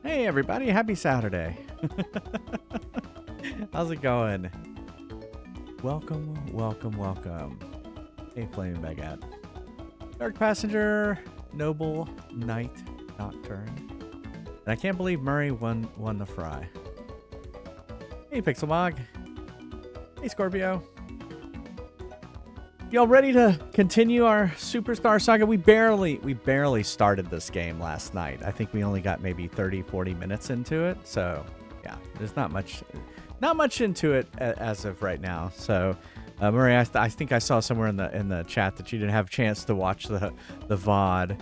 Hey everybody, happy Saturday. How's it going? Welcome, welcome, welcome. Hey Flaming Baguette. Dark Passenger, Noble Knight Nocturne. And I can't believe Murray won the fry. Hey Pixelmog. Hey Scorpio. Y'all ready to continue our Superstar Saga? We barely started this game last night. I think we only got maybe 30, 40 minutes into it. So, yeah, there's not much into it as of right now. So, Murray, I think I saw somewhere in the chat that you didn't have a chance to watch the VOD.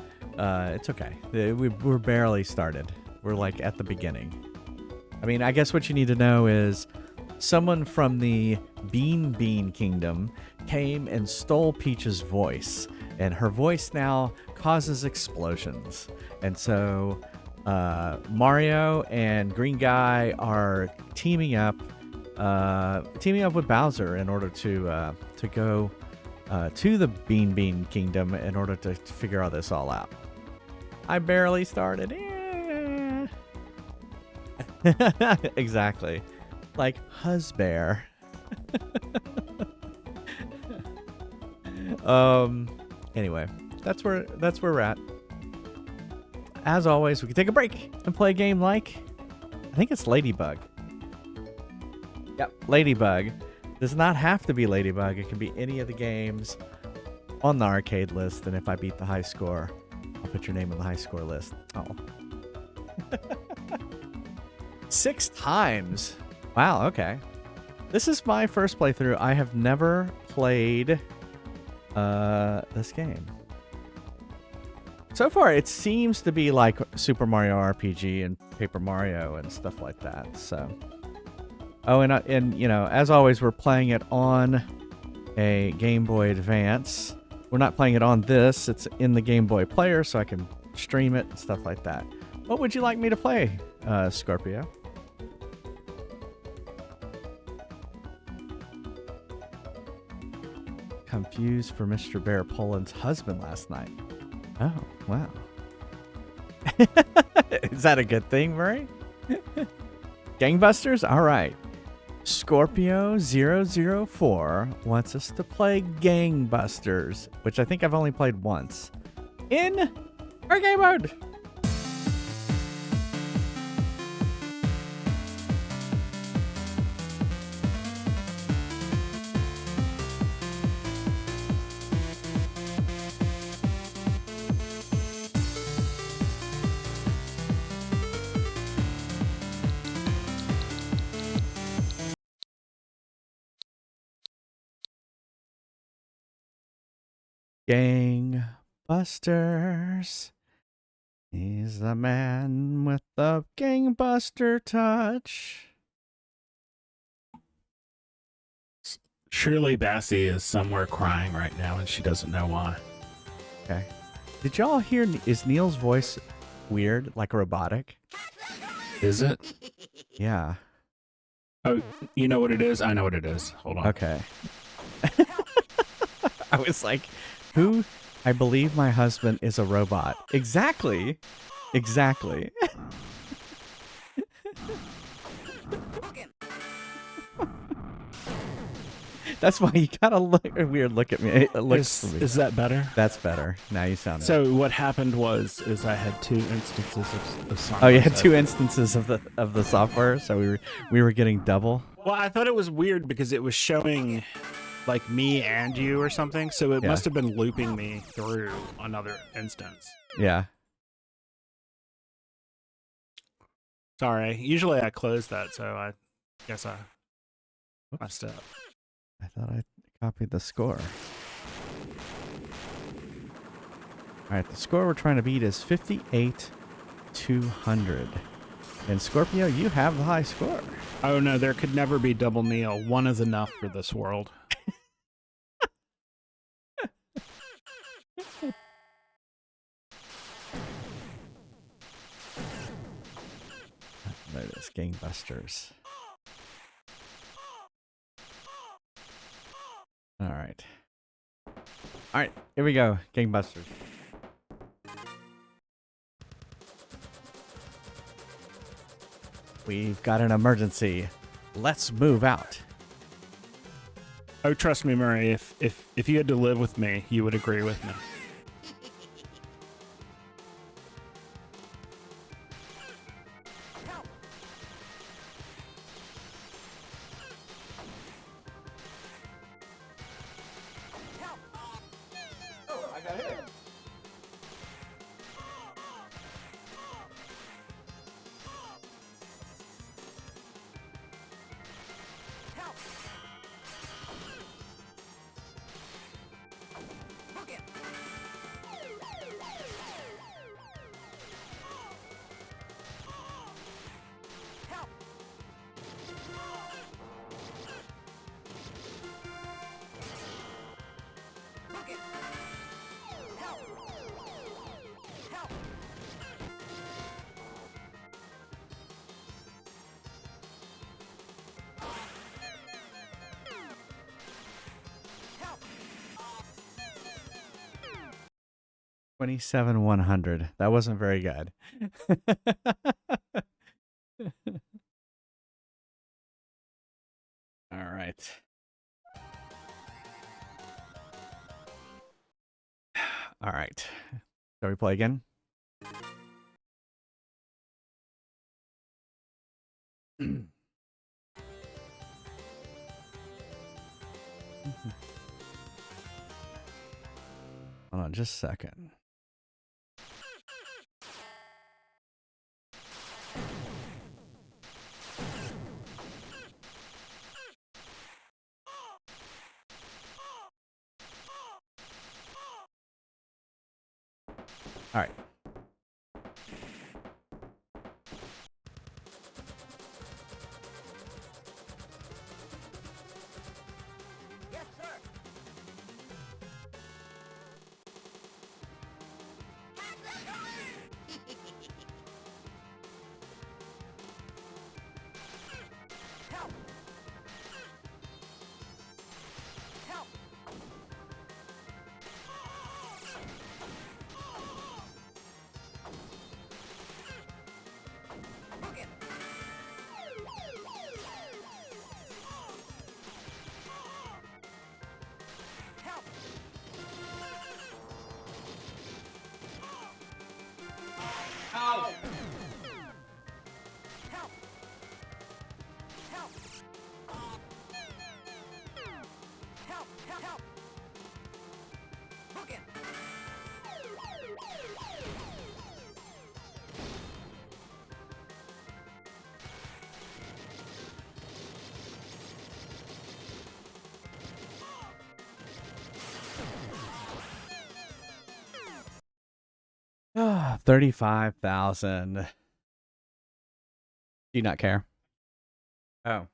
It's okay. We're barely started. We're like at the beginning. I mean, I guess what you need to know is someone from the Bean Kingdom came and stole Peach's voice, and her voice now causes explosions. And so Mario and Green Guy are teaming up with Bowser in order to go to the Bean Kingdom in order to figure all this all out. I barely started. Exactly. Like Husbear. Anyway, that's where we're at. As always, we can take a break and play a game like, I think it's Ladybug. Yep, Ladybug. Does not have to be Ladybug. It can be any of the games on the arcade list, and if I beat the high score, I'll put your name on the high score list. Oh. 6 times. Wow, okay. This is my first playthrough. I have never played this game. So far, it seems to be like Super Mario RPG and Paper Mario and stuff like that. So, oh, and you know, as always, we're playing it on a Game Boy Advance. We're not playing it on this. It's in the Game Boy player, so I can stream it and stuff like that. What would you like me to play, Scorpio? Confused for Mr. Bear Poland's husband last night. Oh, wow. Is that a good thing, Murray? Gangbusters? All right. Scorpio004 wants us to play Gangbusters, which I think I've only played once. In arcade mode! Gangbusters. He's the man with the gangbuster touch. Shirley Bassey is somewhere crying right now, and she doesn't know why. Okay. Did y'all hear? Is Neil's voice weird, like robotic? Is it? Yeah. Oh, you know what it is? I know what it is. Hold on. Okay. I was like, who? I believe my husband is a robot. Exactly. Exactly. That's why you gotta look a weird look at me. It looks Is that better? That's better. Now you sound. So what happened was I had 2 instances of software. Oh, you had 2 instances of the software, so we were getting double. Well, I thought it was weird because it was showing like me and you or something, so it must have been looping me through another instance. Yeah. Sorry. Usually I close that, so I guess I messed up. I thought I copied the score. All right, the score we're trying to beat is 58,200. And Scorpio, you have the high score. Oh no, there could never be double Neil. 1 is enough for this world. There it is, Gangbusters. All right. All right, here we go, Gangbusters. We've got an emergency. Let's move out. Oh, trust me, Murray. If you had to live with me, you would agree with me. $27 100. That wasn't very good. All right. All right. Shall we play again? Hold on just a second. All right. Ah, 35,000. Do you not care? Oh,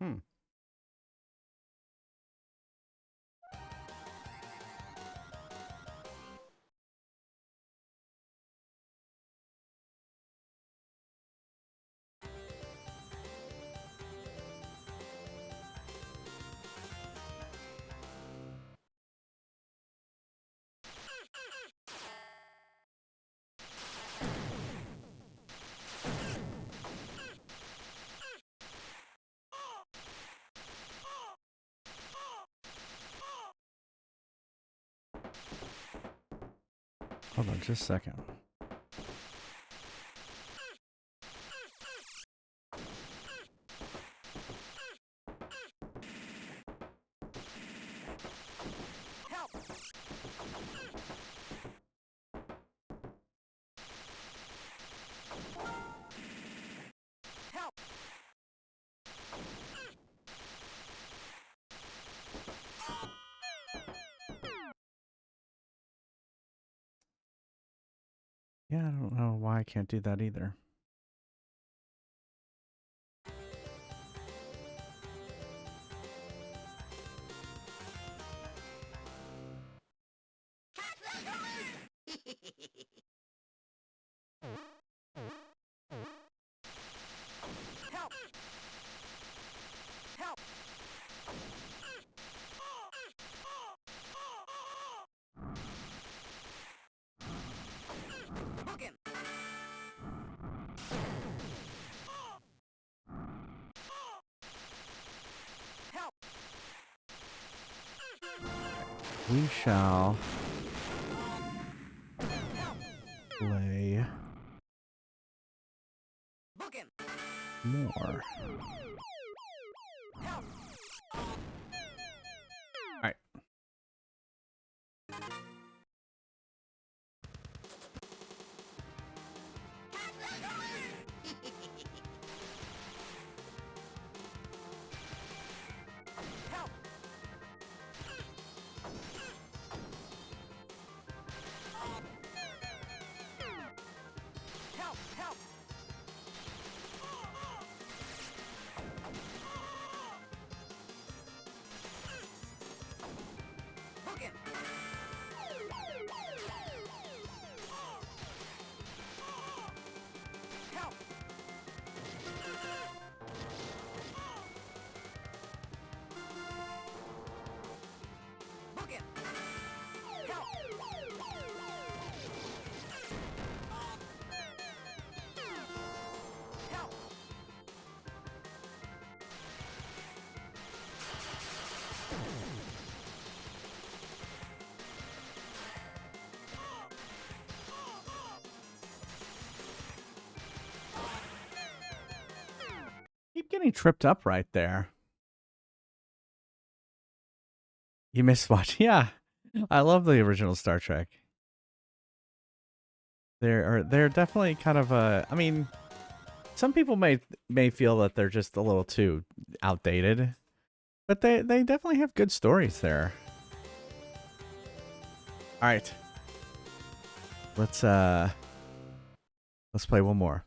hold on just a second. Yeah, I don't know why I can't do that either. we shall play more. All right. Keep getting tripped up right there. You missed watching. Yeah, I love the original Star Trek. They're definitely kind of I mean, some people may feel that they're just a little too outdated, but they definitely have good stories there. All right, let's play one more.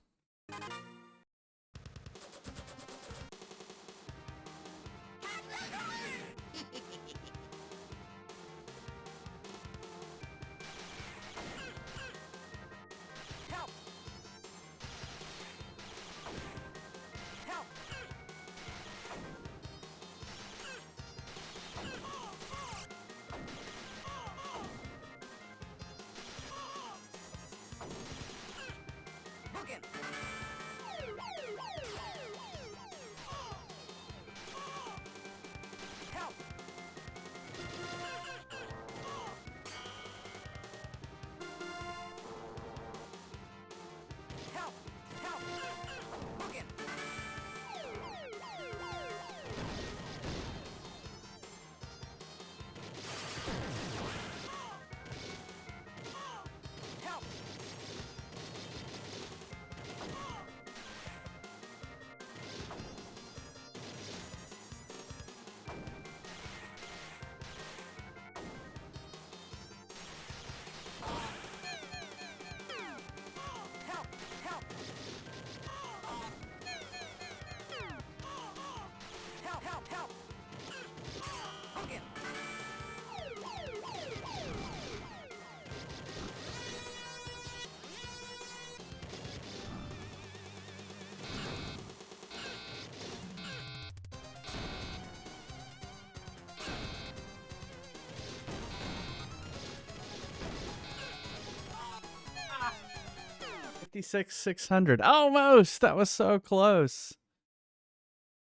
$56,600. Almost. That was so close.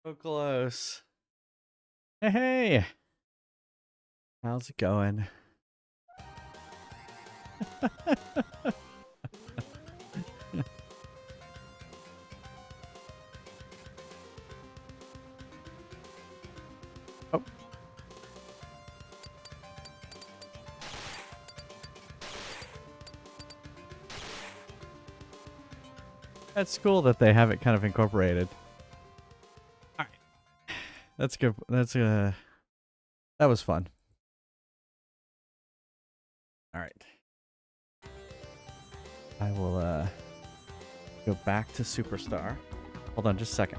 So close. Hey, hey. How's it going? Oh. That's cool that they have it kind of incorporated. All right. That's good. That was fun. All right. I will go back to Superstar. Hold on just a second.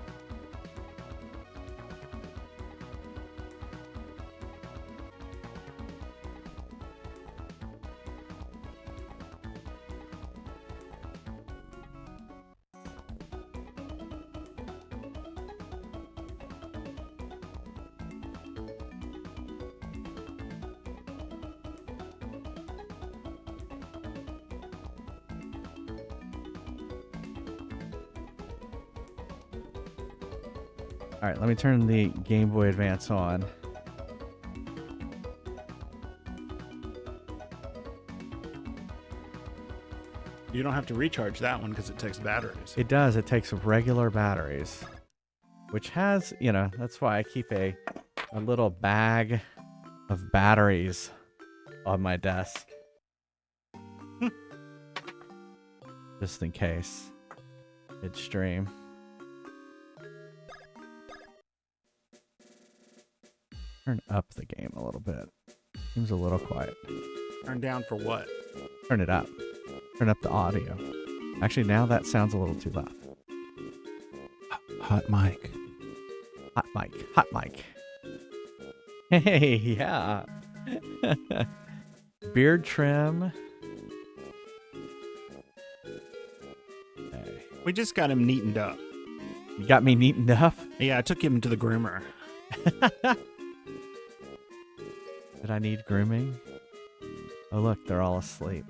All right, let me turn the Game Boy Advance on. You don't have to recharge that one because it takes batteries. It does. It takes regular batteries, which has, you know, that's why I keep a little bag of batteries on my desk. Just in case. Midstream. Turn up the game a little bit. Seems a little quiet. Turn down for what? Turn it up. Turn up the audio. Actually, now that sounds a little too loud. Hot mic. Hot mic. Hot mic. Hey, yeah. Beard trim. Hey. We just got him neatened up. You got me neatened up? Yeah, I took him to the groomer. Did I need grooming? Oh, look, they're all asleep.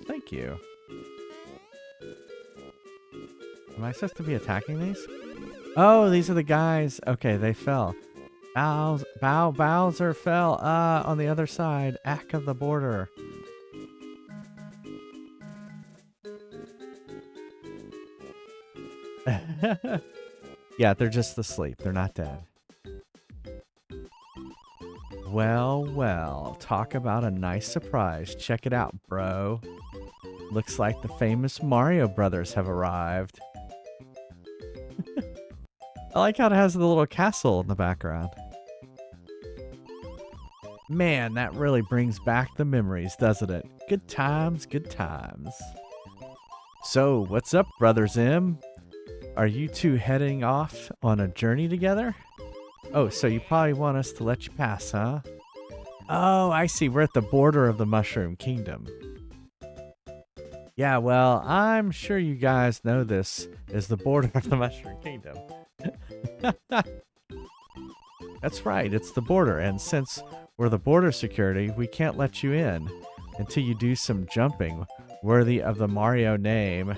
Thank you. Am I supposed to be attacking these? Oh, these are the guys. Okay, they fell. Bowser fell. On the other side. Ack of the border. Yeah, they're just asleep. They're not dead. Well, well. Talk about a nice surprise. Check it out, bro. Looks like the famous Mario brothers have arrived. I like how it has the little castle in the background. Man, that really brings back the memories, doesn't it? Good times, good times. So, what's up, Brother Zim? Are you two heading off on a journey together? Oh, so you probably want us to let you pass, huh? Oh, I see. We're at the border of the Mushroom Kingdom. Yeah, well, I'm sure you guys know this is the border of the Mushroom Kingdom. That's right, it's the border, and since we're the border security, we can't let you in until you do some jumping worthy of the Mario name.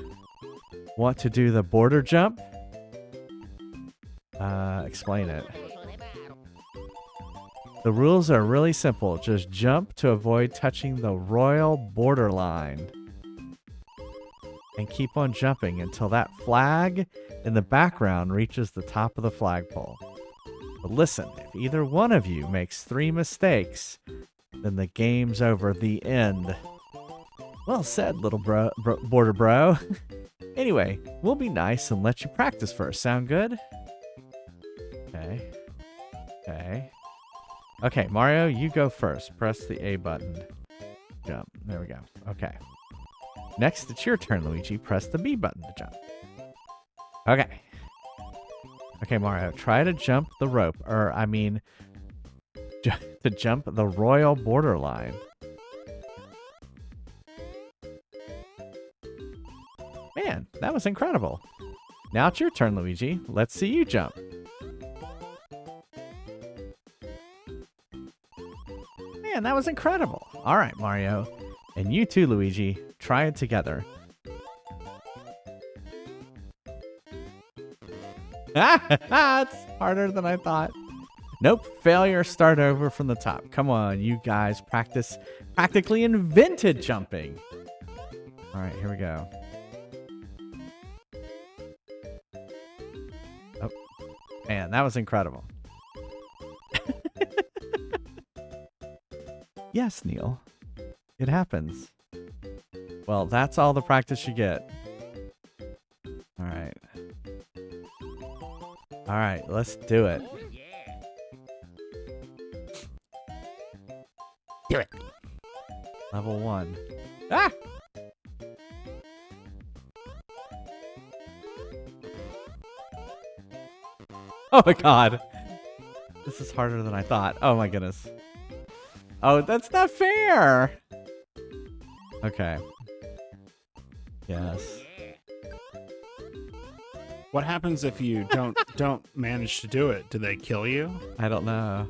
Want to do the border jump? Explain it. The rules are really simple. Just jump to avoid touching the royal borderline. And keep on jumping until that flag in the background reaches the top of the flagpole. But listen, if either one of you makes 3 mistakes, then the game's over. The end. Well said, little border bro. Anyway, we'll be nice and let you practice first. Sound good? Okay. Okay. Okay, Mario, you go first. Press the A button. Jump. There we go. Okay. Next, it's your turn, Luigi. Press the B button to jump. Okay. Okay, Mario, try to jump the rope. Or, I mean, to jump the royal borderline. Man, that was incredible. Now it's your turn, Luigi. Let's see you jump. Man, that was incredible. All right, Mario. And you too, Luigi. Try it together. It's harder than I thought. Nope, failure. Start over from the top. Come on, you guys practically invented jumping. All right, here we go. Oh, man, that was incredible. Yes, Neil. It happens. Well, that's all the practice you get. All right. All right, let's do it. Do it. Level 1. Ah! Oh my god. This is harder than I thought. Oh my goodness. Oh, that's not fair. Okay. Yes. What happens if you don't manage to do it? Do they kill you? I don't know.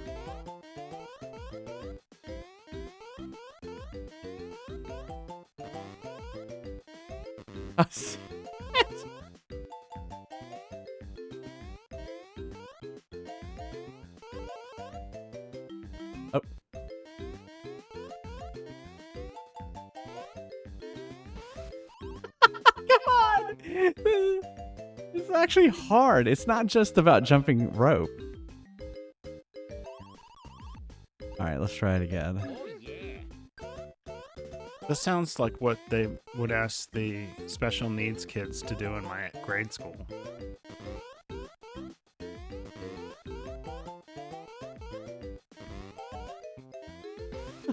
Oh. It's actually hard. It's not just about jumping rope. All right, let's try it again. This sounds like what they would ask the special needs kids to do in my grade school.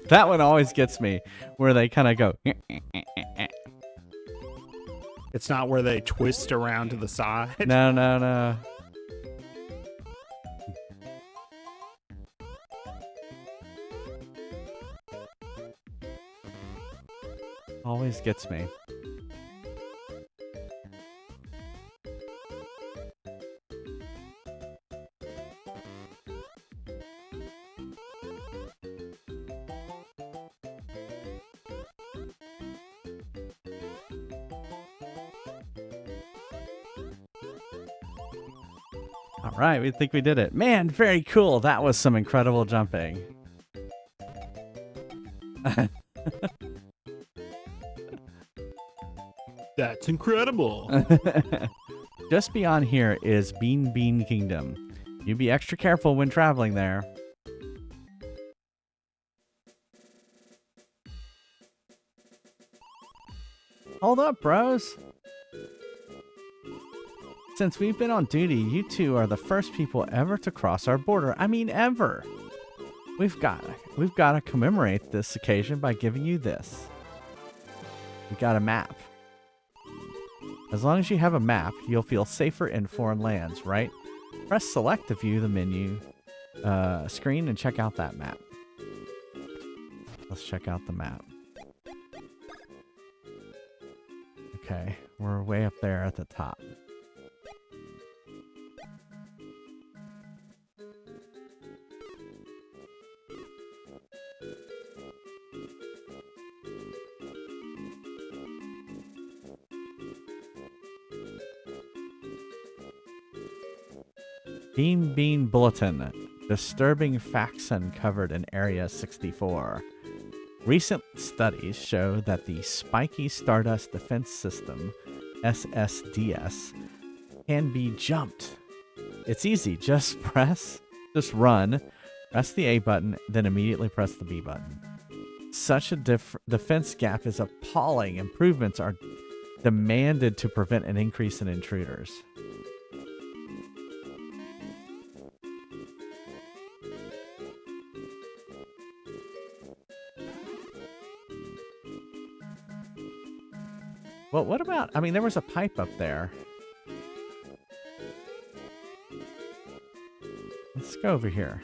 That one always gets me, where they kind of go. It's not where they twist around to the side. No, no, no. Always gets me. All right, we think we did it. Man, very cool. That was some incredible jumping. That's incredible. Just beyond here is Bean Kingdom. You be extra careful when traveling there. Hold up, bros. Since we've been on duty, you two are the first people ever to cross our border. I mean, ever. We've got to commemorate this occasion by giving you this. We got a map. As long as you have a map, you'll feel safer in foreign lands, right? Press select to view the menu screen and check out that map. Let's check out the map. Okay, we're way up there at the top. Bean Bulletin. Disturbing facts uncovered in Area 64. Recent studies show that the spiky Stardust Defense System, SSDS, can be jumped. It's easy. Just run, press the A button, then immediately press the B button. Such a defense gap is appalling. Improvements are demanded to prevent an increase in intruders. Well, what about, I mean, there was a pipe up there. Let's go over here.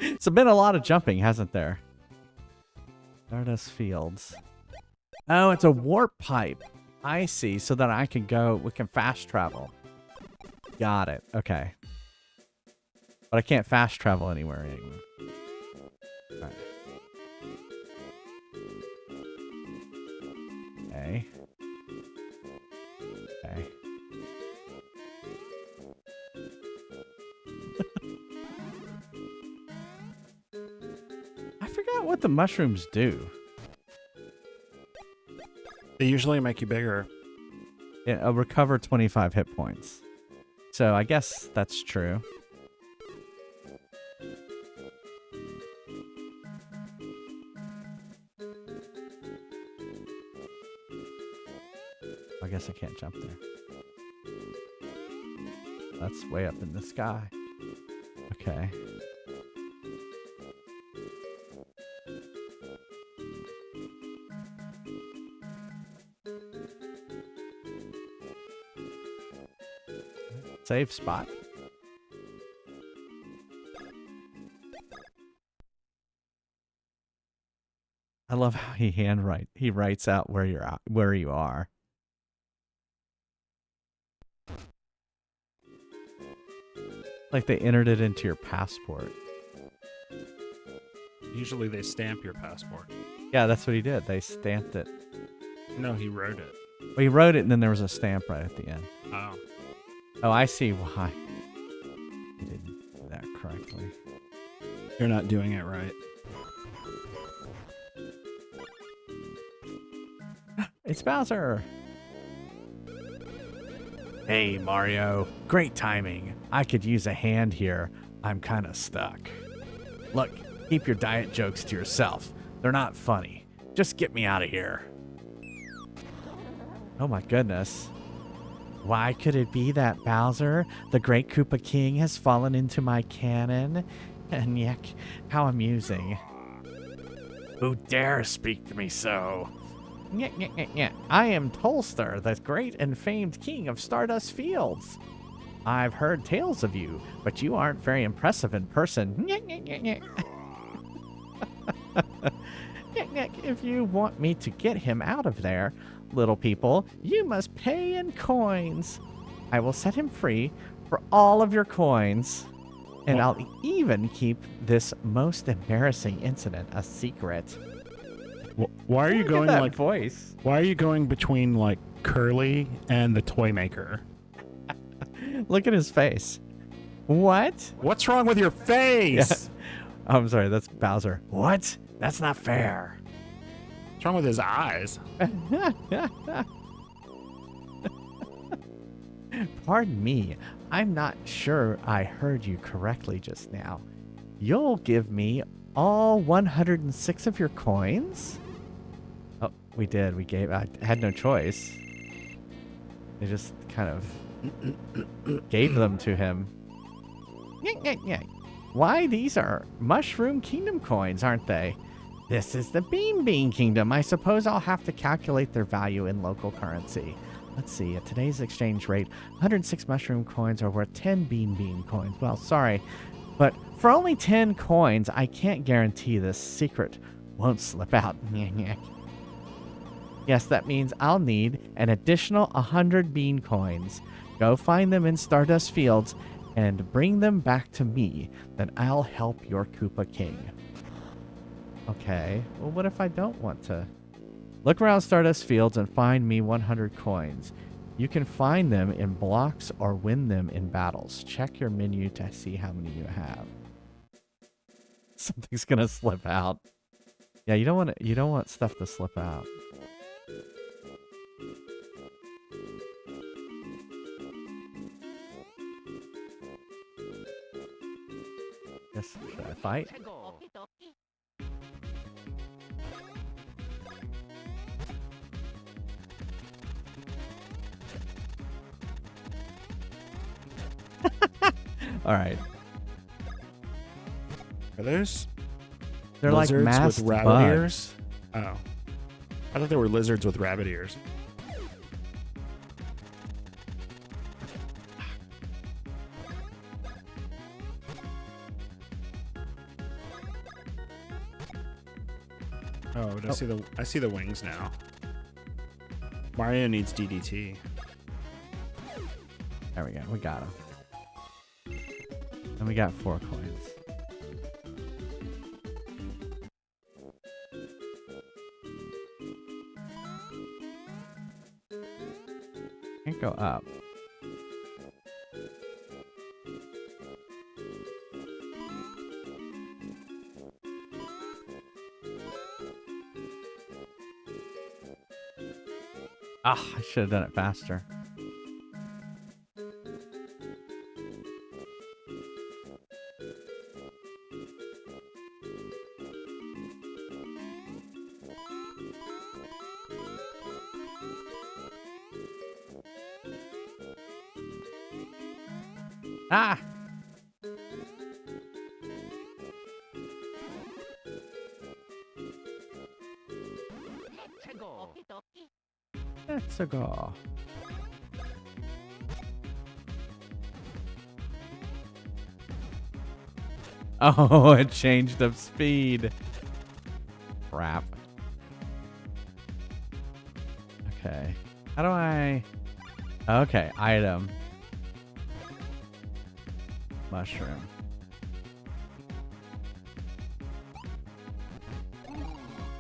It's been a lot of jumping, hasn't there? Stardust Fields. Oh, it's a warp pipe. I see. So that I can go, we can fast travel. Got it. Okay. But I can't fast travel anywhere anymore. All right. Okay. Okay. I forgot what the mushrooms do. They usually make you bigger. Yeah, recover 25 hit points. So I guess that's true. I guess I can't jump there. That's way up in the sky. Okay. Save spot. I love how he writes out where you're at, where you are. Like they entered it into your passport. Usually they stamp your passport. Yeah, that's what he did. They stamped it. No, he wrote it. Well, he wrote it and then there was a stamp right at the end. Oh. Oh, I see why. He didn't do that correctly. You're not doing it right. It's Bowser. Hey, Mario. Great timing. I could use a hand here. I'm kind of stuck. Look, keep your diet jokes to yourself. They're not funny. Just get me out of here. Oh my goodness. Why could it be that Bowser, the great Koopa King, has fallen into my cannon? And yuck, how amusing. Who dare speak to me so? I am Tolster, the great and famed king of Stardust Fields. I've heard tales of you, but you aren't very impressive in person. If you want me to get him out of there, little people, you must pay in coins. I will set him free for all of your coins. And I'll even keep this most embarrassing incident a secret. Why are you going that like voice? Why are you going between like Curly and the toy maker? Look at his face. What? What's wrong with your face? Yeah. I'm sorry, that's Bowser. What? That's not fair. What's wrong with his eyes? Pardon me. I'm not sure I heard you correctly just now. You'll give me all 106 of your coins? Oh, we did. I had no choice. They just kind of gave them to him. Why, these are Mushroom Kingdom coins, aren't they? This is the Bean Kingdom. I suppose I'll have to calculate their value in local currency. Let's see, at today's exchange rate, 106 mushroom coins are worth 10 bean coins. Well, sorry, but for only 10 coins, I can't guarantee this secret won't slip out. Yes, that means I'll need an additional 100 bean coins. Go find them in Stardust Fields and bring them back to me. Then I'll help your Koopa King. Okay, well, what if I don't want to? Look around Stardust Fields and find me 100 coins. You can find them in blocks or win them in battles. Check your menu to see how many you have. Something's gonna slip out. Yeah, you don't want stuff to slip out. Yes, should I fight? All right. Are those? They're like masked with rabbit bugs. ears. Oh, I thought they were lizards with rabbit ears. Oh, I see the wings now. Mario needs DDT. There we go. We got him. And we got 4 coins. Can't go up. Ah, I should have done it faster. Ah! Let's go. Oh, it changed of speed. Crap. Okay. How do I... Okay, item. Mushroom.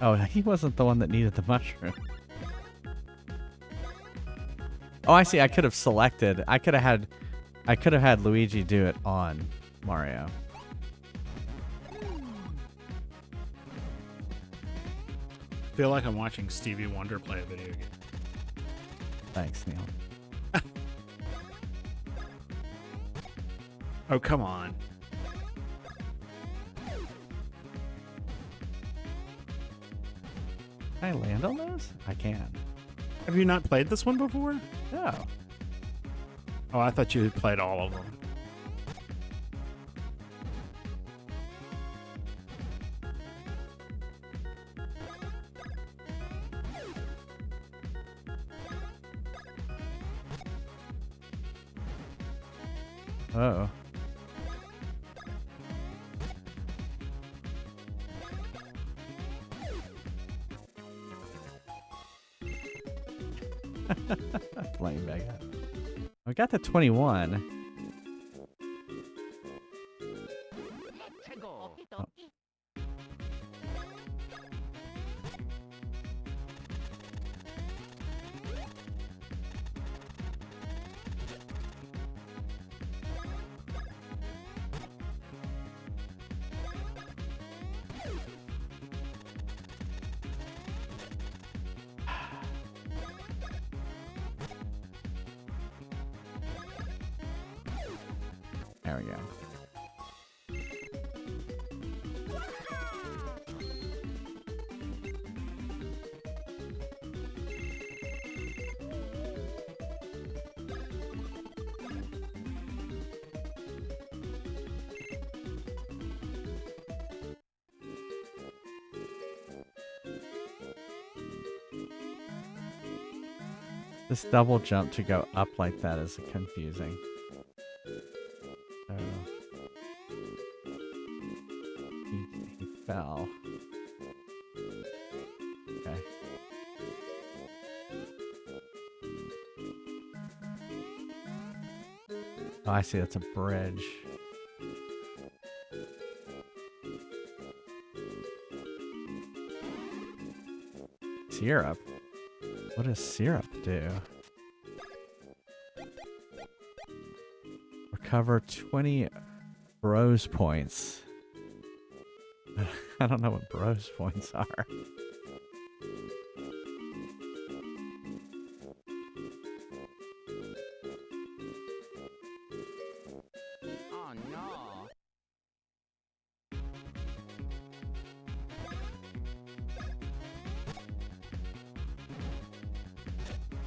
Oh, he wasn't the one that needed the mushroom. Oh, I see. I could have selected. I could have had Luigi do it on Mario. I feel like I'm watching Stevie Wonder play a video game. Thanks, Neil. Oh, come on. Can I land on those? I can. Have you not played this one before? No. Oh, I thought you had played all of them. Oh. Playing back up. We got to 21. Oh. There we go. This double jump to go up like that is confusing. So he fell. Okay. Oh, I see. That's a bridge. Syrup. What does syrup do? Recover 20 bros points. I don't know what bros points are. Oh no.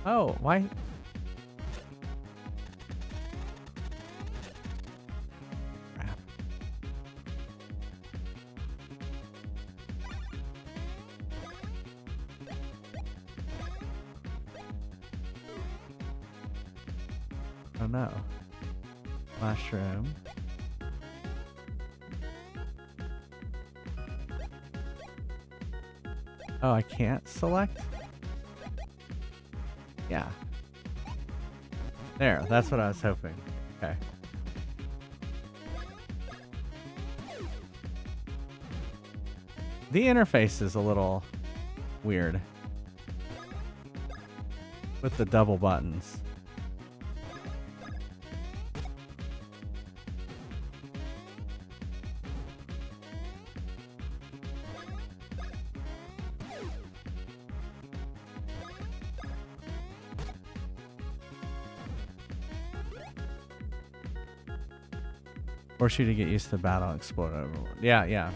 Oh, why? Crap. Oh no. Mushroom. Oh, I can't select? Yeah. There, that's what I was hoping. Okay. The interface is a little weird with the double buttons. Force you to get used to the battle and explode overworld. Yeah, yeah.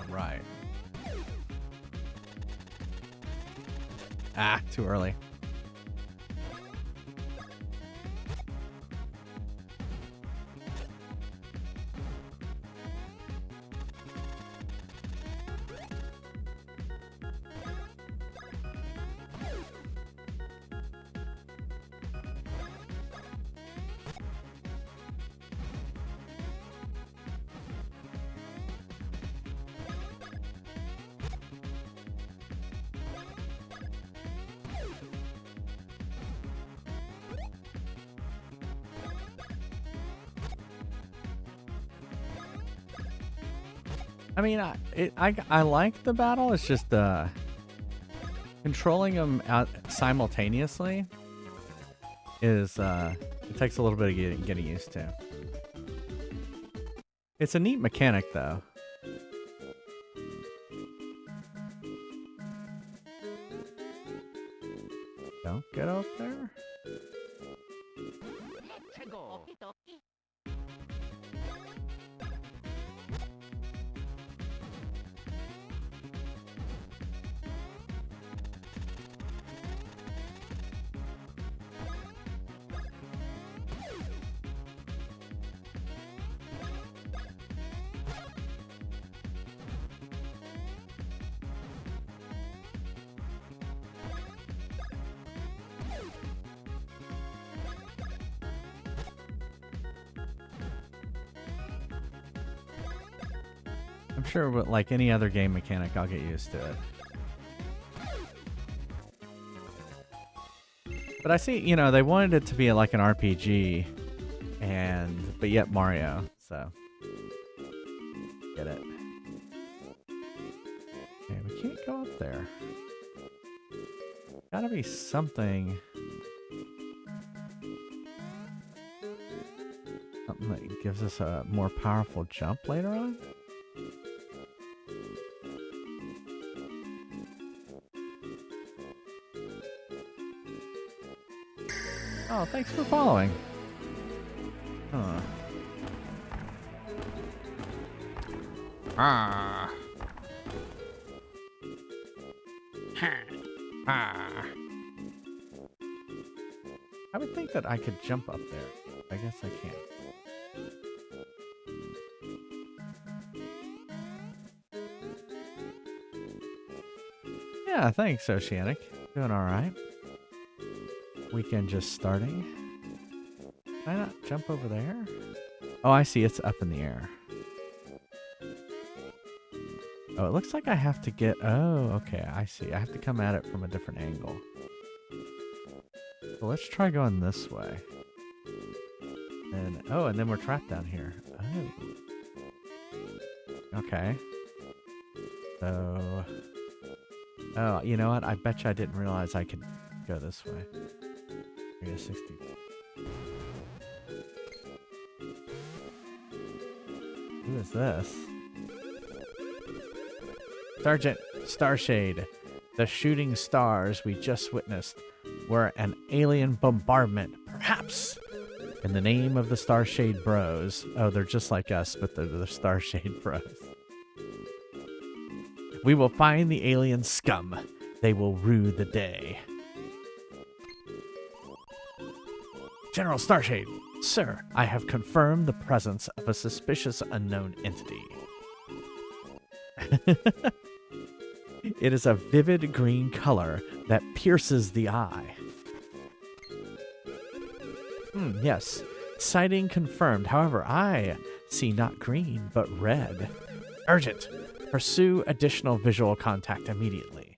Right. Ah, too early. I mean, I like the battle. It's just controlling them out simultaneously is it takes a little bit of getting used to. It's a neat mechanic, though. Don't get up there. Let's go. I'm sure with like any other game mechanic, I'll get used to it. But I see, you know, they wanted it to be like an RPG, but yet Mario, so get it. Okay, we can't go up there. Gotta be something. Something that gives us a more powerful jump later on. Oh, thanks for following. Huh. Ah. Ah. I would think that I could jump up there. I guess I can't. Yeah, thanks, Oceanic. Doing all right. Weekend just starting. Can I not jump over there? Oh, I see. It's up in the air. Oh, it looks like I have to get... Oh, okay. I see. I have to come at it from a different angle. So let's try going this way. And and then we're trapped down here. Oh. Okay. So... Oh, you know what? I bet you I didn't realize I could go this way. I guess 60. Who is this? Sergeant Starshade. The shooting stars we just witnessed were an alien bombardment, perhaps in the name of the Starshade Bros. Oh, they're just like us, but they're the Starshade Bros. We will find the alien scum. They will rue the day. General Starshade, sir, I have confirmed the presence of a suspicious unknown entity. It is a vivid green color that pierces the eye. Yes, sighting confirmed. However, I see not green, but red. Urgent. Pursue additional visual contact immediately.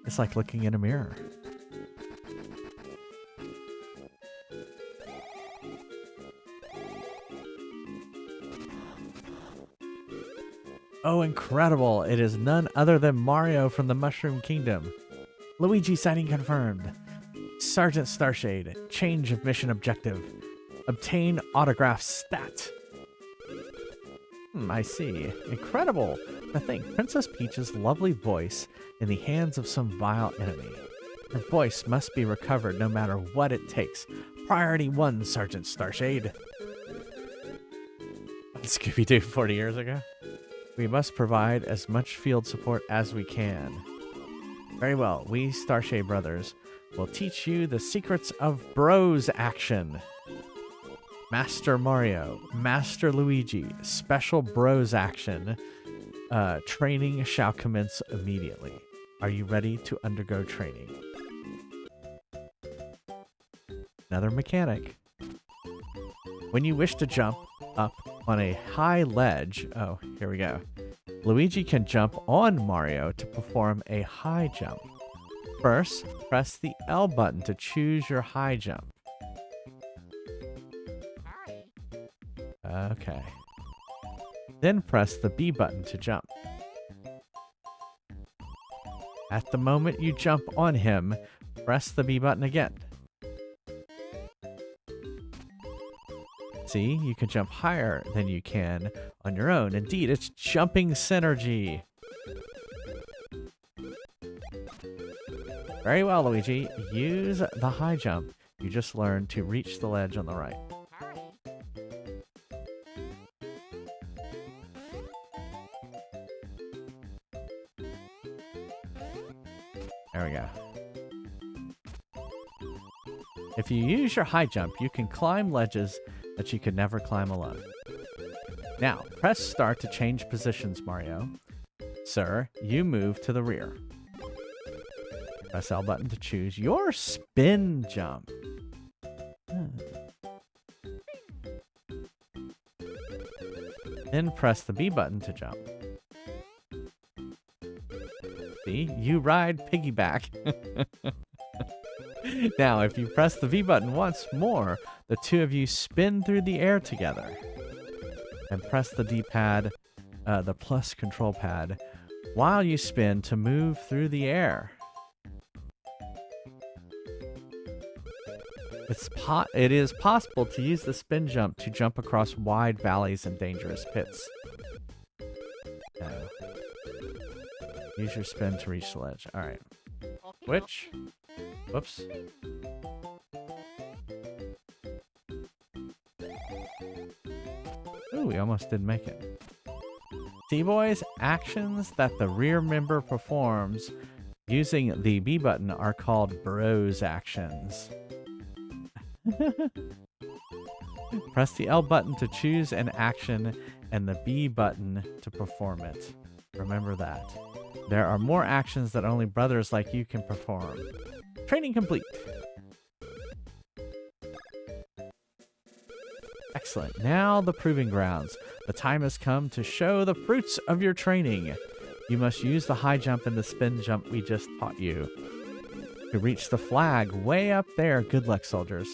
It's like looking in a mirror. Oh, incredible. It is none other than Mario from the Mushroom Kingdom. Luigi sighting confirmed. Sergeant Starshade, change of mission objective. Obtain autograph stat. I see. Incredible. To think Princess Peach's lovely voice in the hands of some vile enemy. Her voice must be recovered no matter what it takes. Priority 1, Sergeant Starshade. Scooby-Doo 40 years ago. We must provide as much field support as we can. Very well, we Starshade brothers will teach you the secrets of Bros action. Master Mario, Master Luigi, special Bros action. Training shall commence immediately. Are you ready to undergo training? Another mechanic. When you wish to jump up on a high ledge, oh, here we go. Luigi can jump on Mario to perform a high jump. First, press the L button to choose your high jump. Okay. Then press the B button to jump. At the moment you jump on him, press the B button again. See, you can jump higher than you can on your own. Indeed, it's jumping synergy. Very well, Luigi. Use the high jump you just learned to reach the ledge on the right. There we go. If you use your high jump, you can climb ledges that you could never climb alone. Now, press start to change positions, Mario. Sir, you move to the rear. Press L button to choose your spin jump. Then press the B button to jump. See, you ride piggyback. Now, if you press the V button once more, the two of you spin through the air together. And press the D-pad, the plus control pad, while you spin to move through the air. It is possible to use the spin jump to jump across wide valleys and dangerous pits. No. Use your spin to reach the ledge. Alright. Switch. Whoops. Ooh, we almost didn't make it. See, boys, actions that the rear member performs using the B button are called Bros actions. Press the L button to choose an action and the B button to perform it. Remember that. There are more actions that only brothers like you can perform. Training complete. Excellent. Now the proving grounds. The time has come to show the fruits of your training. You must use the high jump and the spin jump we just taught you to reach the flag way up there. Good luck, soldiers.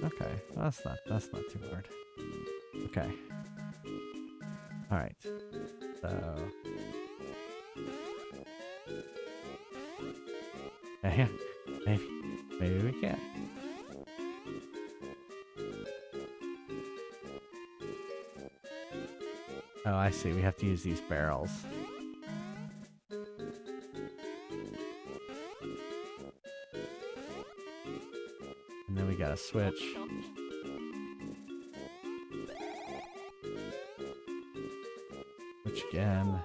Okay, well, that's not too hard. Okay. All right. So. Yeah, maybe we can. Oh, I see. We have to use these barrels. And then we gotta switch. Switch again.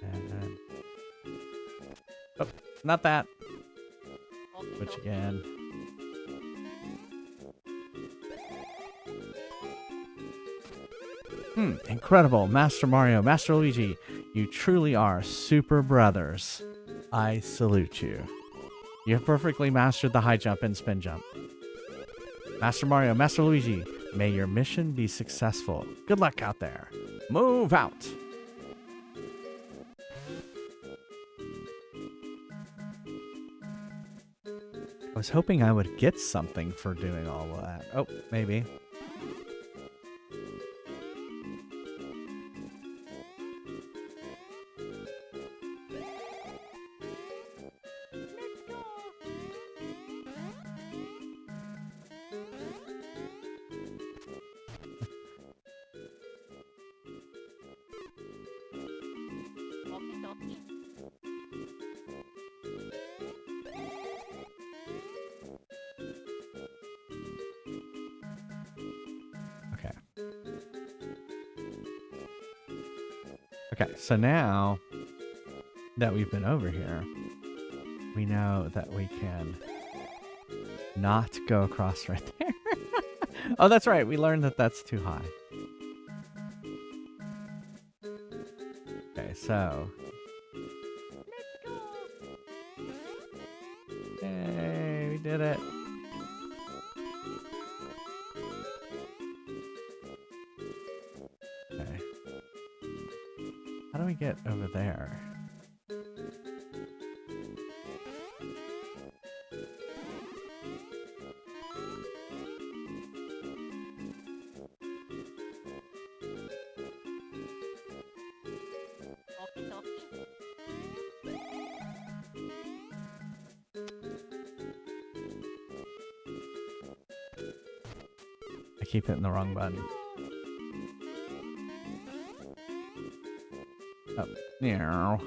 And... oh, not that. Switch again. Incredible. Master Mario, Master Luigi, you truly are super brothers. I salute you. You have perfectly mastered the high jump and spin jump. Master Mario, Master Luigi, may your mission be successful. Good luck out there. Move out. I was hoping I would get something for doing all of that. Oh, maybe. Okay, so now that we've been over here, we know that we can not go across right there. Oh, that's right. We learned that that's too high. Okay, so. Hey, we did it. Okay. How do we get over there? I keep hitting the wrong button. Oh, yeah.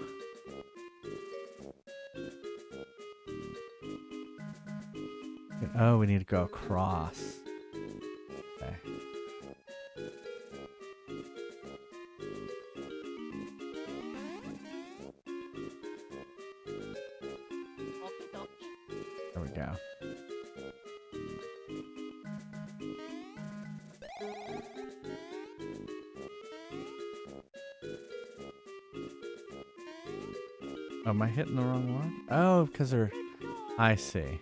Oh, we need to go across. Okay. There we go. Oh, am I hitting the wrong one? Oh, because they're... I see.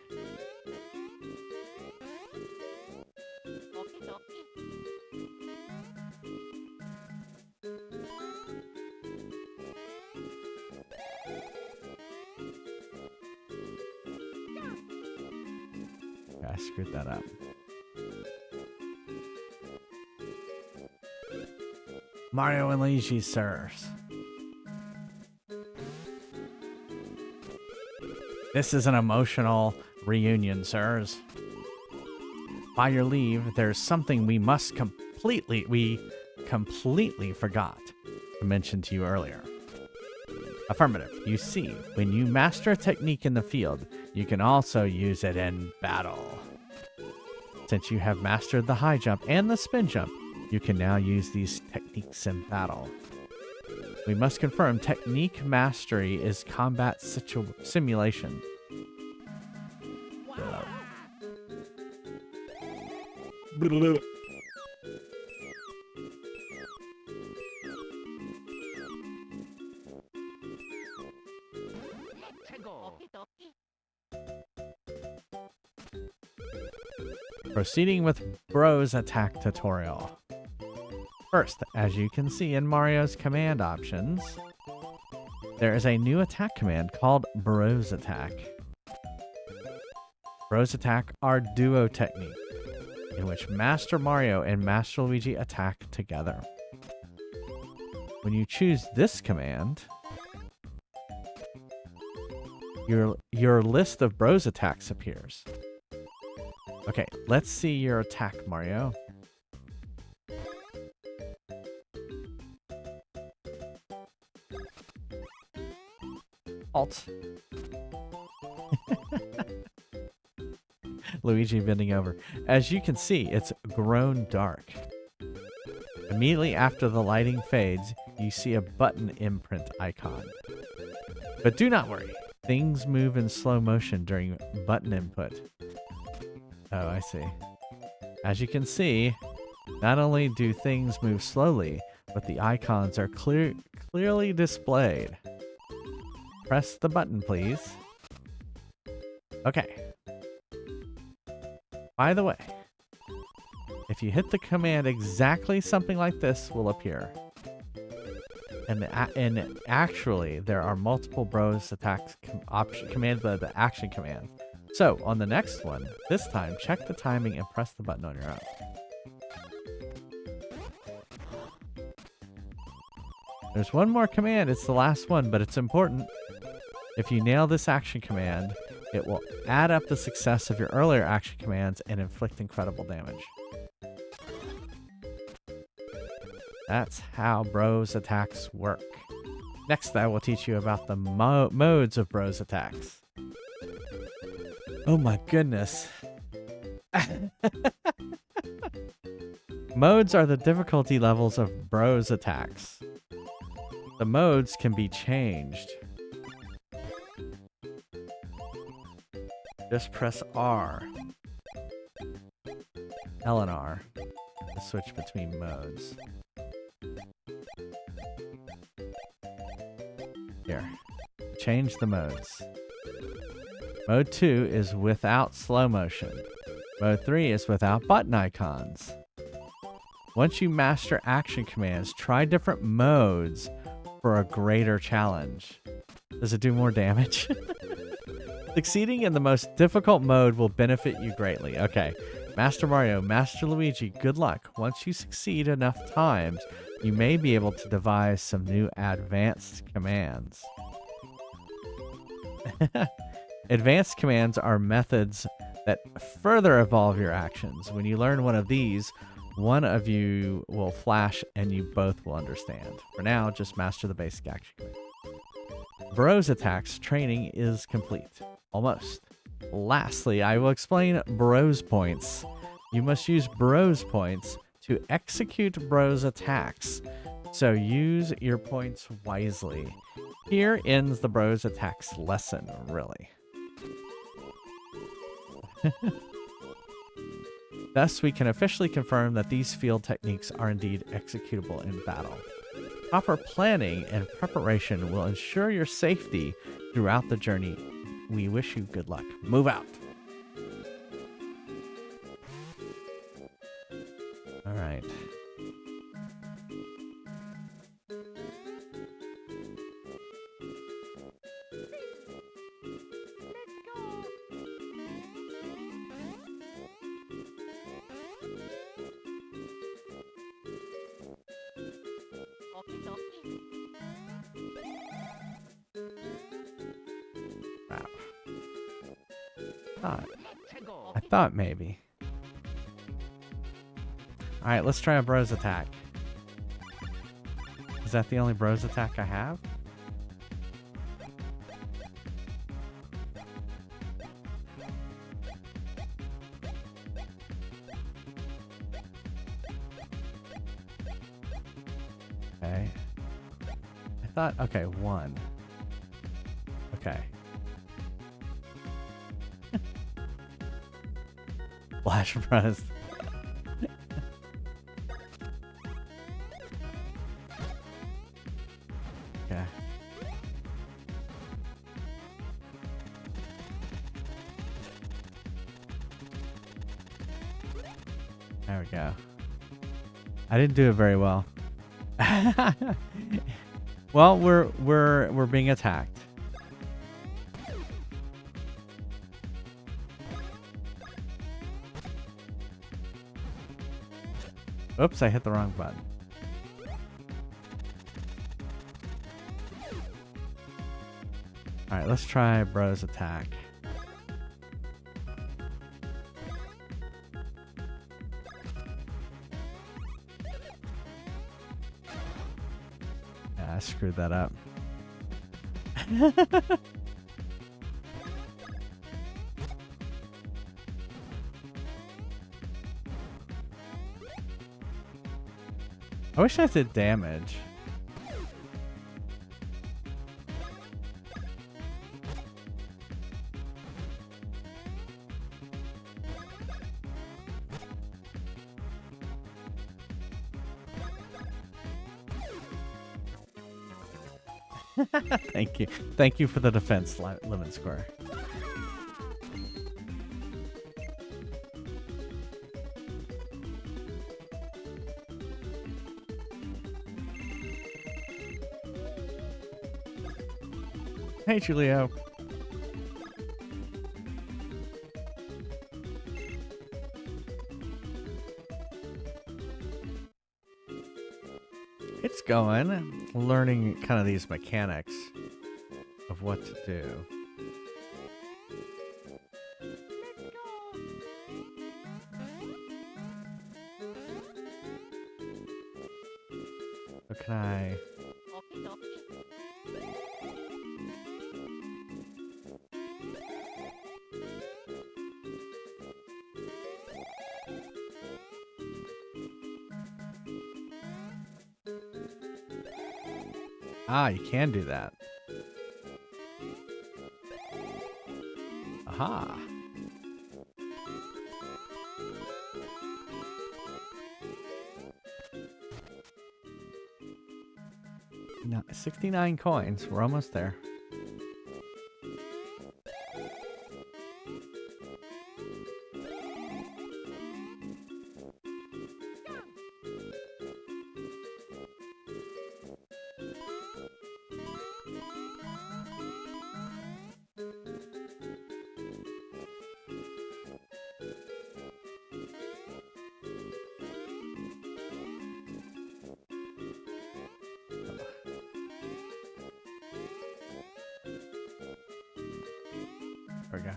Yeah, I screwed that up. Mario and Luigi, sirs. This is an emotional reunion, sirs. By your leave, there's something we completely forgot to mention to you earlier. Affirmative. You see, when you master a technique in the field, you can also use it in battle. Since you have mastered the high jump and the spin jump, you can now use these techniques in battle. We must confirm technique mastery is combat simulation. Wow. Proceeding with Bros attack tutorial. First, as you can see in Mario's command options, there is a new attack command called Bros attack. Bros attack are duo technique, in which Master Mario and Master Luigi attack together. When you choose this command, your list of Bros attacks appears. Okay, let's see your attack, Mario. Alt. Luigi bending over. As you can see, it's grown dark. Immediately after the lighting fades, you see a button imprint icon. But do not worry. Things move in slow motion during button input. Oh, I see. As you can see, not only do things move slowly, but the icons are clearly displayed. Press the button, please. Okay. By the way, if you hit the command exactly, something like this will appear. And actually, there are multiple Bros attacks command the action command. So, on the next one, this time, check the timing and press the button on your own. There's one more command. It's the last one, but it's important. If you nail this action command, it will add up the success of your earlier action commands and inflict incredible damage. That's how Bros attacks work. Next, I will teach you about the modes of Bros attacks. Oh my goodness. Modes are the difficulty levels of Bros attacks. The modes can be changed. Just press R. L and R to switch between modes. Here. Change the modes. Mode 2 is without slow motion. Mode 3 is without button icons. Once you master action commands, try different modes for a greater challenge. Does it do more damage? Succeeding in the most difficult mode will benefit you greatly. Okay. Master Mario, Master Luigi, good luck. Once you succeed enough times, you may be able to devise some new advanced commands. Advanced commands are methods that further evolve your actions. When you learn one of these, one of you will flash and you both will understand. For now, just master the basic action command. Bros attacks training is complete. Almost. Lastly, I will explain Bros points. You must use Bros points to execute Bros attacks, so use your points wisely. Here ends the Bros attacks lesson, really. Thus, we can officially confirm that these field techniques are indeed executable in battle. Proper planning and preparation will ensure your safety throughout the journey. We wish you good luck. Move out. All right. Crap. I thought maybe. Alright, let's try a Bros attack. Is that the only Bros attack I have? Okay. I thought, okay, one. Okay. Flash Bros. Okay. There we go. I didn't do it very well. Well, we're being attacked. Oops, I hit the wrong button. Alright, let's try Bros attack. Yeah, I screwed that up. I wish I did damage. Thank you. Thank you for the defense, Lemon Square. Hey, Julio. It's going. Learning kind of these mechanics of what to do. So can I... Ah, you can do that. Aha. No, 69 coins. We're almost there. There we go.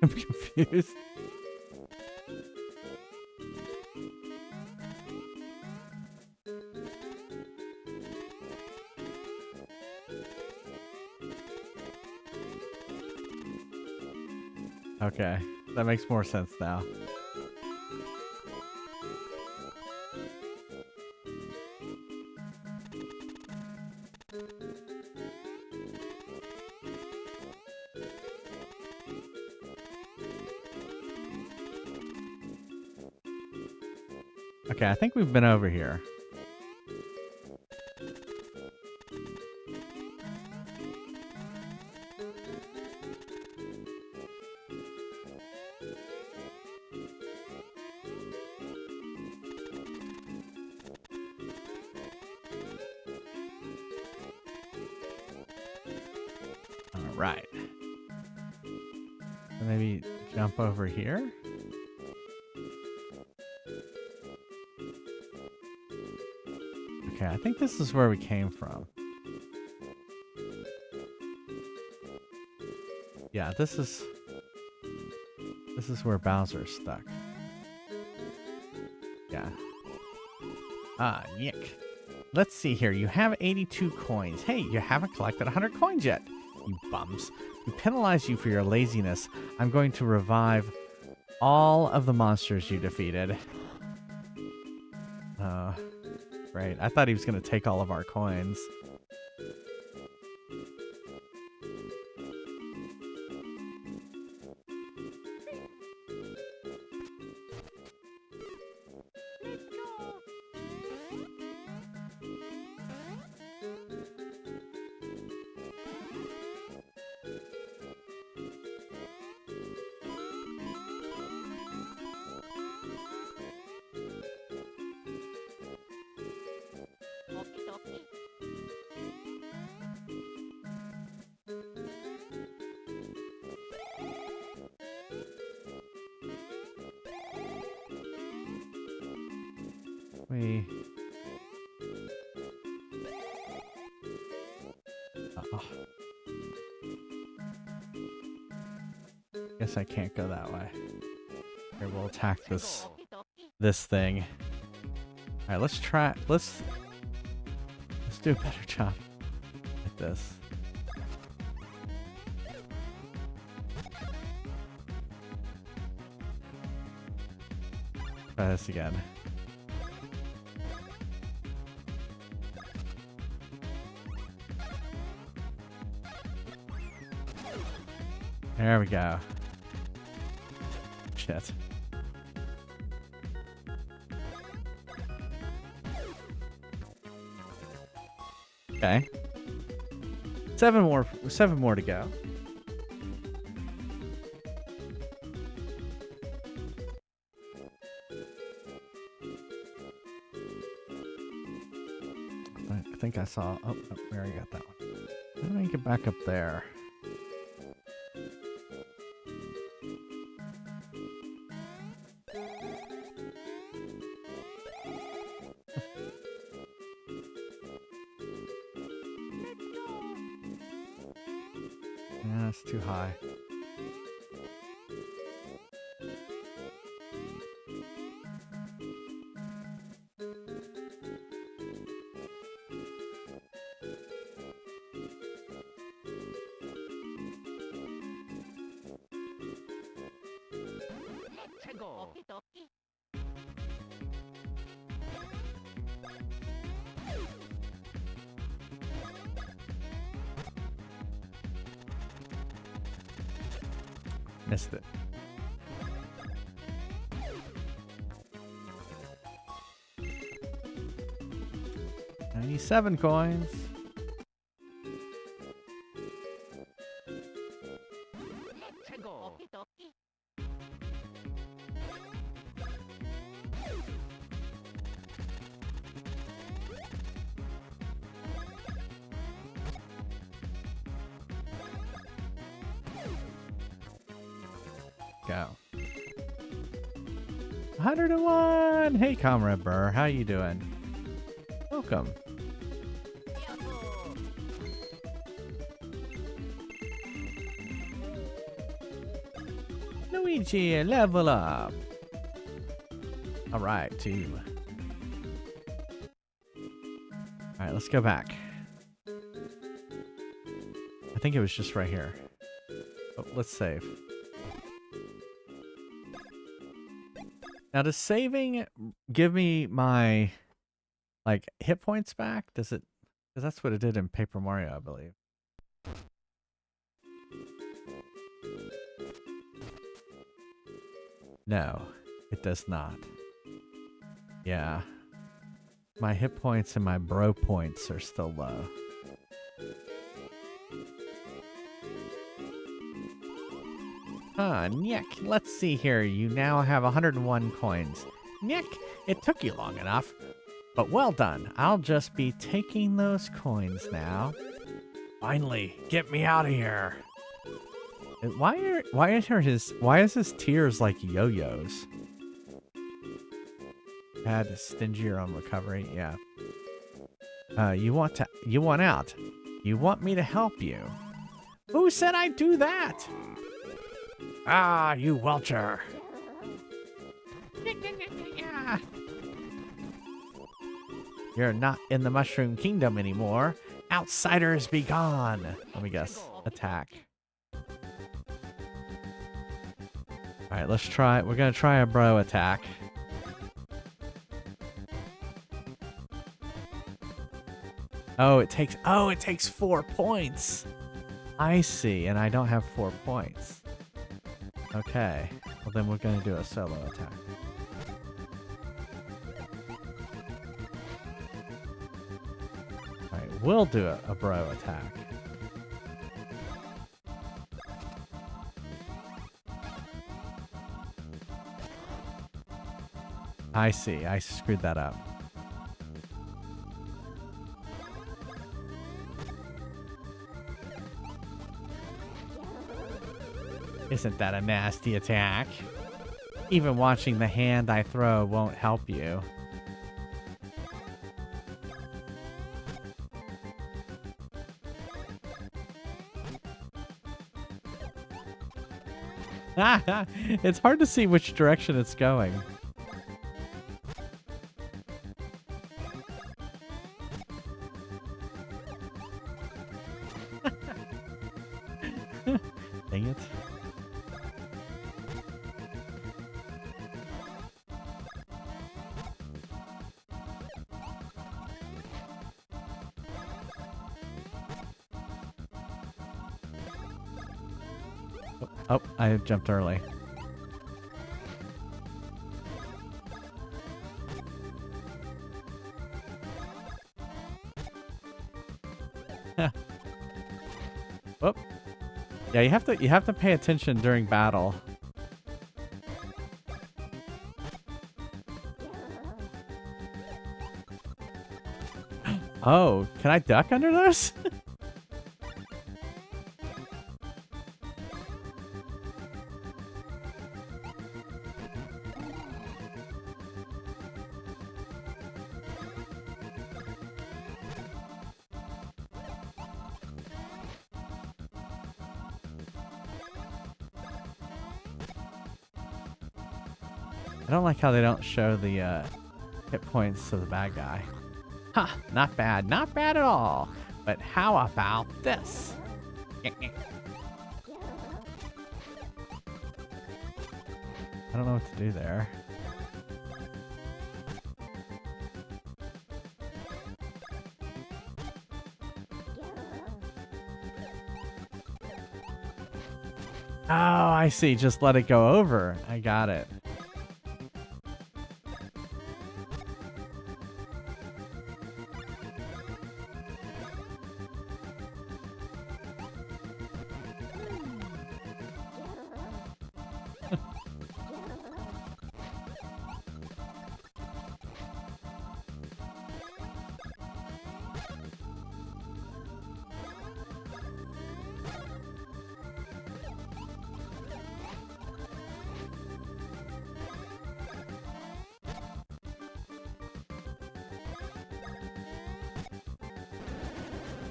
I'm confused. Okay, that makes more sense now. Okay, I think we've been over here. All right. So maybe jump over here. Okay, I think this is where we came from. Yeah, this is where Bowser's stuck. Yeah. Ah, Nick. Let's see here. You have 82 coins. Hey, you haven't collected 100 coins yet. You bums. To penalize you for your laziness, I'm going to revive all of the monsters you defeated. Right. I thought he was going to take all of our coins. Uh-oh. Guess I can't go that way. Here, we'll attack this thing. All right, let's try. Let's do a better job at this. Try this again. There we go. Shit. Okay. Seven more to go. I think I saw. Oh, we already got that one. How do I get back up there? Yeah, that's too high. Missed it. $97 coins. Go. 101. Hey, Comrade Burr, how you doing? Welcome. Luigi, level up. All right, 2. All right, let's go back. I think it was just right here. Oh, let's save. Now, does saving give me my, like, hit points back? Does it? Because that's what it did in Paper Mario, I believe. No, it does not. Yeah. My hit points and my bro points are still low. Nick, let's see here. You now have 101 coins. Nick, it took you long enough. But well done. I'll just be taking those coins now. Finally, get me out of here. Why is his tears like yo-yos? Had stingier on recovery, yeah. You want out. You want me to help you. Who said I'd do that? Ah, you welcher. You're not in the Mushroom Kingdom anymore. Outsiders be gone. Let me guess. Attack. Alright, let's try. We're gonna try a bro attack. Oh, it takes 4 points. I see, and I don't have 4 points. Okay. Well, then we're gonna do a solo attack. Alright, we'll do a bro attack. I see. I screwed that up. Isn't that a nasty attack? Even watching the hand I throw won't help you. It's hard to see which direction it's going. Dang it. Oh, I jumped early. Whoop. Yeah, you have to pay attention during battle. Oh, can I duck under those? I don't like how they don't show the hit points to the bad guy. Ha! Not bad. Not bad at all. But how about this? I don't know what to do there. Oh, I see. Just let it go over. I got it.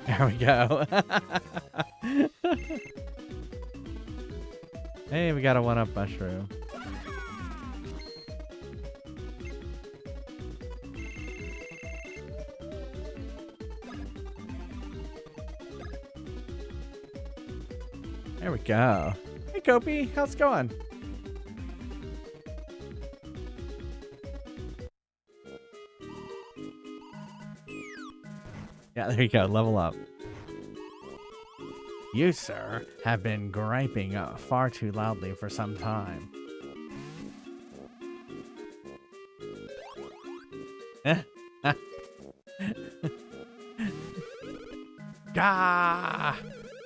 There we go. Hey, we got a one-up mushroom. There we go. Hey, Kopi, how's it going? Yeah, there you go. Level up. You, sir, have been griping far too loudly for some time. Gah!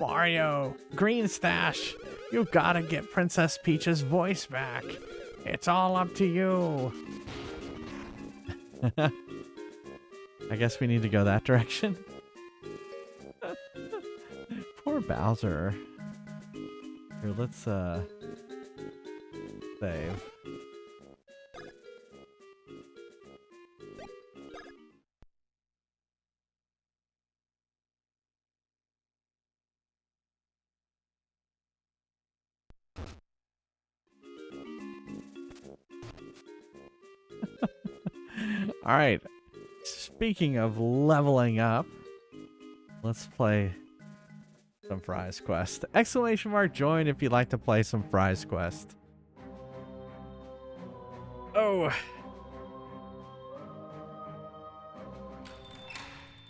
Mario, Green Stash, you gotta get Princess Peach's voice back. It's all up to you. I guess we need to go that direction. Poor Bowser. Here, let's save. All right. Speaking of leveling up, let's play some Fry's Quest. Exclamation mark join if you'd like to play some Fry's Quest. Oh.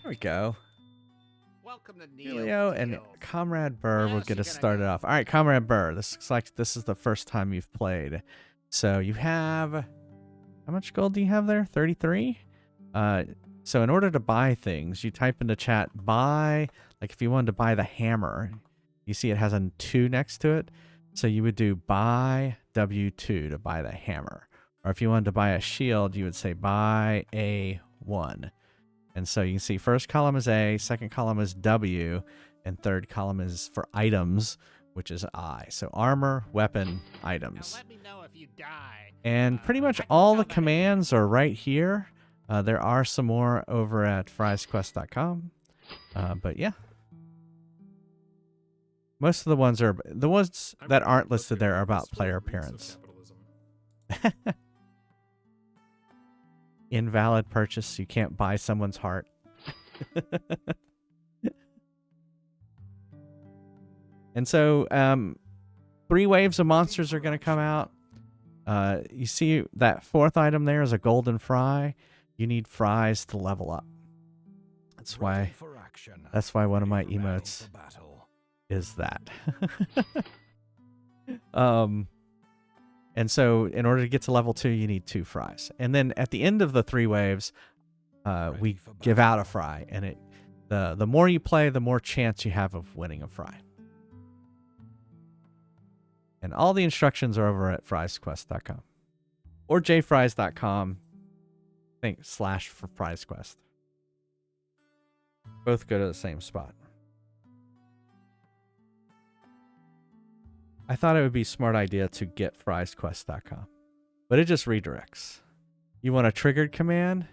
There we go. Welcome to Julio and Comrade Burr will get us started off. All right, Comrade Burr. This looks like this is the first time you've played. So you have... How much gold do you have there? 33? So in order to buy things, you type into chat buy, like if you wanted to buy the hammer, you see it has a 2 next to it. So you would do buy W2 to buy the hammer. Or if you wanted to buy a shield, you would say buy A1. And so you can see first column is A, second column is W, and third column is for items, which is I. So armor, weapon, items. Now let me know if you die. And pretty much all the commands are right here. There are some more over at friesquest.com. But yeah. Most of the ones that aren't listed there are about player appearance. Invalid purchase. You can't buy someone's heart. And so 3 waves of monsters are going to come out. You see that 4th item there is a golden fry. You need fries to level up. That's why one of my emotes is that. And so in order to get to level 2, you need 2 fries. And then at the end of the 3 waves, we give out a fry. And the more you play, the more chance you have of winning a fry. And all the instructions are over at friesquest.com. Or jfries.com. I think / for friesquest. Both go to the same spot. I thought it would be a smart idea to get friesquest.com. But it just redirects. You want a triggered command?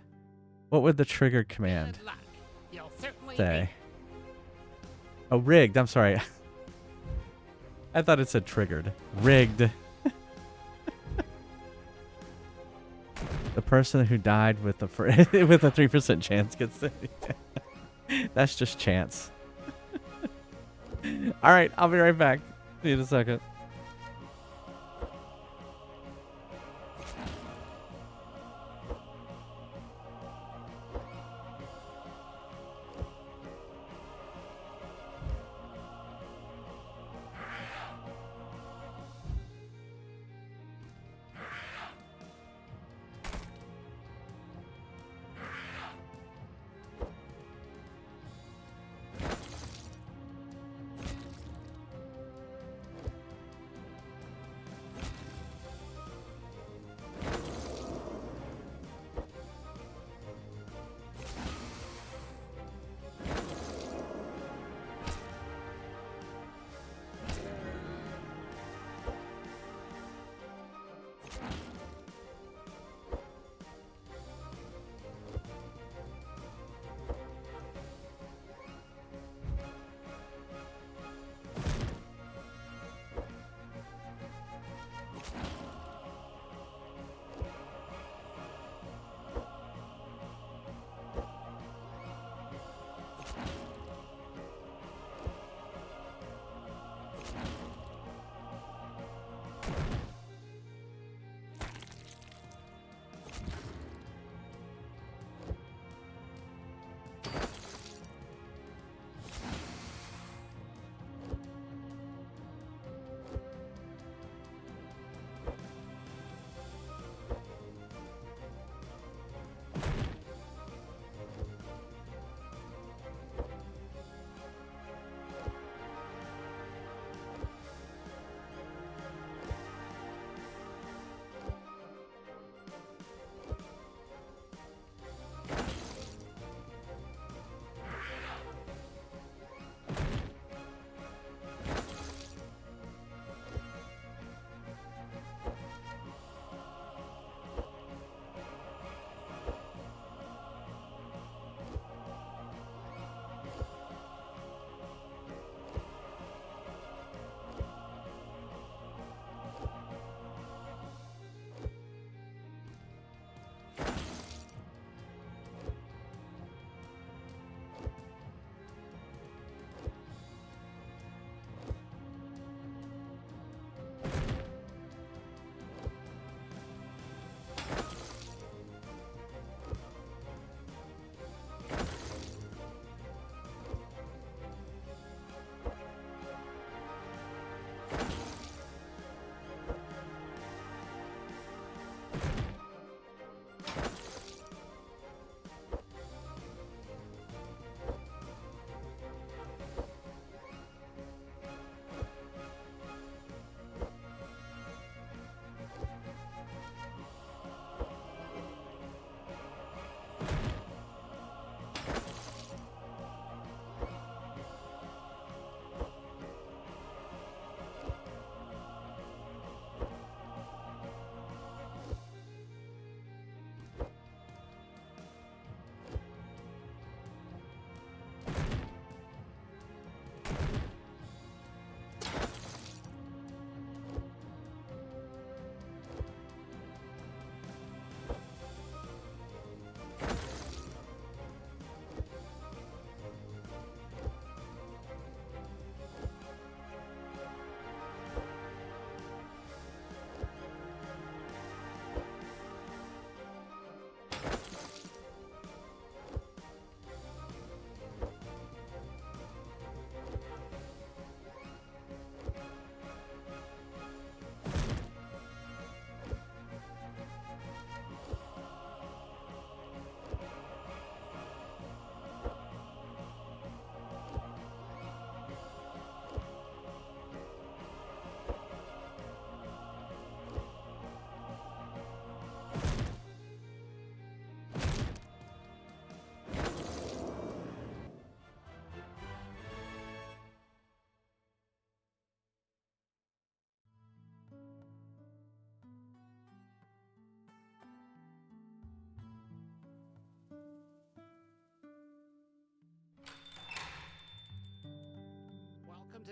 What would the triggered command say? Oh, rigged. I'm sorry. I thought it said triggered. Rigged. The person who died with the with a 3% chance gets it. That's just chance. All right, I'll be right back. See you in a second.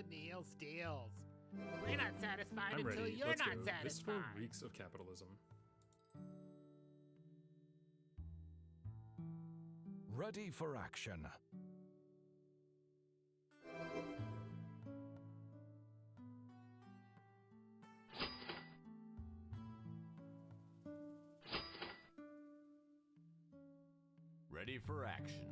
Neil steals. We're not satisfied I'm until ready. you're Let's not go. satisfied. This floor reeks of capitalism. Ready for action. Ready for action.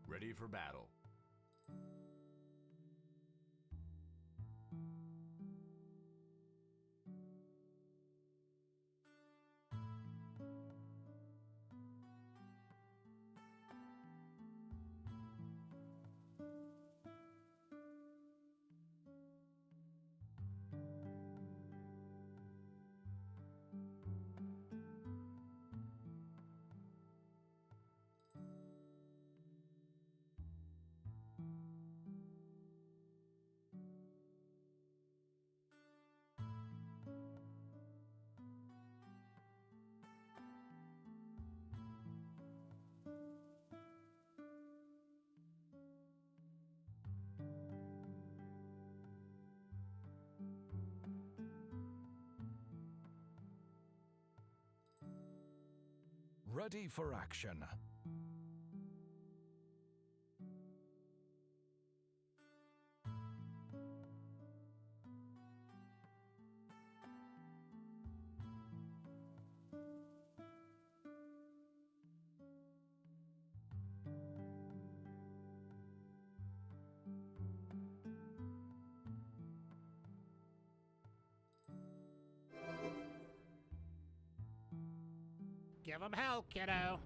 Ready for battle. Ready for action. Give him hell, kiddo.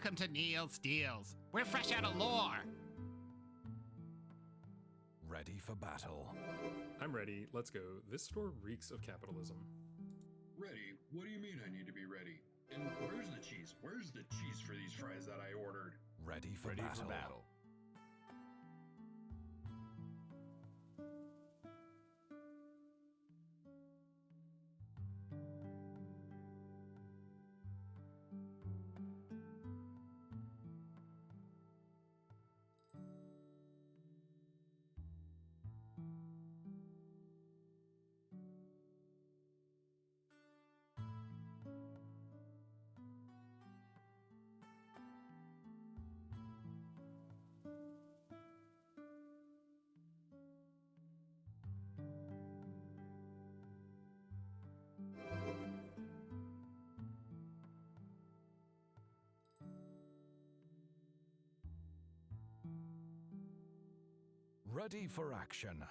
Welcome to Neil's Deals. We're fresh out of lore. Ready for battle. I'm ready. Let's go. This store reeks of capitalism. Ready? What do you mean I need to be ready? And where's the cheese? Where's the cheese for these fries that I ordered? Ready for Ready battle. for battle. Ready for action.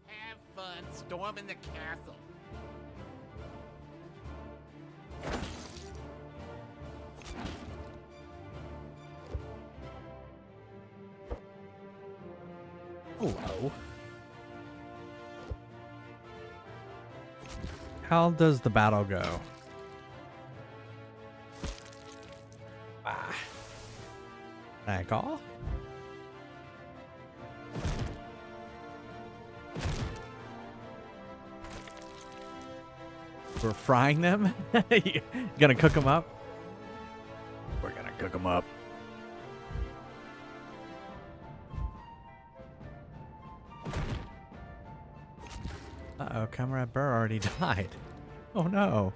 Have fun storming the castle. Hello. How does the battle go? Ah. That all? We're frying them? You gonna cook them up? We're gonna cook them up. Uh-oh, Comrade Burr already died. Oh no.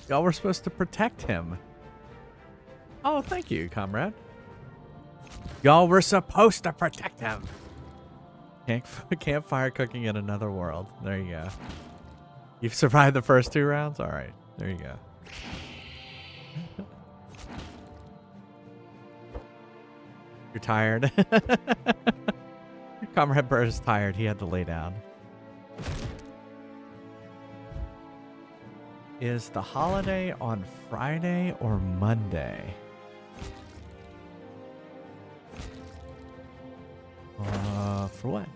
Y'all were supposed to protect him. Oh, thank you, Comrade. Y'all were supposed to protect him. Campfire cooking in another world. There you go. You've survived the first 2 rounds? Alright, there you go. You're tired? Comrade Burr is tired. He had to lay down. Is the holiday on Friday or Monday? For what?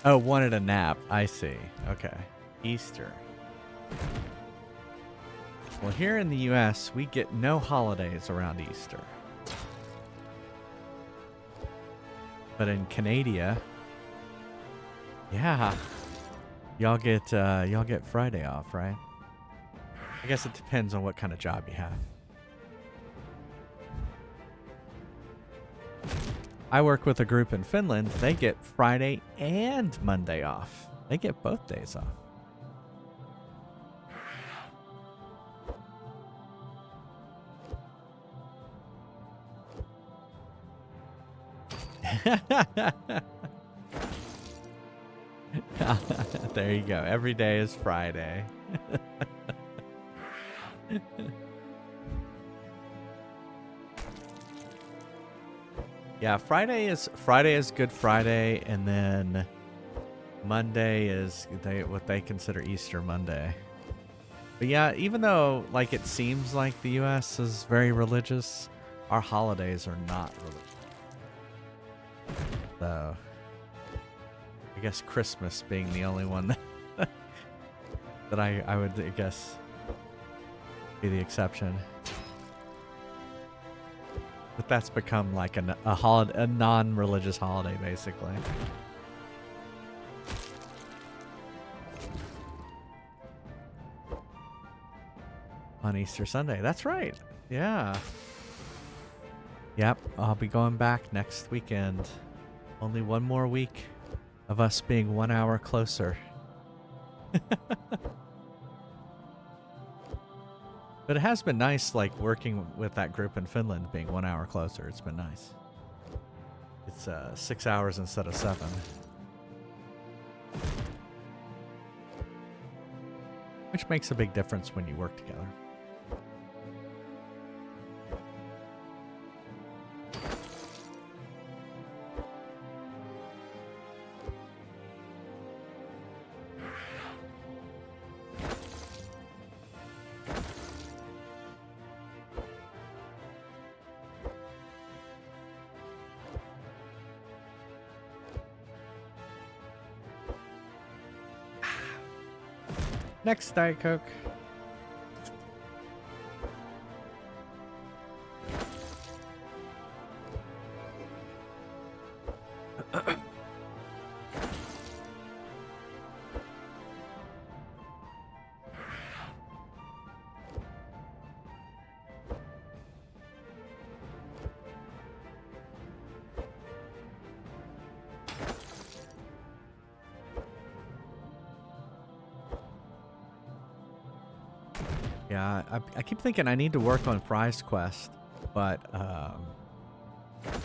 Oh, wanted a nap. I see. Okay. Easter. Well, here in the U.S., we get no holidays around Easter. But in Canada, yeah, y'all get Friday off, right? I guess it depends on what kind of job you have. I work with a group in Finland. They get Friday and Monday off. They get both days off. There you go. Every day is Friday. Yeah, Friday is Good Friday, and then Monday is what they consider Easter Monday. But yeah, even though like it seems like the U.S. is very religious, our holidays are not religious. So I guess Christmas being the only one that I would guess be the exception. But that's become like a holiday, a non-religious holiday, basically. On Easter Sunday. That's right. Yeah. Yep, I'll be going back next weekend. Only one more week of us being 1 hour closer. But it has been nice, like, working with that group in Finland, being 1 hour closer. It's been nice. It's 6 hours instead of 7. Which makes a big difference when you work together. Next Diet Coke. Yeah, I keep thinking I need to work on Fry's Quest, but I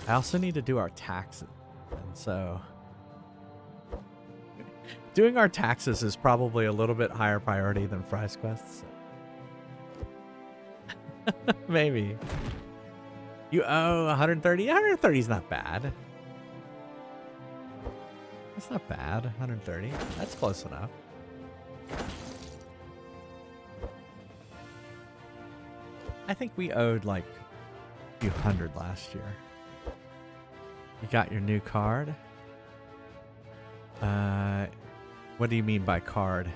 also need to do our taxes. And so doing our taxes is probably a little bit higher priority than Fry's Quest. So. Maybe. You owe 130? 130 is not bad. That's not bad, 130. That's close enough. I think we owed like a few hundred last year. You got your new card? What do you mean by card?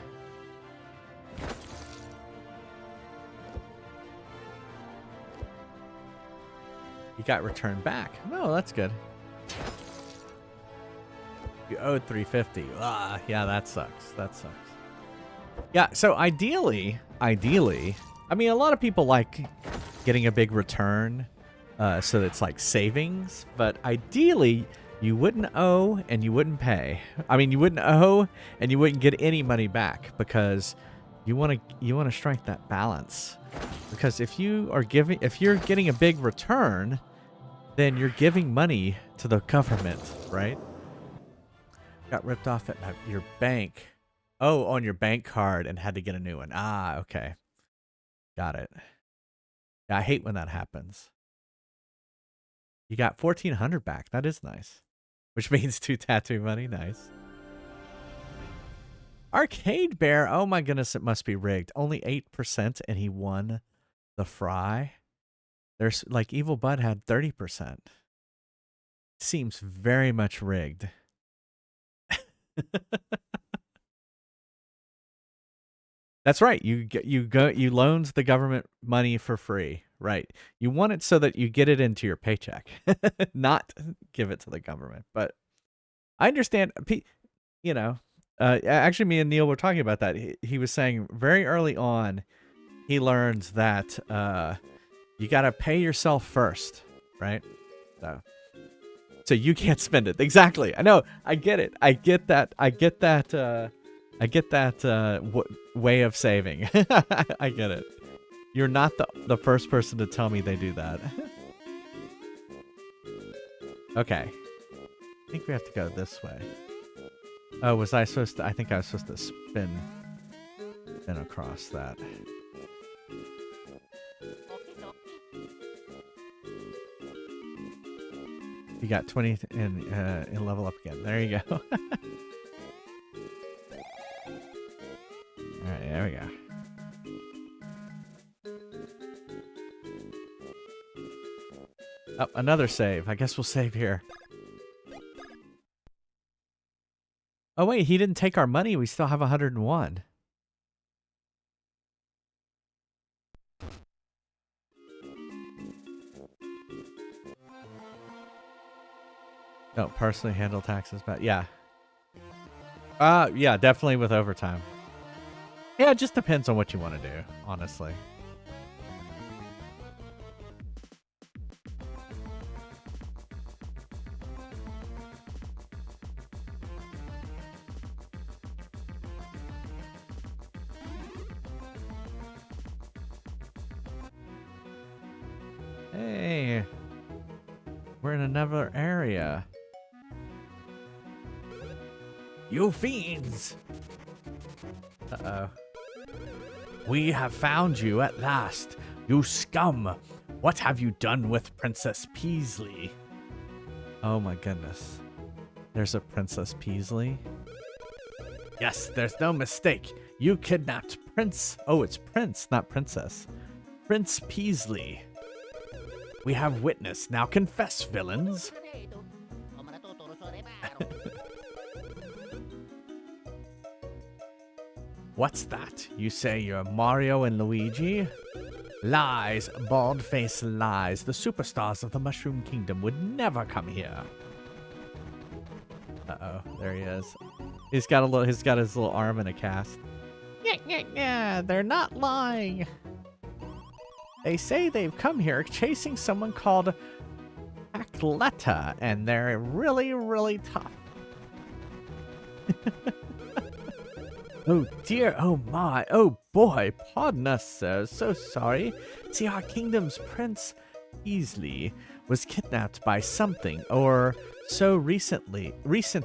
You got returned back. No, that's good. You owed 350. Ah, yeah, that sucks. That sucks. Yeah, so ideally, I mean, a lot of people like getting a big return, so it's like savings. But ideally, you wouldn't owe and you wouldn't pay. I mean, you wouldn't owe and you wouldn't get any money back because you want to strike that balance. Because if you're getting a big return, then you're giving money to the government, right? Got ripped off at your bank. Oh, on your bank card and had to get a new one. Ah, okay. Got it. Yeah, I hate when that happens. You got 1,400 back. That is nice. Which means 2 tattoo money. Nice. Arcade Bear. Oh my goodness, it must be rigged. Only 8% and he won the fry. There's like Evil Bud had 30%. Seems very much rigged. That's right. You loaned the government money for free, right? You want it so that you get it into your paycheck, not give it to the government. But I understand. You know, actually, me and Neil were talking about that. He was saying very early on, he learned that you got to pay yourself first, right? So you can't spend it. Exactly. I know. I get it. I get that. I get that way of saving. I get it. You're not the first person to tell me they do that. Okay. I think we have to go this way. Oh, was I supposed to? I think I was supposed to spin across that. You got 20 and level up again. There you go. Alright, there we go. Oh, another save. I guess we'll save here. Oh wait, he didn't take our money. We still have 101. No, personally handle taxes, but yeah. Yeah, definitely with overtime. Yeah, it just depends on what you want to do, honestly. Hey, we're in another area. You fiends! Uh-oh. We have found you at last, you scum! What have you done with Princess Peasley? Oh my goodness. There's a Princess Peasley? Yes, there's no mistake. You kidnapped Prince... Oh, it's Prince, not Princess. Prince Peasley. We have witness. Now confess, villains. What's that? You say you're Mario and Luigi? Lies, bald-faced lies. The superstars of the Mushroom Kingdom would never come here. Uh-oh, there he is. He's got his little arm in a cast. Yeah, they're not lying. They say they've come here chasing someone called Acletta, and they're really, really tough. Oh dear, oh my, oh boy, pardon us, sir, so sorry. See, our kingdom's Prince Peasley was kidnapped by something, or so recent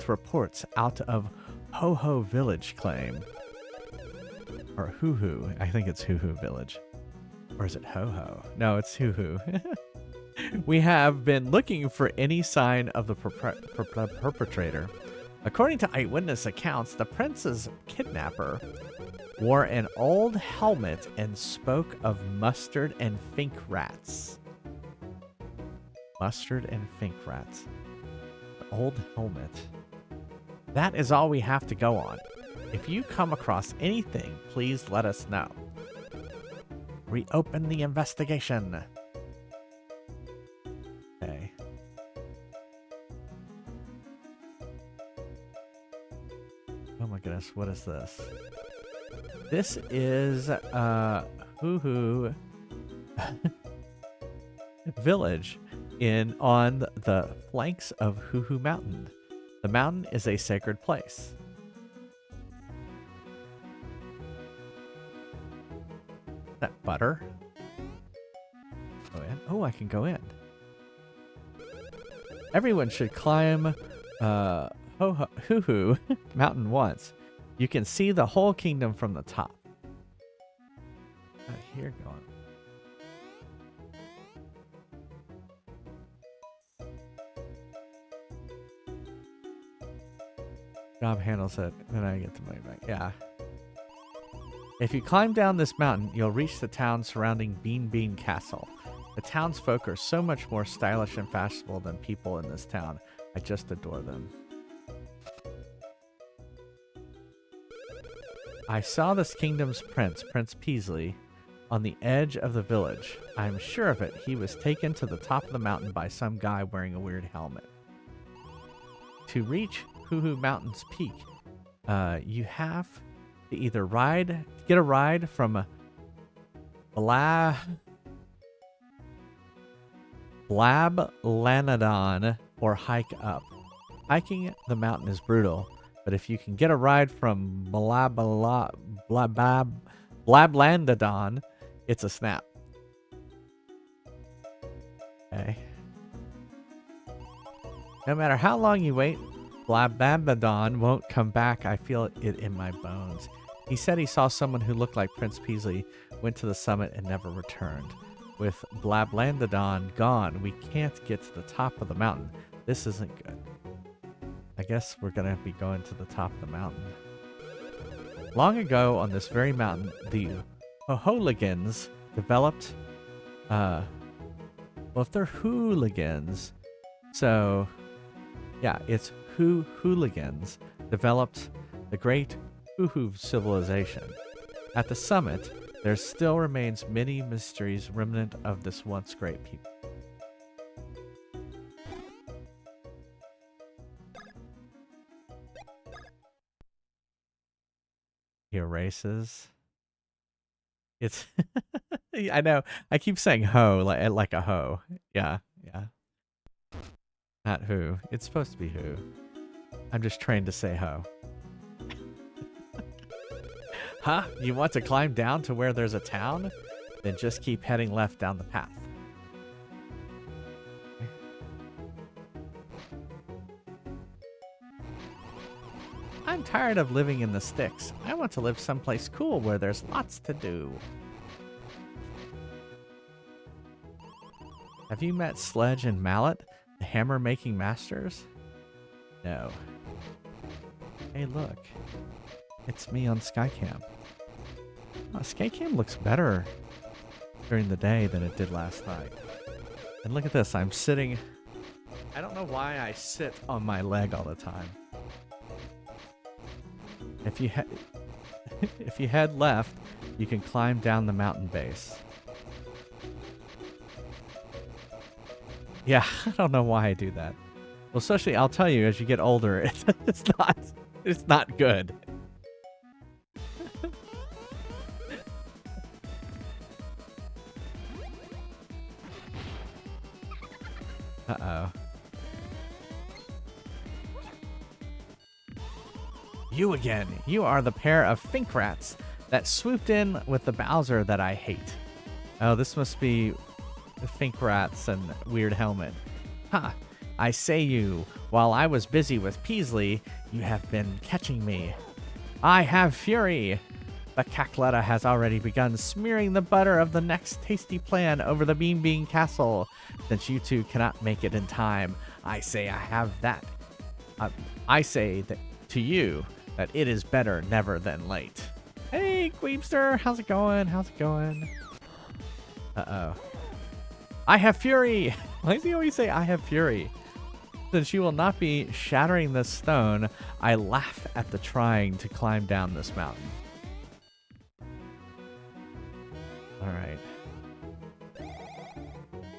reports out of Hoohoo Village claim. Or Hoohoo, I think it's Hoohoo Village. Or is it Ho-Ho? No, it's Hoohoo. We have been looking for any sign of the perpetrator. According to eyewitness accounts, the prince's kidnapper wore an old helmet and spoke of mustard and fink rats. Mustard and fink rats. The old helmet. That is all we have to go on. If you come across anything, please let us know. Reopen the investigation. Okay. Oh my goodness, what is this? This is Hoohoo Village on the flanks of Hoohoo Mountain. The mountain is a sacred place. That butter? Go in. Oh, I can go in. Everyone should climb Hoohoo Mountain once. You can see the whole kingdom from the top. Here going. Job handles it, then I get the money back. Yeah. If you climb down this mountain, you'll reach the town surrounding Bean Castle. The townsfolk are so much more stylish and fashionable than people in this town. I just adore them. I saw this kingdom's prince, Prince Peasley, on the edge of the village. I'm sure of it. He was taken to the top of the mountain by some guy wearing a weird helmet. To reach Hoohoo Mountain's peak, you have to either get a ride from Blablanadon or hike up. Hiking the mountain is brutal, but if you can get a ride from Blablandadon, it's a snap. Okay. No matter how long you wait, Blablandadon won't come back. I feel it in my bones. He said he saw someone who looked like Prince Peasley, went to the summit, and never returned. With Blablandadon gone, we can't get to the top of the mountain. This isn't good. I guess we're going to be going to the top of the mountain. Long ago on this very mountain, the hooligans developed... well, if they're hooligans... So, yeah, it's hooligans developed the great Hoohoo civilization. At the summit, there still remains many mysteries remnant of this once great people. He erases. It's I know. I keep saying ho like a hoe. Yeah, yeah. Not who. It's supposed to be who. I'm just trained to say ho. Huh? You want to climb down to where there's a town? Then just keep heading left down the path. I'm tired of living in the sticks. I want to live someplace cool where there's lots to do. Have you met Sledge and Mallet, the hammer-making masters? No. Hey, look. It's me on Skycam. Oh, Skycam looks better during the day than it did last night. And look at this. I'm sitting... I don't know why I sit on my leg all the time. If you if you head left, you can climb down the mountain base. Yeah, I don't know why I do that. Well, especially I'll tell you as you get older, it's not good. Uh-oh. You again. You are the pair of fink rats that swooped in with the Bowser that I hate. Oh, this must be fink rats and weird helmet. Ha! I say you, while I was busy with Peasley, you have been catching me. I have fury! But Cackletta has already begun smearing the butter of the next tasty plan over the Bean Bean Castle. Since you two cannot make it in time, I say I have that. I say that to you that it is better never than late. Hey, Queepster, how's it going? How's it going? Uh-oh. I have fury! Why does he always say I have fury? Since you will not be shattering this stone, I laugh at the trying to climb down this mountain. Alright.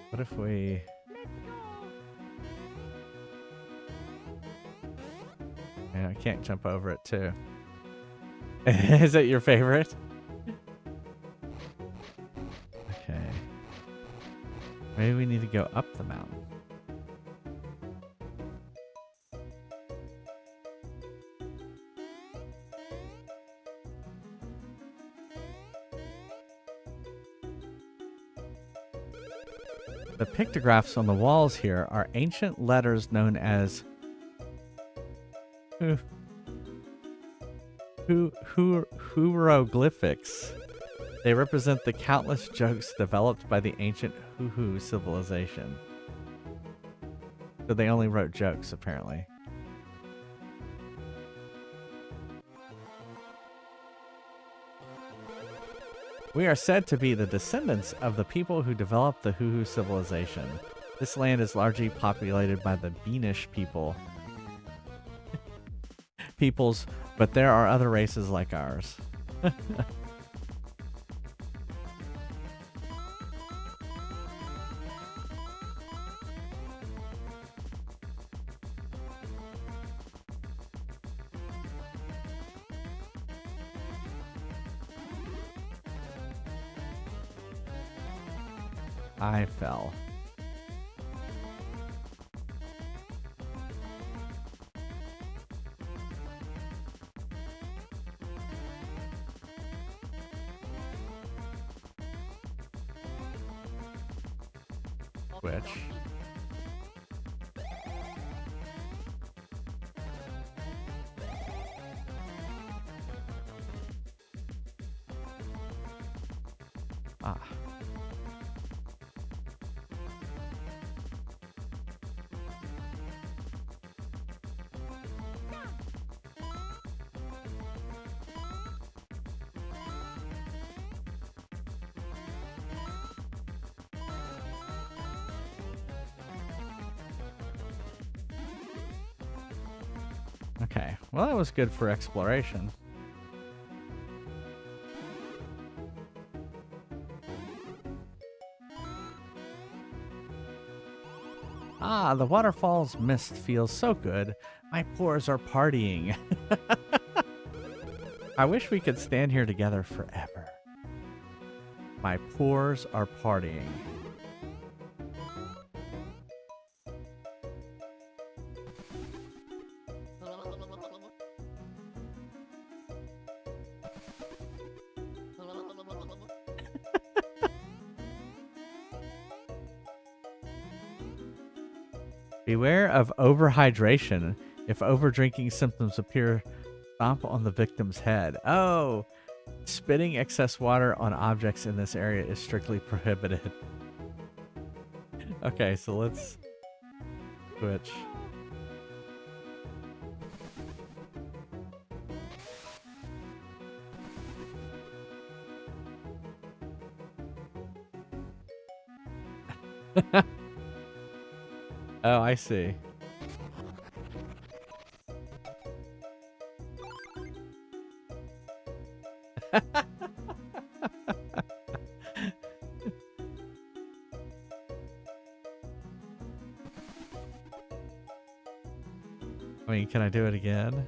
What if we... Yeah, I can't jump over it too. Is it your favorite? Okay. Maybe we need to go up the mountain. The pictographs on the walls here are ancient letters known as hieroglyphics. They represent the countless jokes developed by the ancient Hoohoo civilization. So they only wrote jokes, apparently. We are said to be the descendants of the people who developed the Hoohoo civilization. This land is largely populated by the Beanish peoples, but there are other races like ours. I fell. Which? Ah. Okay, well that was good for exploration. Ah, the waterfall's mist feels so good. My pores are partying. I wish we could stand here together forever. My pores are partying. Beware of overhydration. If overdrinking symptoms appear, stomp on the victim's head. Oh, spitting excess water on objects in this area is strictly prohibited. Okay, so let's switch. Oh, I see. I mean, can I do it again?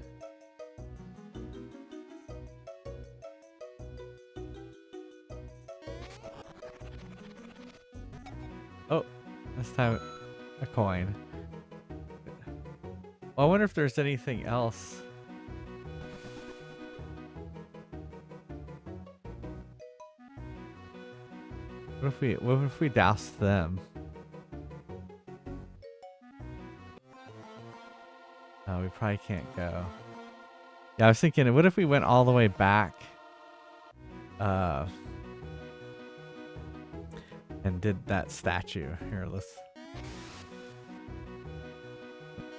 Oh, this time a coin. Well, I wonder if there's anything else. What if we douse them? Oh, we probably can't go. Yeah, I was thinking, what if we went all the way back? And did that statue. Here, let's...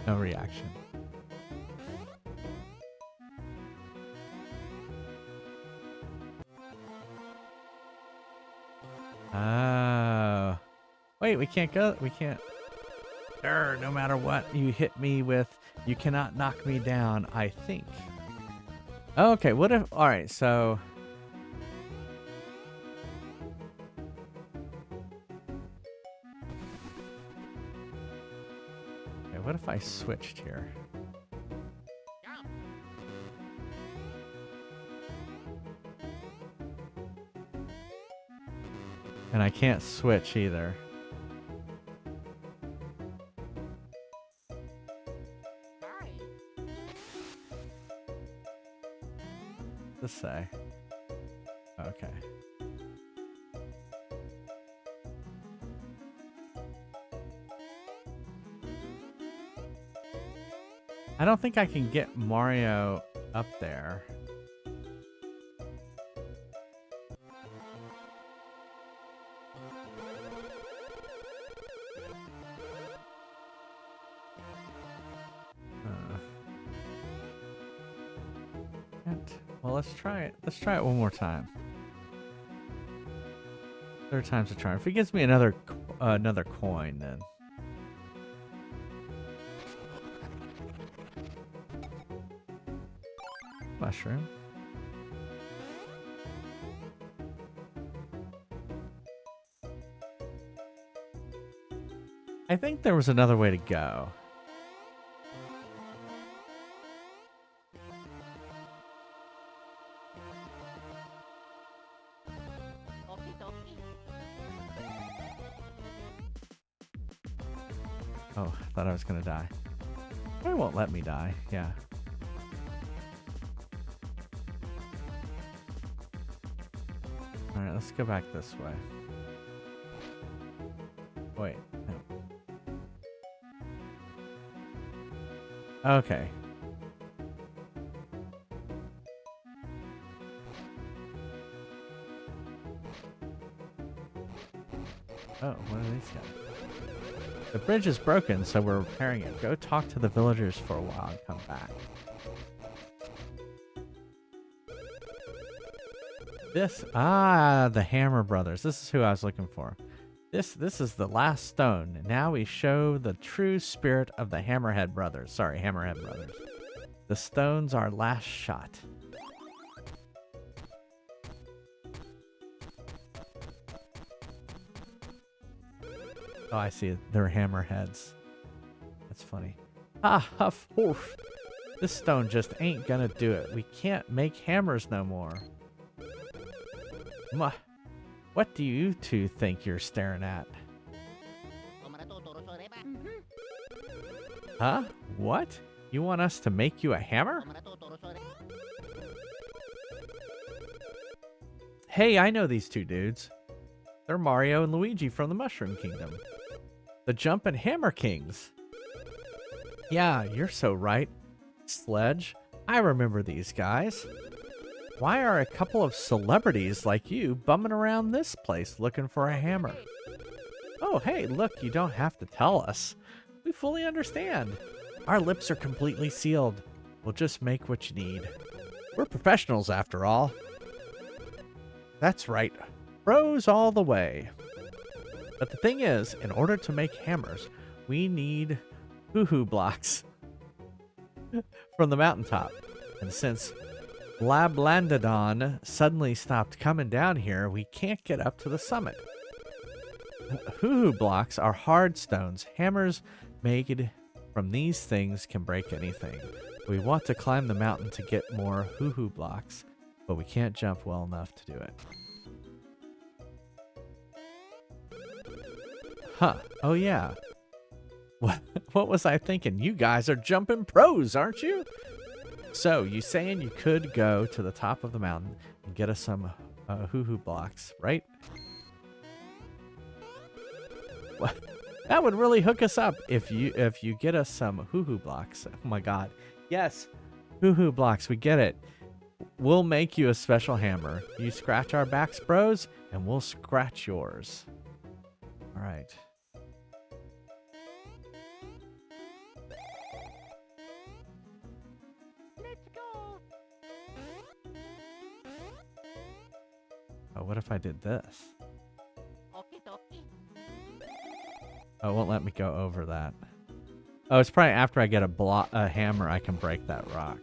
No reaction. Oh. Wait, we can't go. We can't. No matter what you hit me with, you cannot knock me down, I think. Okay, what if... Alright, so... Okay, what if I switched here? And I can't switch either. To say. Okay. I don't think I can get Mario up there. Well, let's try it. Let's try it one more time. Third time's a charm. If he gives me another coin, then. Mushroom. I think there was another way to go. Oh, I thought I was gonna die. They won't let me die. Yeah. Alright, let's go back this way. Wait, no. Okay. Oh, what are these guys? The bridge is broken, so we're repairing it. Go talk to the villagers for a while and come back. The Hammer Brothers. This is who I was looking for. This is the last stone. Now we show the true spirit of the Hammerhead Brothers. Sorry, Hammerhead Brothers. The stone's our last shot. Oh, I see. They're hammerheads. That's funny. Ah, huff, hoof. This stone just ain't gonna do it. We can't make hammers no more. What do you two think you're staring at? Huh? What? You want us to make you a hammer? Hey, I know these two dudes. They're Mario and Luigi from the Mushroom Kingdom. The Jump and Hammer Kings. Yeah, you're so right. Sledge, I remember these guys. Why are a couple of celebrities like you bumming around this place looking for a hammer? Oh, hey, look, you don't have to tell us. We fully understand. Our lips are completely sealed. We'll just make what you need. We're professionals after all. That's right. Pros all the way. But the thing is, in order to make hammers, we need Hoohoo blocks from the mountaintop. And since Blablandadon suddenly stopped coming down here, we can't get up to the summit. Hoohoo blocks are hard stones. Hammers made from these things can break anything. We want to climb the mountain to get more Hoohoo blocks, but we can't jump well enough to do it. Huh. Oh yeah. What was I thinking? You guys are jumping pros, aren't you? So, you saying you could go to the top of the mountain and get us some Hoohoo blocks, right? What? That would really hook us up if you get us some Hoohoo blocks. Oh my god. Yes. Hoohoo blocks, we get it. We'll make you a special hammer. You scratch our backs, bros, and we'll scratch yours. All right. Oh, what if I did this? Oh, it won't let me go over that. Oh, it's probably after I get a hammer I can break that rock.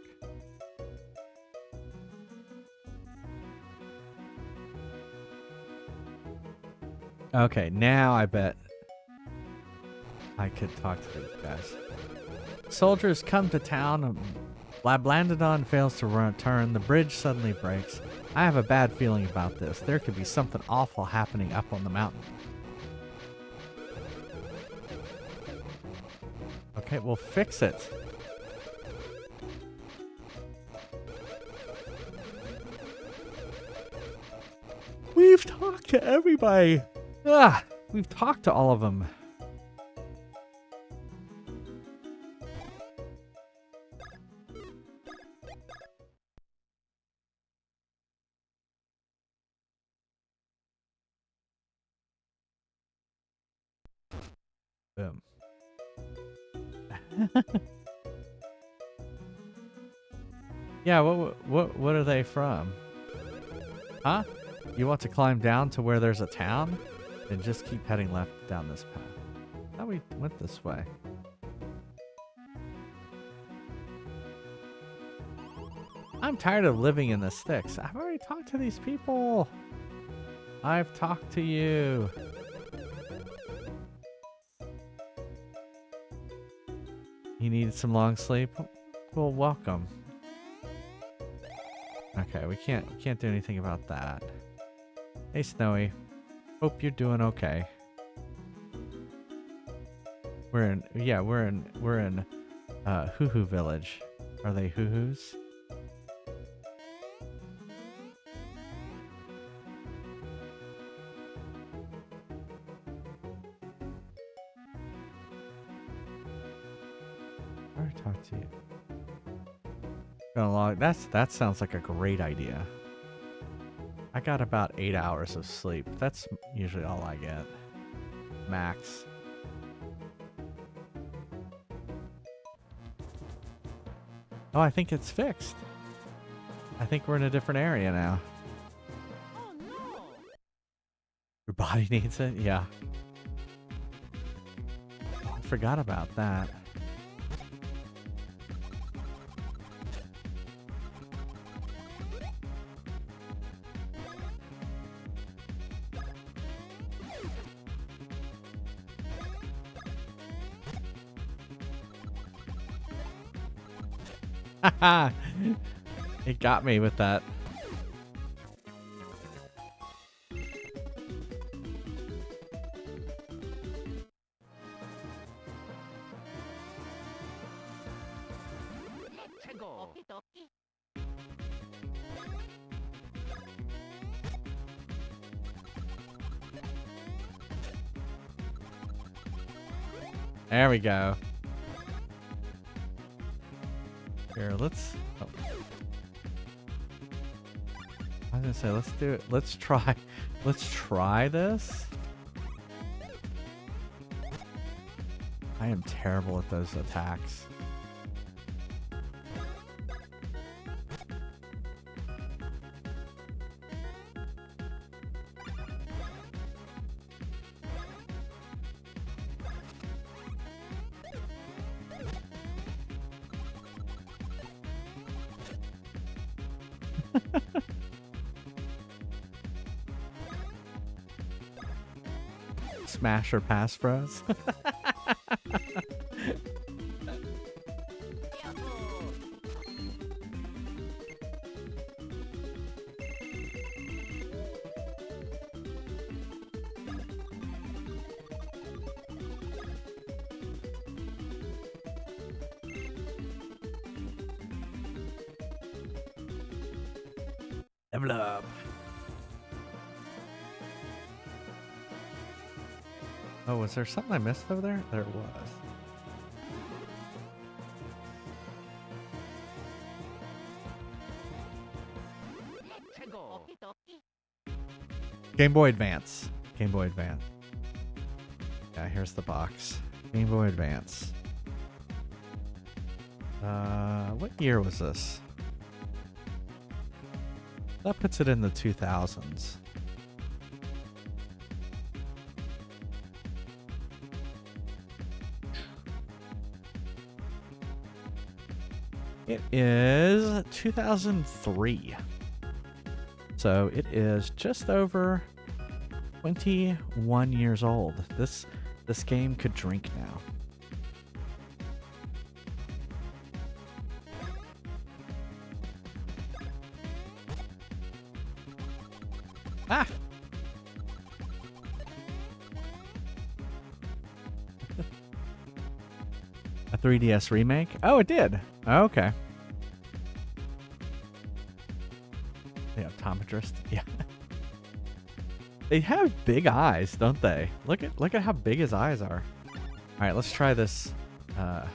Okay, now I bet I could talk to these guys. Soldiers come to town. Blablandadon fails to return. The bridge suddenly breaks. I have a bad feeling about this. There could be something awful happening up on the mountain. Okay, we'll fix it. We've talked to everybody. We've talked to all of them. Boom. Yeah, what are they from? Huh? You want to climb down to where there's a town? Then just keep heading left down this path. I thought we went this way. I'm tired of living in the sticks. I've already talked to these people. I've talked to you. You need some long sleep? Well, welcome. Okay, we can't do anything about that. Hey, Snowy. Hope you're doing okay. We're in Hoohoo Village. Are they Hoohoos? I already talked to you. Gonna log. That sounds like a great idea. I got about 8 hours of sleep. That's usually all I get. Max. Oh, I think it's fixed. I think we're in a different area now. Oh no! Your body needs it? Yeah. Oh, I forgot about that. It got me with that. There we go. Here, let's... Oh. I was gonna say, let's do it. Let's try this. I am terrible at those attacks. Smash or pass bros. Level up. Oh, was there something I missed over there? There was. Game Boy Advance. Game Boy Advance. Yeah, here's the box. Game Boy Advance. What year was this? That puts it in the 2000s. It is 2003. So it is just over 21 years old. This game could drink now. Ah! A 3DS remake? Oh, it did. Oh, okay. The optometrist. Yeah. They have big eyes, don't they? Look at how big his eyes are. All right, let's try this. Let's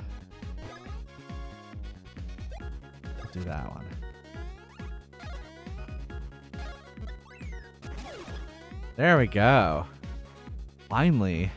do that one. There we go. Finally.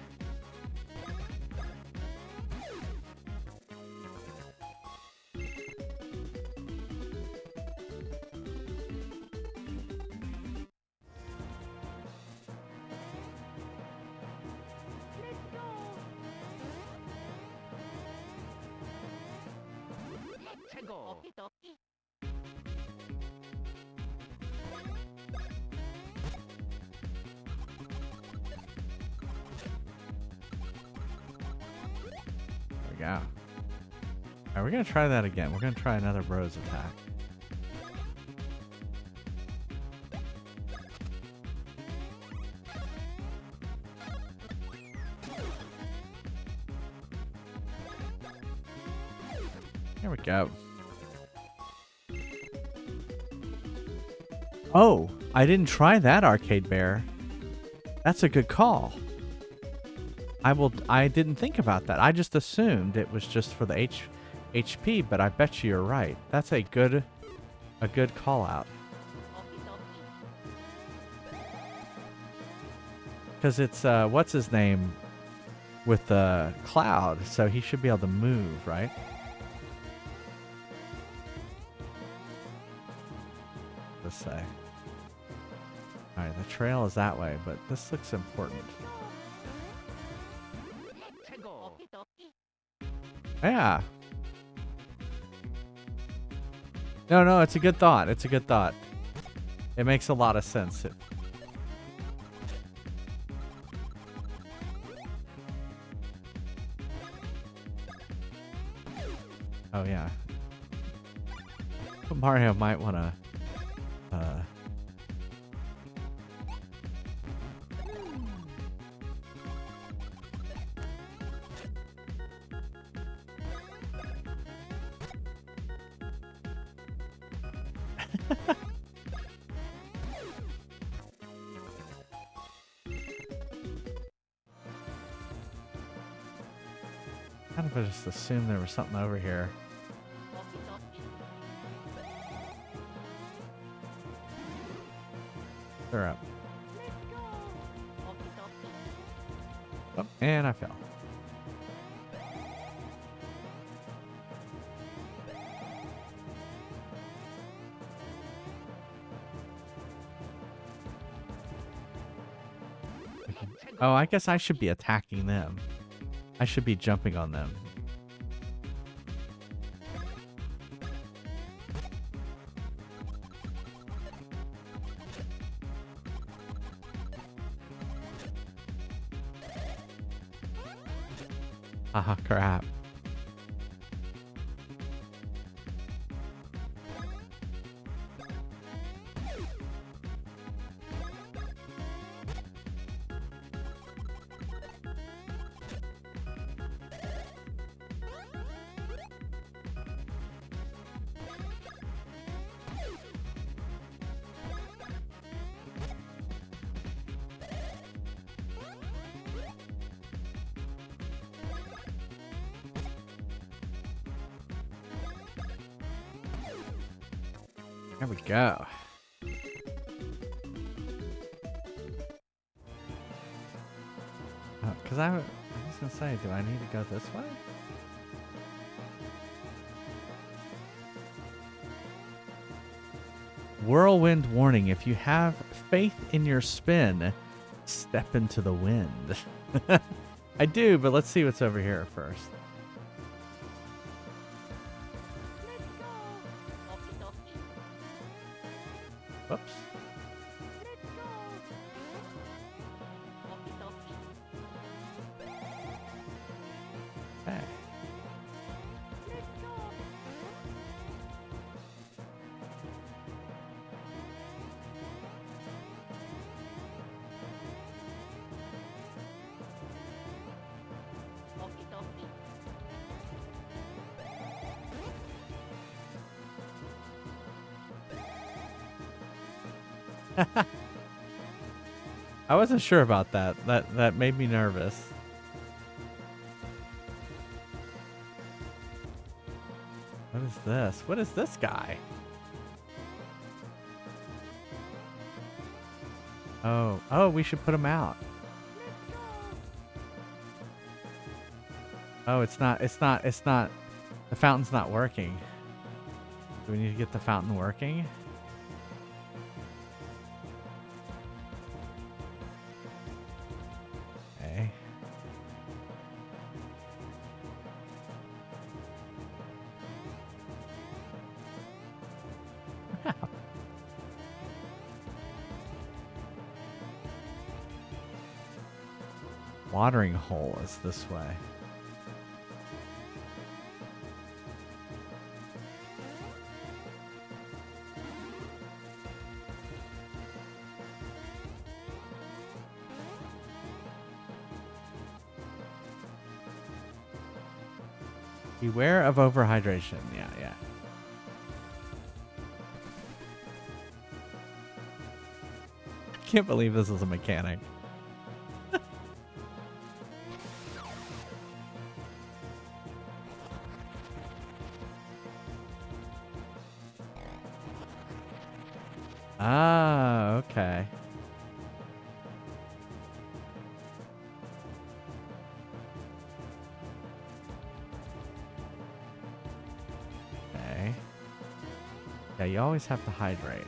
Yeah. Alright, we're gonna try that again. We're gonna try another bros attack. Here we go. Oh, I didn't try that arcade bear. That's a good call. I didn't think about that. I just assumed it was just for the HP, but I bet you're right. That's a good call out. Because it's what's his name with the cloud, so he should be able to move, right? Let's say. All right, the trail is that way, but this looks important. Yeah. No, it's a good thought. It's a good thought. It makes a lot of sense. Oh, yeah. Mario might want to. Kind of just assumed there was something over here. They're up. Oh, and I fell. Oh, I guess I should be attacking them. I should be jumping on them. Haha, crap. There we go. Because I was going to say, do I need to go this way? Whirlwind warning. If you have faith in your spin, step into the wind. I do, but let's see what's over here first. Whoops. Hey. I wasn't sure about that. That made me nervous. What is this? What is this guy? Oh, we should put him out. Oh, it's not. The fountain's not working. Do we need to get the fountain working? Okay. Watering hole is this way. Beware of overhydration. Yeah. I can't believe this is a mechanic. Ah, okay. Okay. Yeah, you always have to hydrate.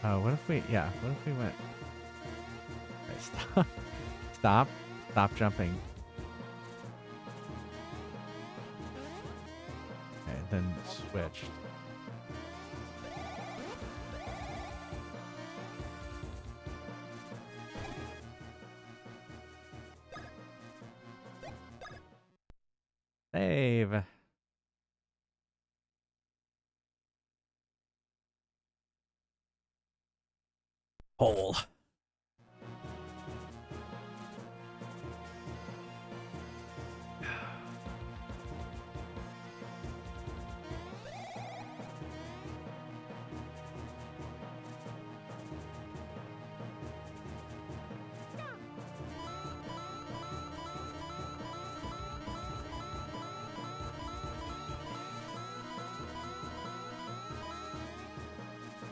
Oh, what if we went? Okay, stop jumping. Okay, then switch. Save. hole.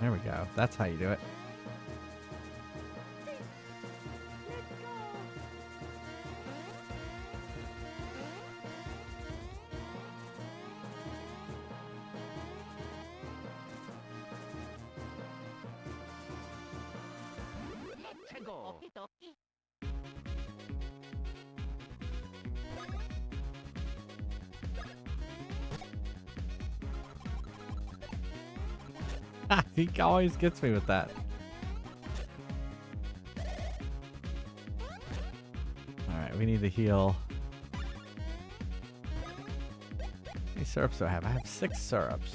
There we go. That's how you do it. He always gets me with that. Alright, we need to heal. How many syrups do I have? I have 6 syrups.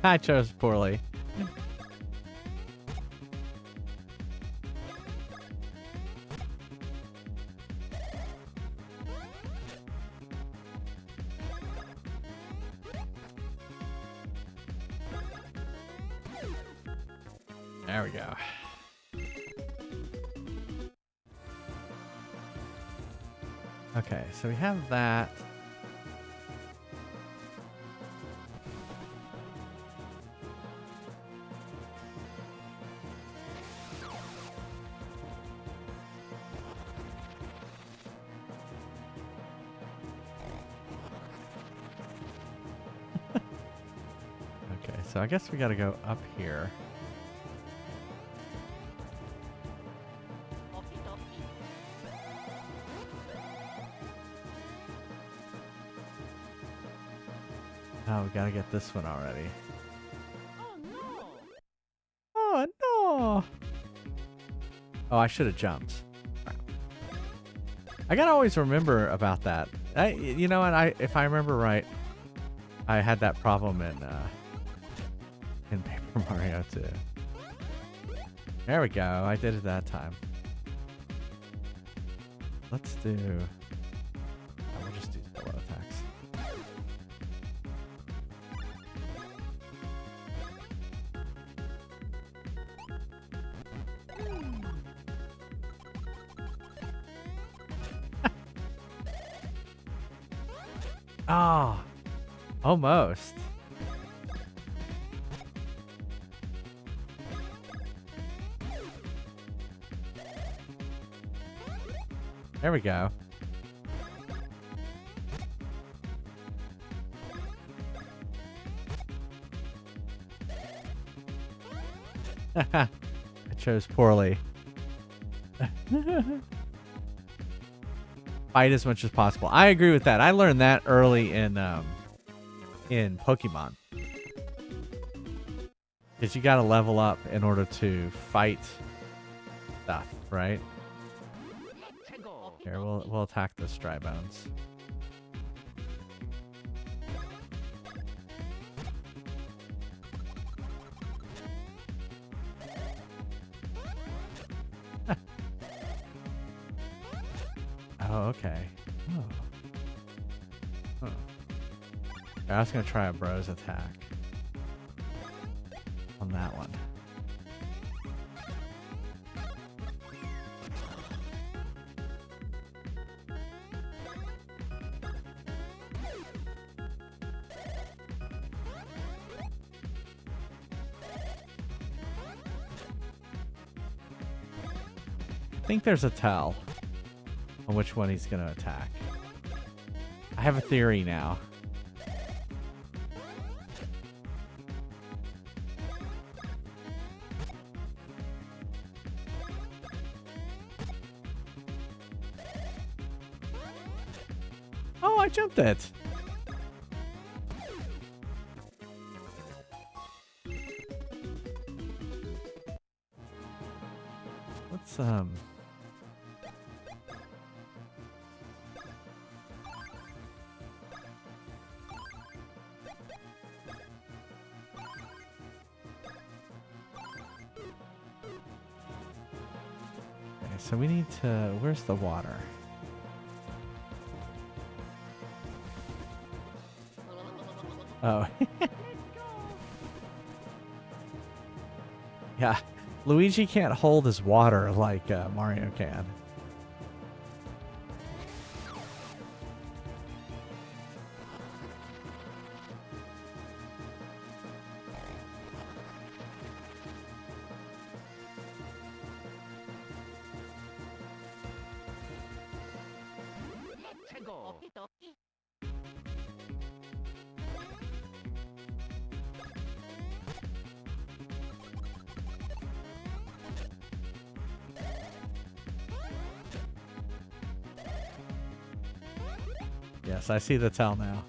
I chose poorly. There we go. Okay, so we have that. So I guess we gotta go up here. Oh, we gotta get this one already. Oh no! Oh no! Oh, I should have jumped. I gotta always remember about that. You know what? If I remember right, I had that problem in Paper Mario 2. There we go. I did it that time. Let's do... we'll just do solo attacks. Ah, almost. There we go. I chose poorly. Fight as much as possible. I agree with that. I learned that early in Pokemon. Because you gotta level up in order to fight stuff, right? Here, we'll attack the Dry Bones. Oh, okay. Oh. Huh. I was gonna try a Bros attack on that one. I think there's a tell on which one he's going to attack. I have a theory now. I jumped it. Let's Okay, so we need to. Where's the water? Oh. Yeah. Luigi can't hold his water like Mario can. Yes, I see the tell now.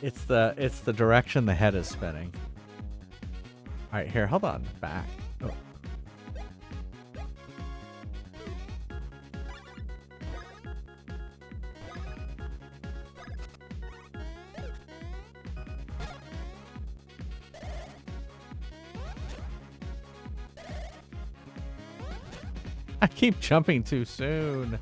It's the direction the head is spinning. All right, here, hold on, back. Oh. I keep jumping too soon.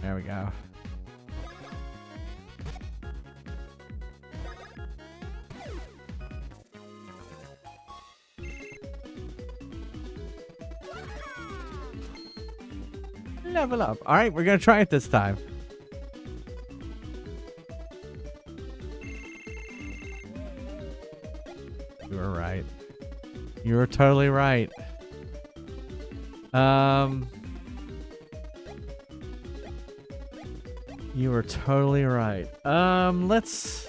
There we go. Level up. All right, we're going to try it this time. You were right. You were totally right. You were totally right. Let's...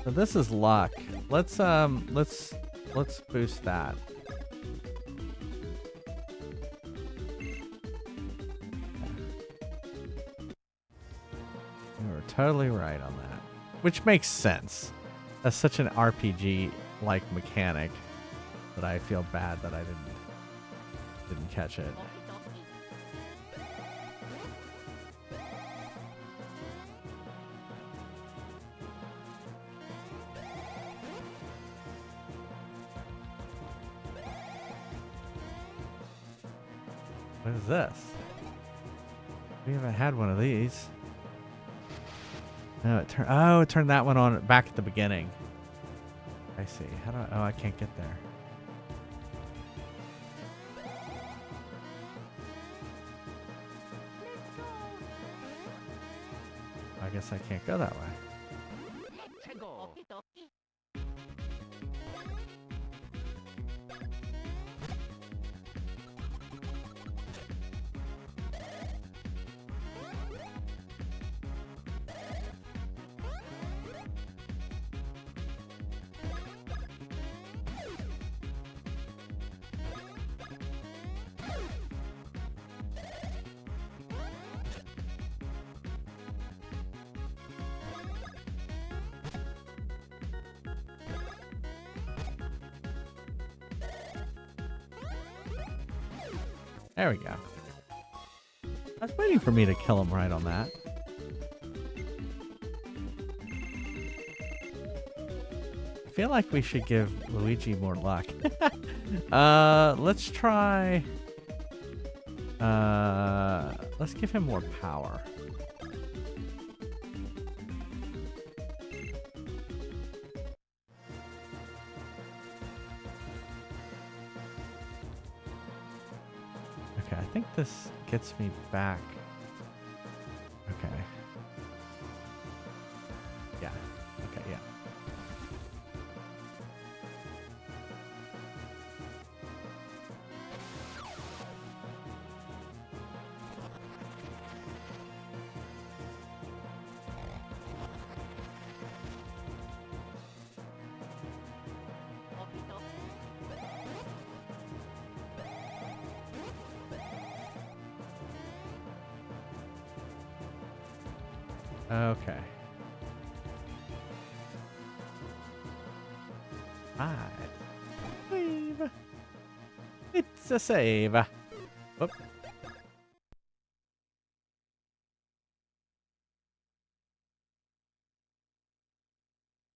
So this is luck. Let's boost that. You were totally right on that. Which makes sense. That's such an RPG-like mechanic that I feel bad that I didn't catch it. What is this? We haven't had one of these. No, it turned that one on back at the beginning. I see. How do I... Oh, I can't get there. I guess I can't go that way. There we go. I was waiting for me to kill him right on that. I feel like we should give Luigi more luck. Let's try... let's give him more power. I think this gets me back. Okay. Okay. Right. Save. It's a save. Whoop.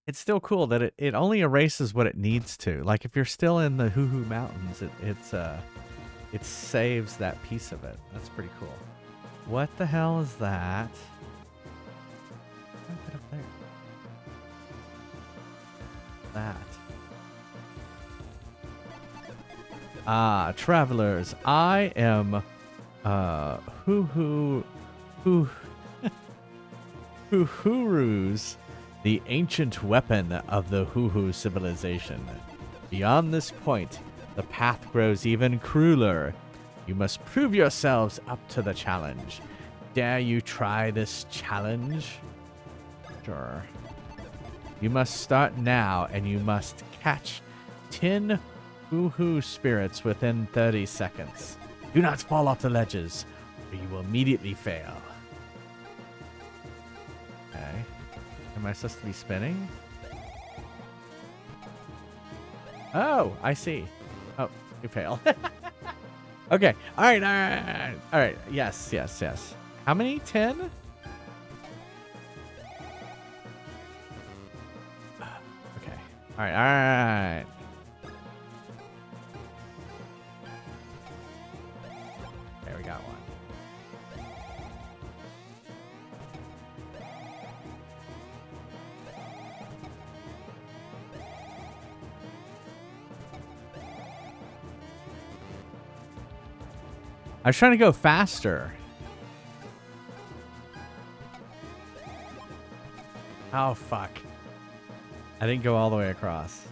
It's still cool that it only erases what it needs to. Like if you're still in the Hoohoo Mountains, it saves that piece of it. That's pretty cool. What the hell is that? Get up there. That. Ah, travelers, I am Hoohoo's, the ancient weapon of the Hoohoo civilization. Beyond this point, the path grows even crueler. You must prove yourselves up to the challenge. Dare you try this challenge? Sure. You must start now, and you must catch 10 Hoohoo spirits within 30 seconds. Do not fall off the ledges, or you will immediately fail. Okay. Am I supposed to be spinning? Oh, I see. Oh, you fail. Okay. All right. All right. All right. Yes. Yes. Yes. How many? 10? Okay. All right. All right. There we got one. I was trying to go faster. Oh, fuck. I didn't go all the way across.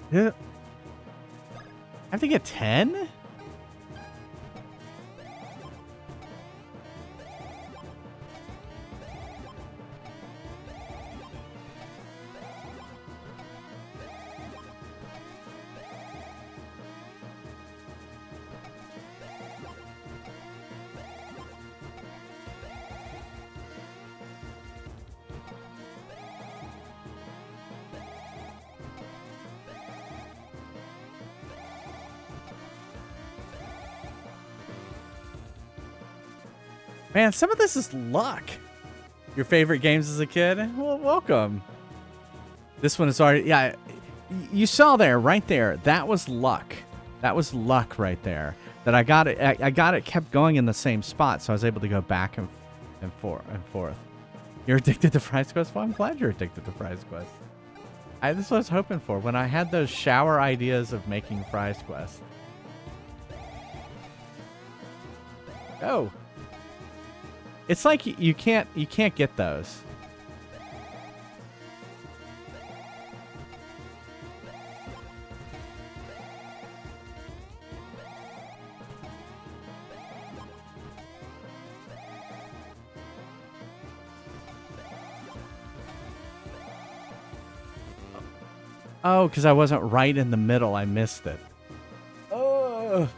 Yeah. I have to get 10? Man, some of this is luck. Your favorite games as a kid? Well, welcome. This one is already... Yeah, you saw there, right there. That was luck. That was luck right there. That I got it. I got it kept going in the same spot, so I was able to go back and forth. You're addicted to Fries Quest? Well, I'm glad you're addicted to Fries Quest. This is what I was hoping for. When I had those shower ideas of making Fries Quest. Oh. It's like you can't get those. Oh, because I wasn't right in the middle. I missed it. Oh.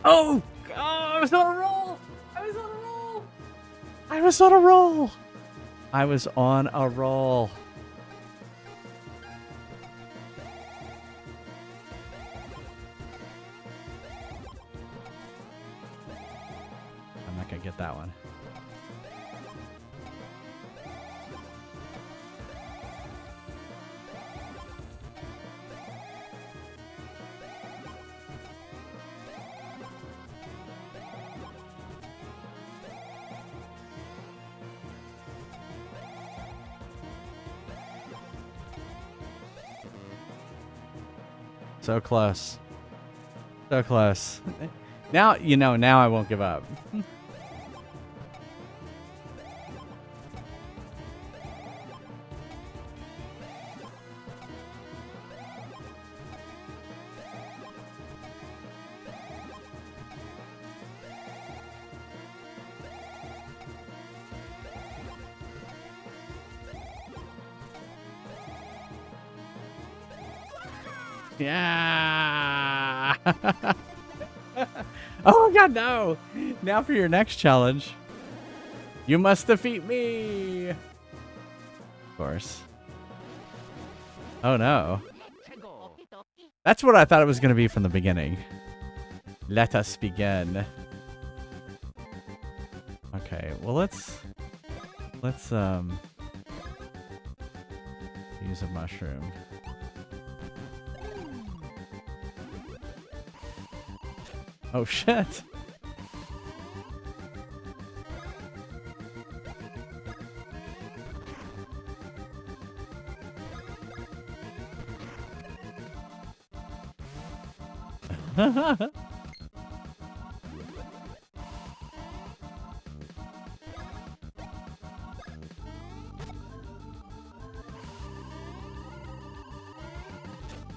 Oh! Oh, I was on a roll! I was on a roll! I was on a roll! I was on a roll. I'm not gonna get that one. So close. So close. Now, you know, now I won't give up. Yeah. Oh my god, no. Now for your next challenge. You must defeat me. Of course. Oh no. That's what I thought it was going to be from the beginning. Let us begin. Okay, well let's use a mushroom. Oh shit.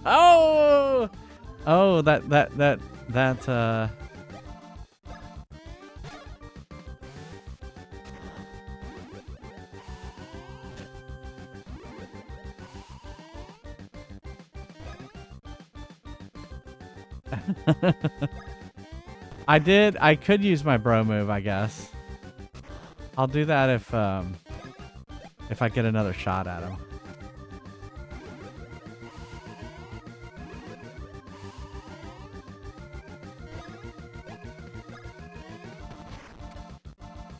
Oh! Oh, that I could use my bro move, I guess. I'll do that if I get another shot at him.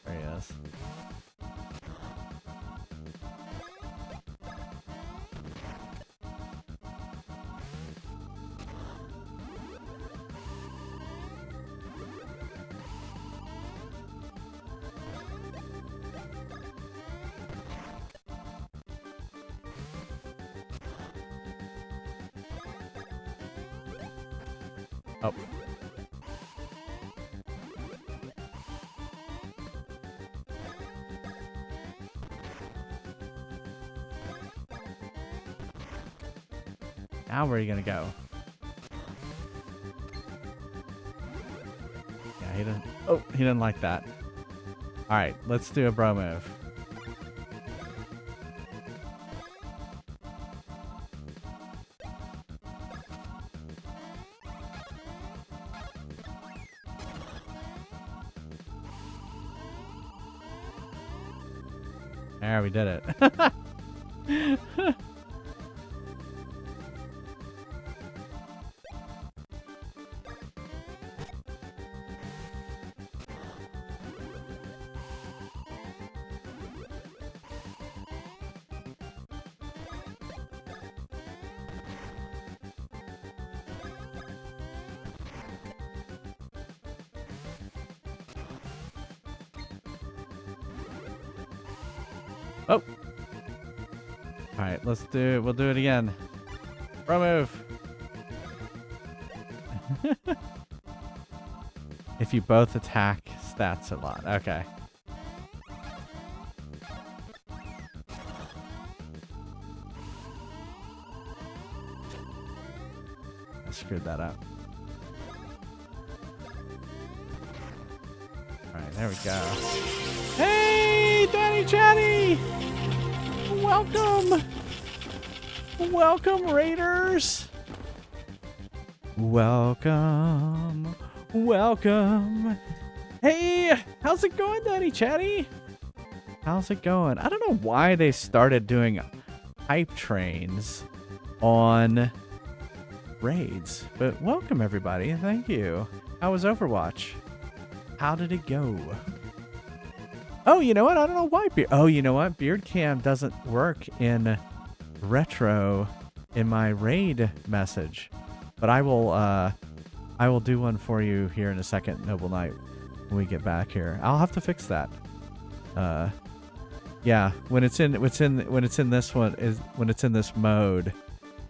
There he is. Oh. Now where are you gonna go? Yeah, he didn't. Oh, he didn't like that. All right, let's do a bro move. There, we did it. Oh. All right, we'll do it again. Bro move. If you both attack, stats a lot. Okay. I screwed that up. All right, there we go. Hey, Danny Chatty! Welcome! Welcome, Raiders! Welcome! Welcome! Hey! How's it going, Danny Chatty? How's it going? I don't know why they started doing hype trains on raids, but welcome, everybody. Thank you. How was Overwatch? How did it go? Oh, you know what? I don't know why. Oh, you know what? Beard cam doesn't work in retro in my raid message, but I will do one for you here in a second, Noble Knight, when we get back here. I'll have to fix that. Yeah, when it's in this mode,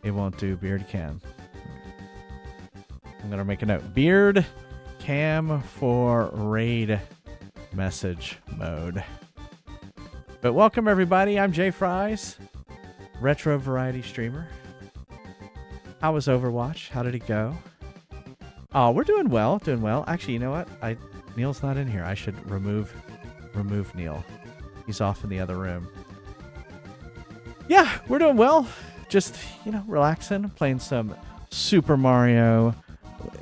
it won't do beard cam. I'm gonna make a note. Beard cam for raid message mode. But welcome everybody. I'm Jay Fries, retro variety streamer. How was Overwatch? How did it go? Oh, we're doing well. Doing well. Actually, you know what? Neil's not in here. I should remove Neil. He's off in the other room. Yeah, we're doing well. Just, relaxing, playing some Super Mario.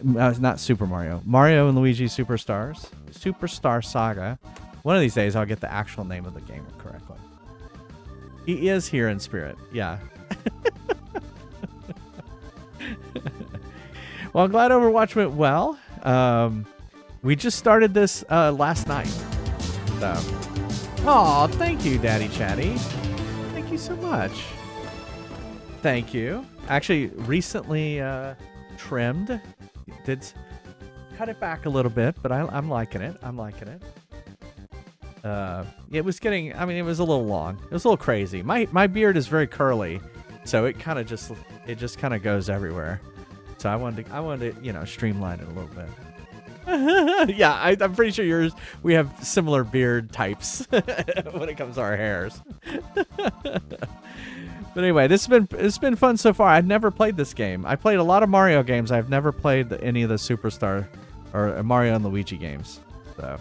Not Super Mario. Mario and Luigi Superstars. Superstar Saga. One of these days, I'll get the actual name of the game correctly. He is here in spirit. Yeah. Well, I'm glad Overwatch went well. We just started this last night. So. Aw, thank you, Daddy Chatty. Thank you so much. Thank you. Actually, recently trimmed. Did cut it back a little bit, but I'm liking it. I'm liking it. It was getting, it was a little long. It was a little crazy. My beard is very curly, so it just kind of goes everywhere. So I wanted to, streamline it a little bit. Yeah, I'm pretty sure we have similar beard types when it comes to our hairs. But anyway, it's been fun so far. I've never played this game. I played a lot of Mario games. I've never played any of the Superstar or Mario and Luigi games. So,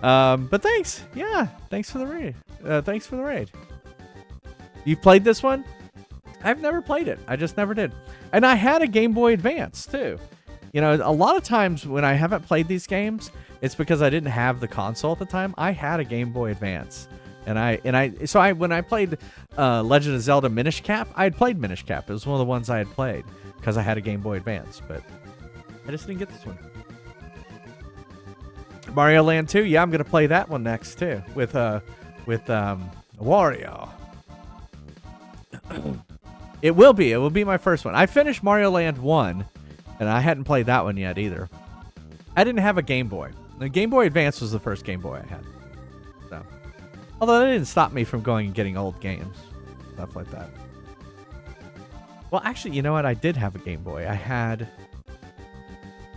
but thanks. Yeah, thanks for the raid. Thanks for the raid. You've played this one? I've never played it. I just never did. And I had a Game Boy Advance too. A lot of times when I haven't played these games, it's because I didn't have the console at the time. I had a Game Boy Advance. When I played Legend of Zelda Minish Cap, I had played Minish Cap. It was one of the ones I had played because I had a Game Boy Advance, but I just didn't get this one. Mario Land 2, yeah, I'm gonna play that one next too with Wario. It will be my first one. I finished Mario Land 1, and I hadn't played that one yet either. I didn't have a Game Boy. The Game Boy Advance was the first Game Boy I had. So. Although that didn't stop me from going and getting old games. Stuff like that. Well, actually, you know what? I did have a Game Boy. I had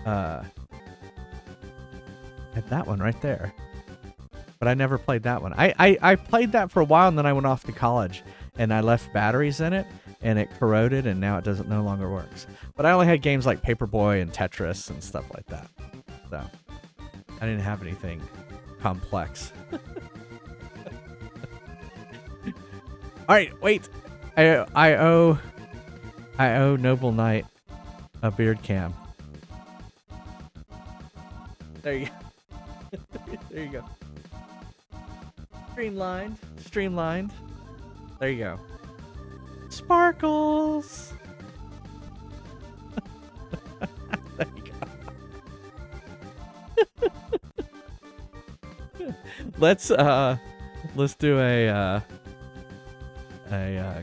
that one right there. But I never played that one. I played that for a while, and then I went off to college, and I left batteries in it, and it corroded, and now it no longer works. But I only had games like Paperboy and Tetris and stuff like that. So I didn't have anything complex. All right, wait. I owe Noble Knight a beard cam. There you go. There you go. Streamlined. There you go. Sparkles. There you go. Let's do a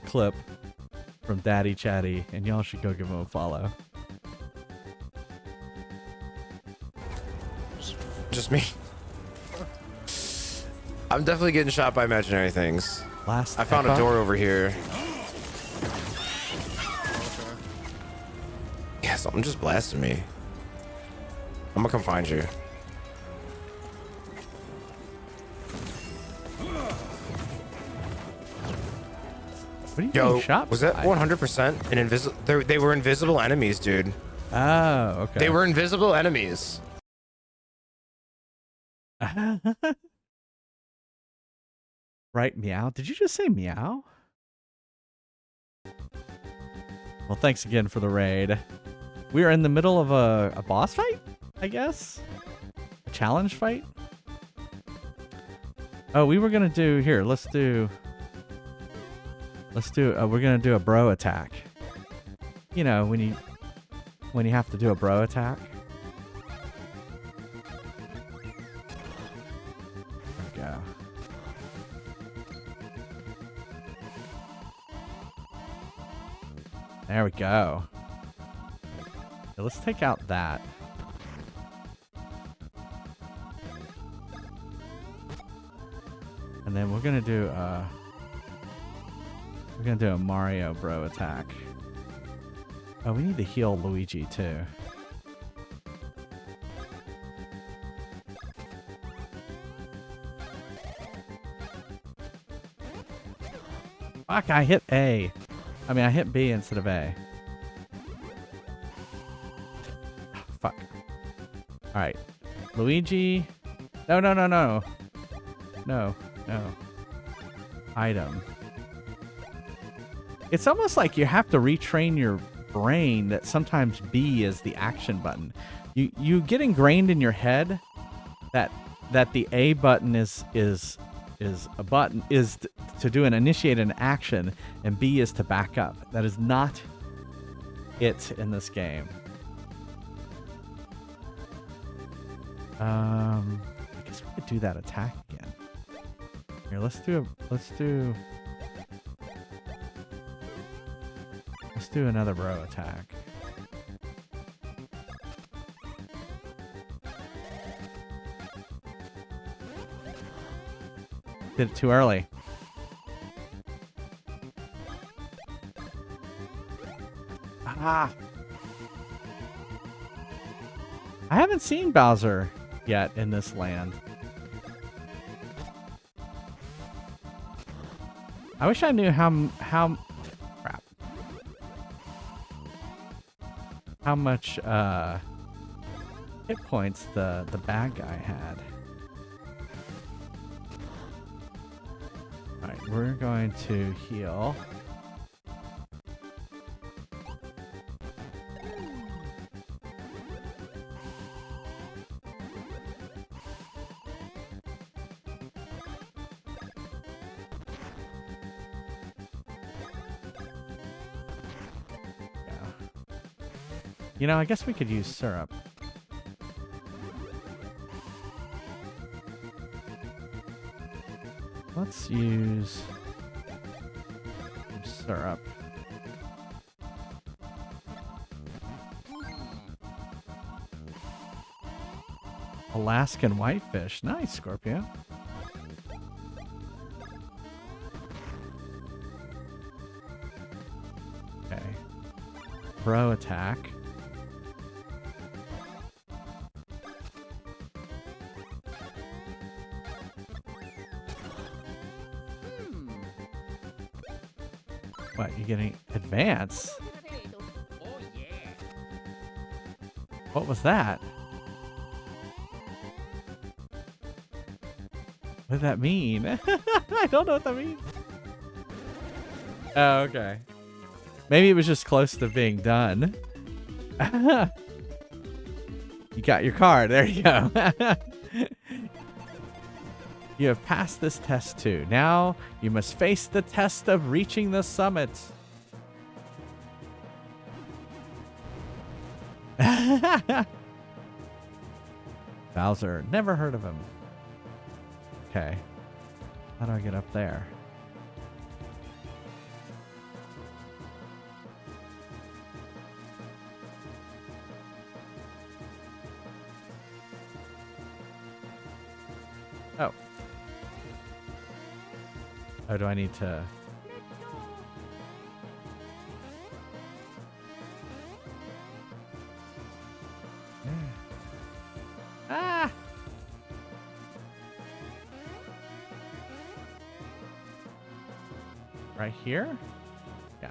clip from Daddy Chatty, and y'all should go give him a follow. Just me. I'm definitely getting shot by imaginary things. I found a door over here. Yeah, something just blasted me. I'm gonna come find you. What are you getting shot was that 100% an invisible? They were invisible enemies, dude. Oh, okay. They were invisible enemies. Right, meow. Did you just say meow? Well, thanks again for the raid. We are in the middle of a boss fight, I guess? A challenge fight? Oh, we were gonna do here. We're gonna do a bro attack. You know, when you have to do a bro attack. There we go. There we go. Okay, let's take out that. And then we're gonna do a Mario bro attack. Oh, we need to heal Luigi too. Fuck, I hit A. I mean, I hit B instead of A. Fuck. Alright. Luigi. No, no, no, no. No, no. Item. It's almost like you have to retrain your brain that sometimes B is the action button. You get ingrained in your head that the A button is a button to do initiate an action, and B is to back up. That is not it in this game. I guess we could do that attack again. Here, let's do another bro attack. Did it too early. Ah! I haven't seen Bowser yet in this land. I wish I knew how crap. How much hit points the bad guy had. Alright, we're going to heal. You know, I guess we could use syrup. Let's use some syrup. Alaskan whitefish. Nice, Scorpio. Okay. Bro attack. What, you getting advance? Oh, yeah. What was that? What did that mean? I don't know what that means. Oh, okay. Maybe it was just close to being done. You got your card. There you go. You have passed this test too. Now you must face the test of reaching the summit. Bowser. Never heard of him. Okay. How do I get up there? Oh. Oh, do I need to... Ah! Right here? Yeah.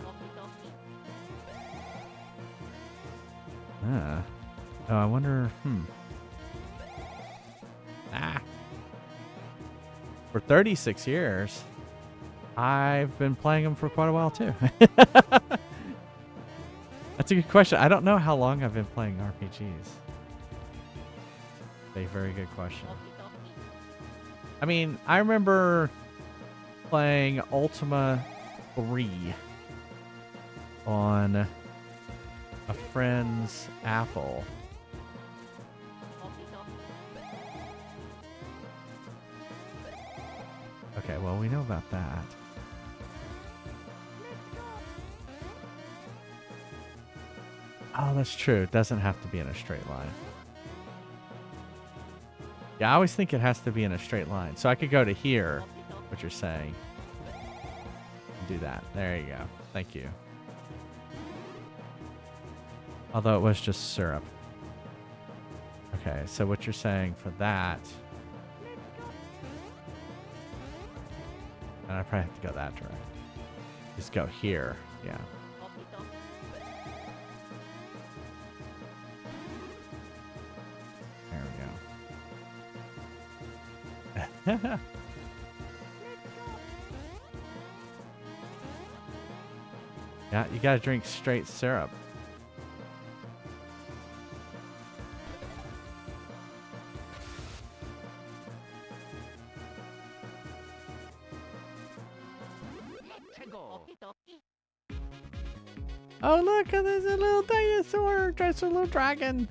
Ah. Oh, I wonder... Ah. For 36 years, I've been playing them for quite a while too. That's a good question. I don't know how long I've been playing RPGs. A very good question. I mean, I remember playing Ultima 3 on a friend's Apple. Okay, well, we know about that. Oh, that's true. It doesn't have to be in a straight line. Yeah, I always think it has to be in a straight line. So I could go to here, what you're saying. Do that. There you go. Thank you. Although it was just syrup. Okay, so what you're saying for that... And I probably have to go that direction. Just go here. Yeah. There we go. Yeah, you gotta drink straight syrup. Oh look, there's a little dinosaur, just a little dragon.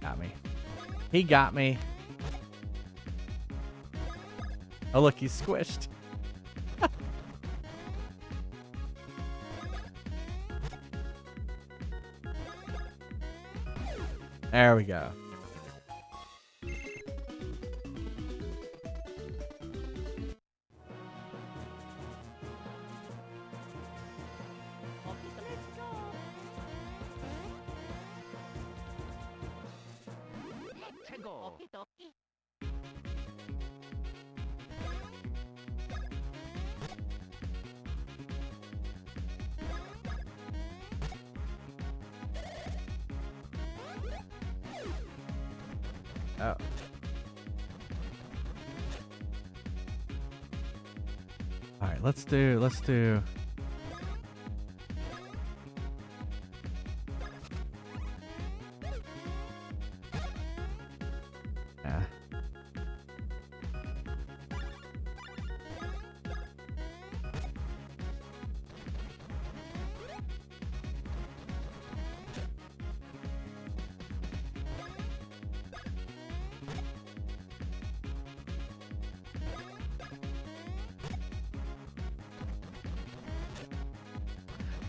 Got me. He got me. Oh look, he's squished. There we go. Oh. All right, let's do. Yeah.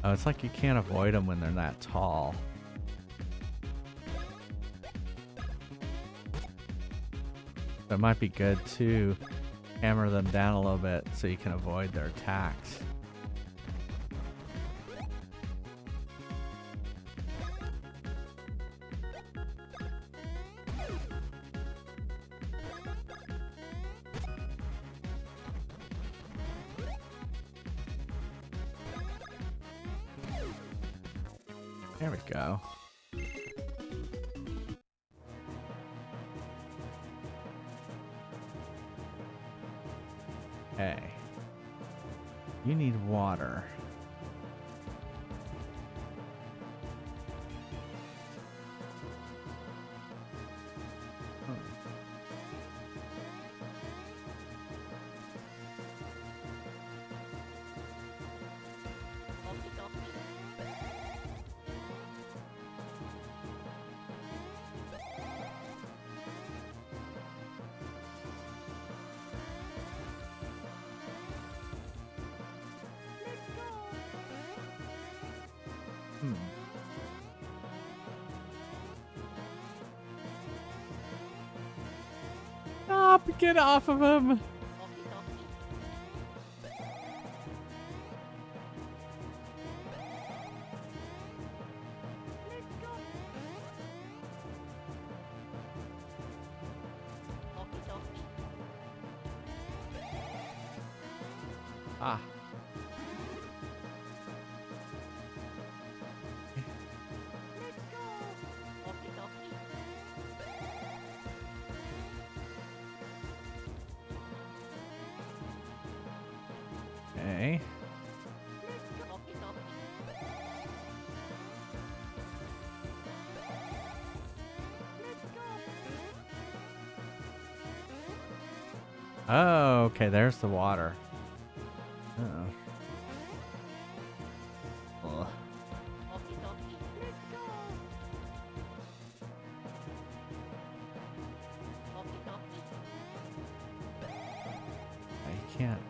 Oh, it's like you can't avoid them when they're that tall. So it might be good to hammer them down a little bit so you can avoid their attacks. There we go. Hey. You need water. Stop! Get off of him! Ah. Okay. Oh, okay, there's the water. Uh-oh. Ugh. I can't.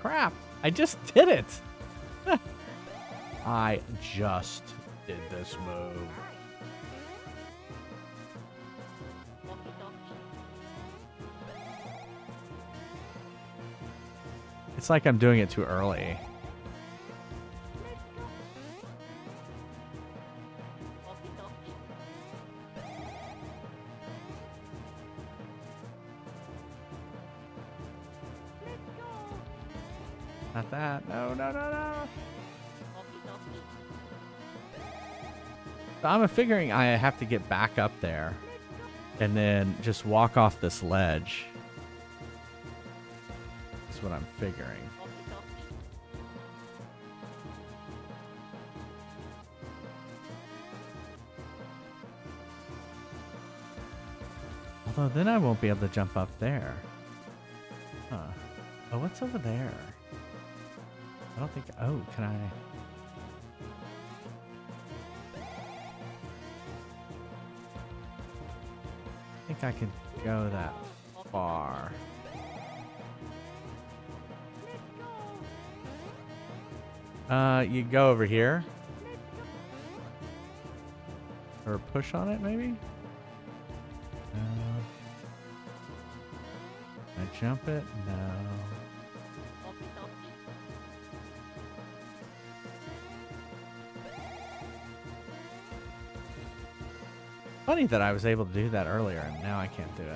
crap. I just did it. I just did this move. It's like I'm doing it too early. Not that. No, no, no, no. So I'm figuring I have to get back up there and then just walk off this ledge. That's what I'm figuring. Although then I won't be able to jump up there. Huh. Oh, what's over there? I don't think... Oh, can I... I think I can go that far. You go over here. Or push on it, maybe? I jump it? No. Funny that I was able to do that earlier and now I can't do it.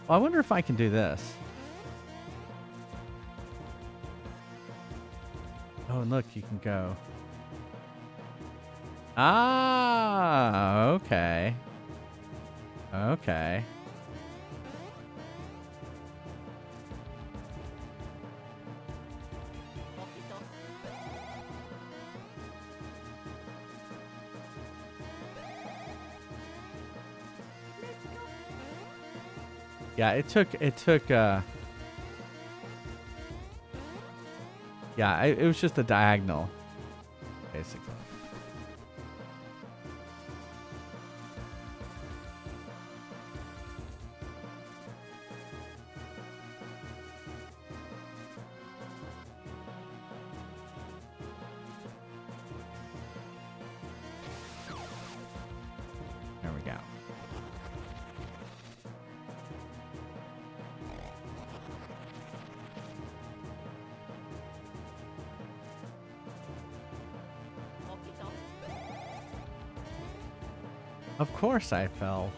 Well, I wonder if I can do this. Oh, and look, you can go. Ah, okay. Okay. Yeah, it took, yeah, it was just a diagonal, basically. There we go. Of course I fell.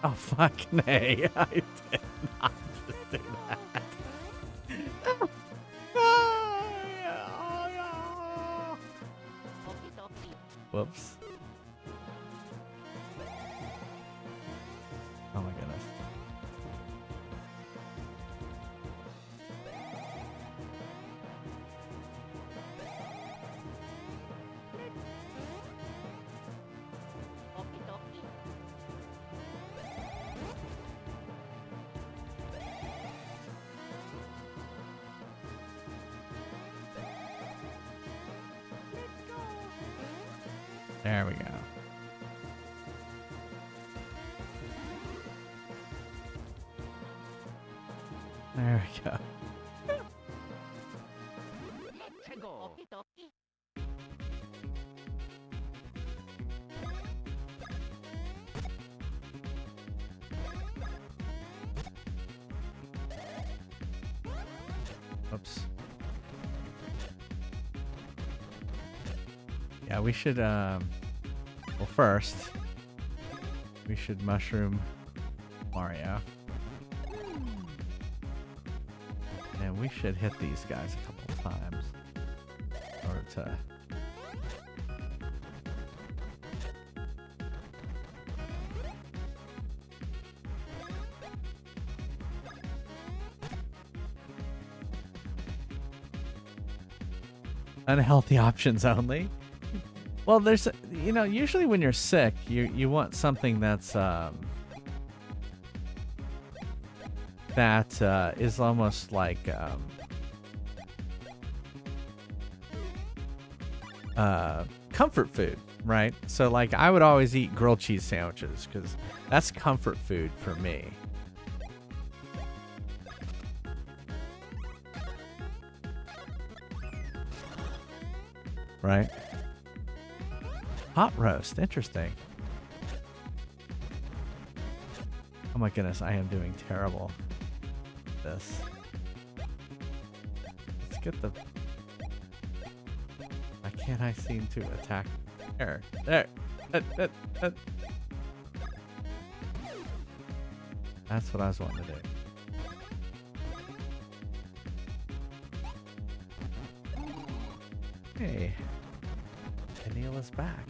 Oh, fuck nay. I did not just do that. Whoops. Oh my goodness. There we go. There we go. Let's go. Oops. Yeah, we should, well, first, we should mushroom Mario. And we should hit these guys a couple of times in order to... Unhealthy options only. Well, there's, usually when you're sick, you want something that's that is almost like comfort food, right? So like I would always eat grilled cheese sandwiches because that's comfort food for me. Right? Hot roast, interesting. Oh my goodness, I am doing terrible at this. Let's get the... Why can't I seem to attack? There. That's what I was wanting to do. Hey. Neil is back.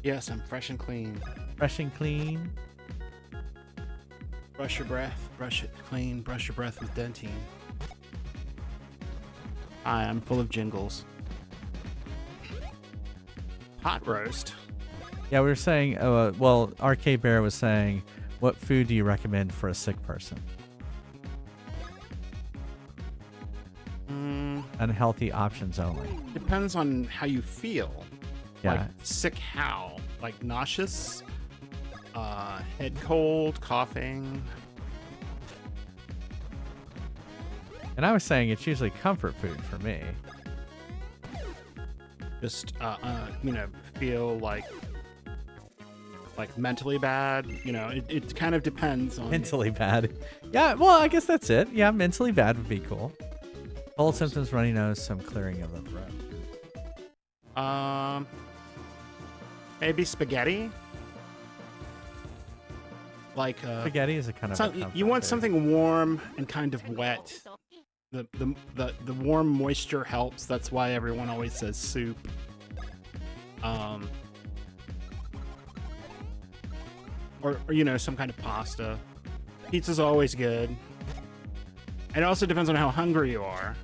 Yes, I'm fresh and clean. Fresh and clean. Brush your breath, brush it clean, brush your breath with Dentine. Hi, I'm full of jingles. Hot roast. Yeah, we were saying, well, RK Bear was saying, what food do you recommend for a sick person? Unhealthy options only. Depends on how you feel. Yeah. Like sick how? Like nauseous? Head cold, coughing. And I was saying it's usually comfort food for me. Just feel like mentally bad. It kind of depends on Mentally bad. Yeah, well, I guess that's it. Yeah, mentally bad would be cool. Cold symptoms, runny nose, some clearing of the throat. Maybe spaghetti. Like spaghetti is a kind of you want something warm and kind of wet. The warm moisture helps. That's why everyone always says soup. Or some kind of pasta. Pizza's always good. It also depends on how hungry you are.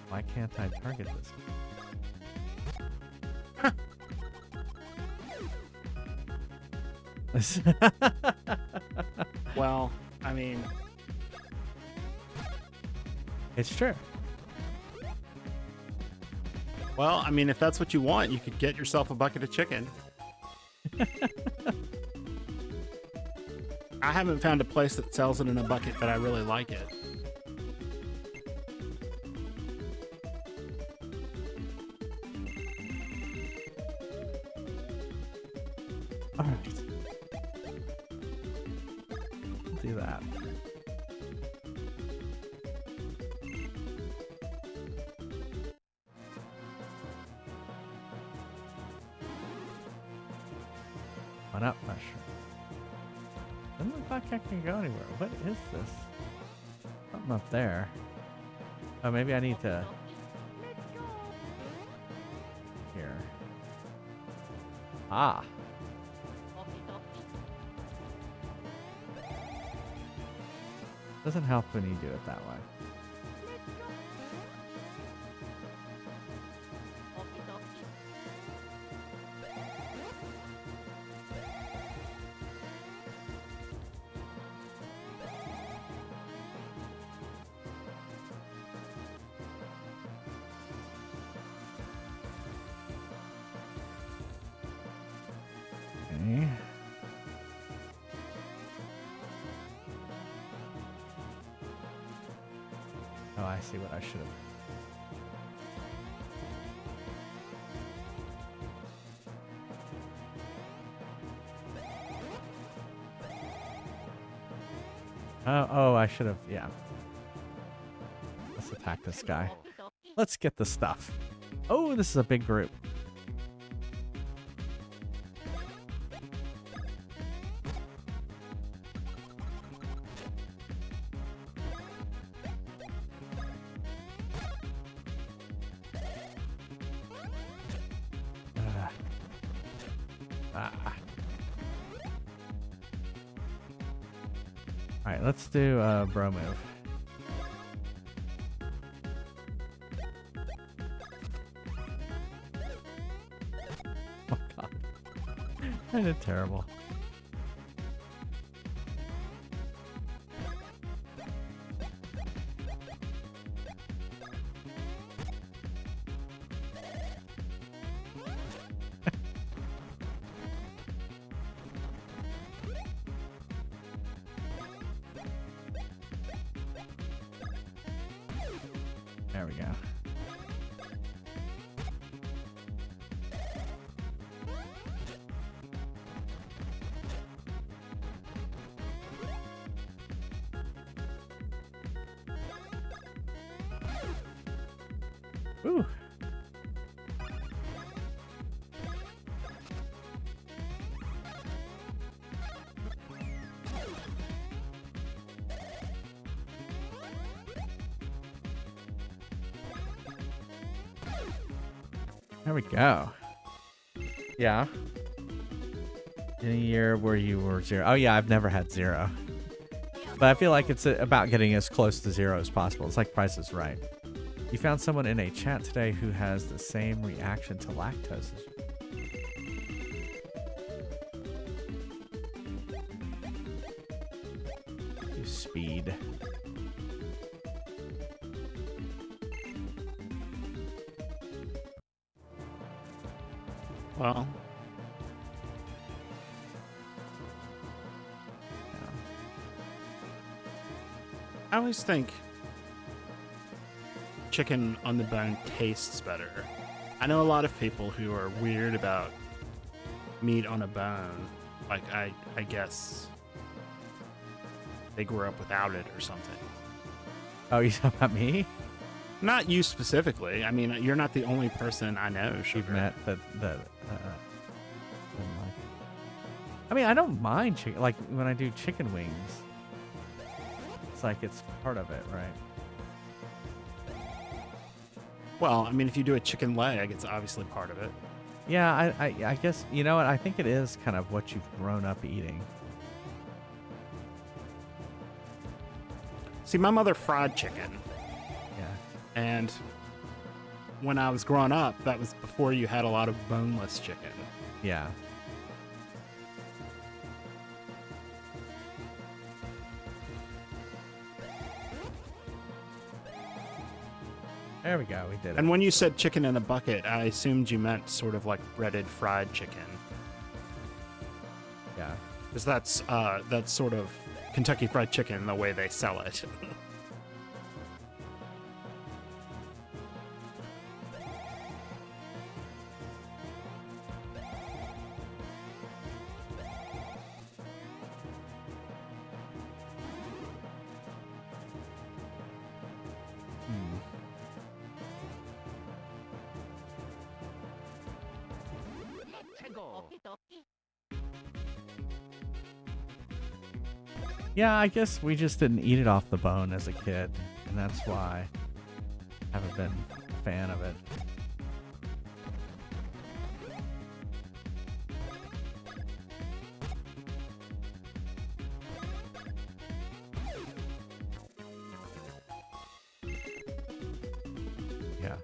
Why can't I target this? Well, I mean... It's true. Well, I mean, if that's what you want, you could get yourself a bucket of chicken. I haven't found a place that sells it in a bucket that I really like it. All right. We'll do that. One up mushroom. Doesn't look like I can go anywhere. What is this? Something up there. Oh, maybe I need to... Here. Ah. Doesn't help when you do it that way. Okay. Oh, I see what I should have. Oh, I should have, yeah. Let's attack this guy. Let's get the stuff. Oh, this is a big group. Ah. All right, let's do bro move. Oh god, I did terrible. There we go. Ooh. There we go. Yeah. In a year where you were 0. Oh yeah, I've never had 0. But I feel like it's about getting as close to 0 as possible. It's like Price is Right. You found someone in a chat today who has the same reaction to lactose as you. Speed. Well, I always think chicken on the bone tastes better. I know a lot of people who are weird about meat on a bone. Like, I guess they grew up without it or something. Oh, you talking about me? Not you specifically. I mean, you're not the only person I know, You've Sugar. met that I mean, I don't mind chicken. Like when I do chicken wings, it's like it's part of it, right? Well, I mean, if you do a chicken leg, it's obviously part of it. Yeah, I guess, you know what? I think it is kind of what you've grown up eating. See, my mother fried chicken. Yeah. And when I was growing up, that was before you had a lot of boneless chicken. Yeah. There we go. We did it. And when you said chicken in a bucket, I assumed you meant sort of like breaded fried chicken. Yeah. Because that's sort of Kentucky Fried Chicken the way they sell it. Yeah, I guess we just didn't eat it off the bone as a kid, and that's why I haven't been a fan of it. Yeah.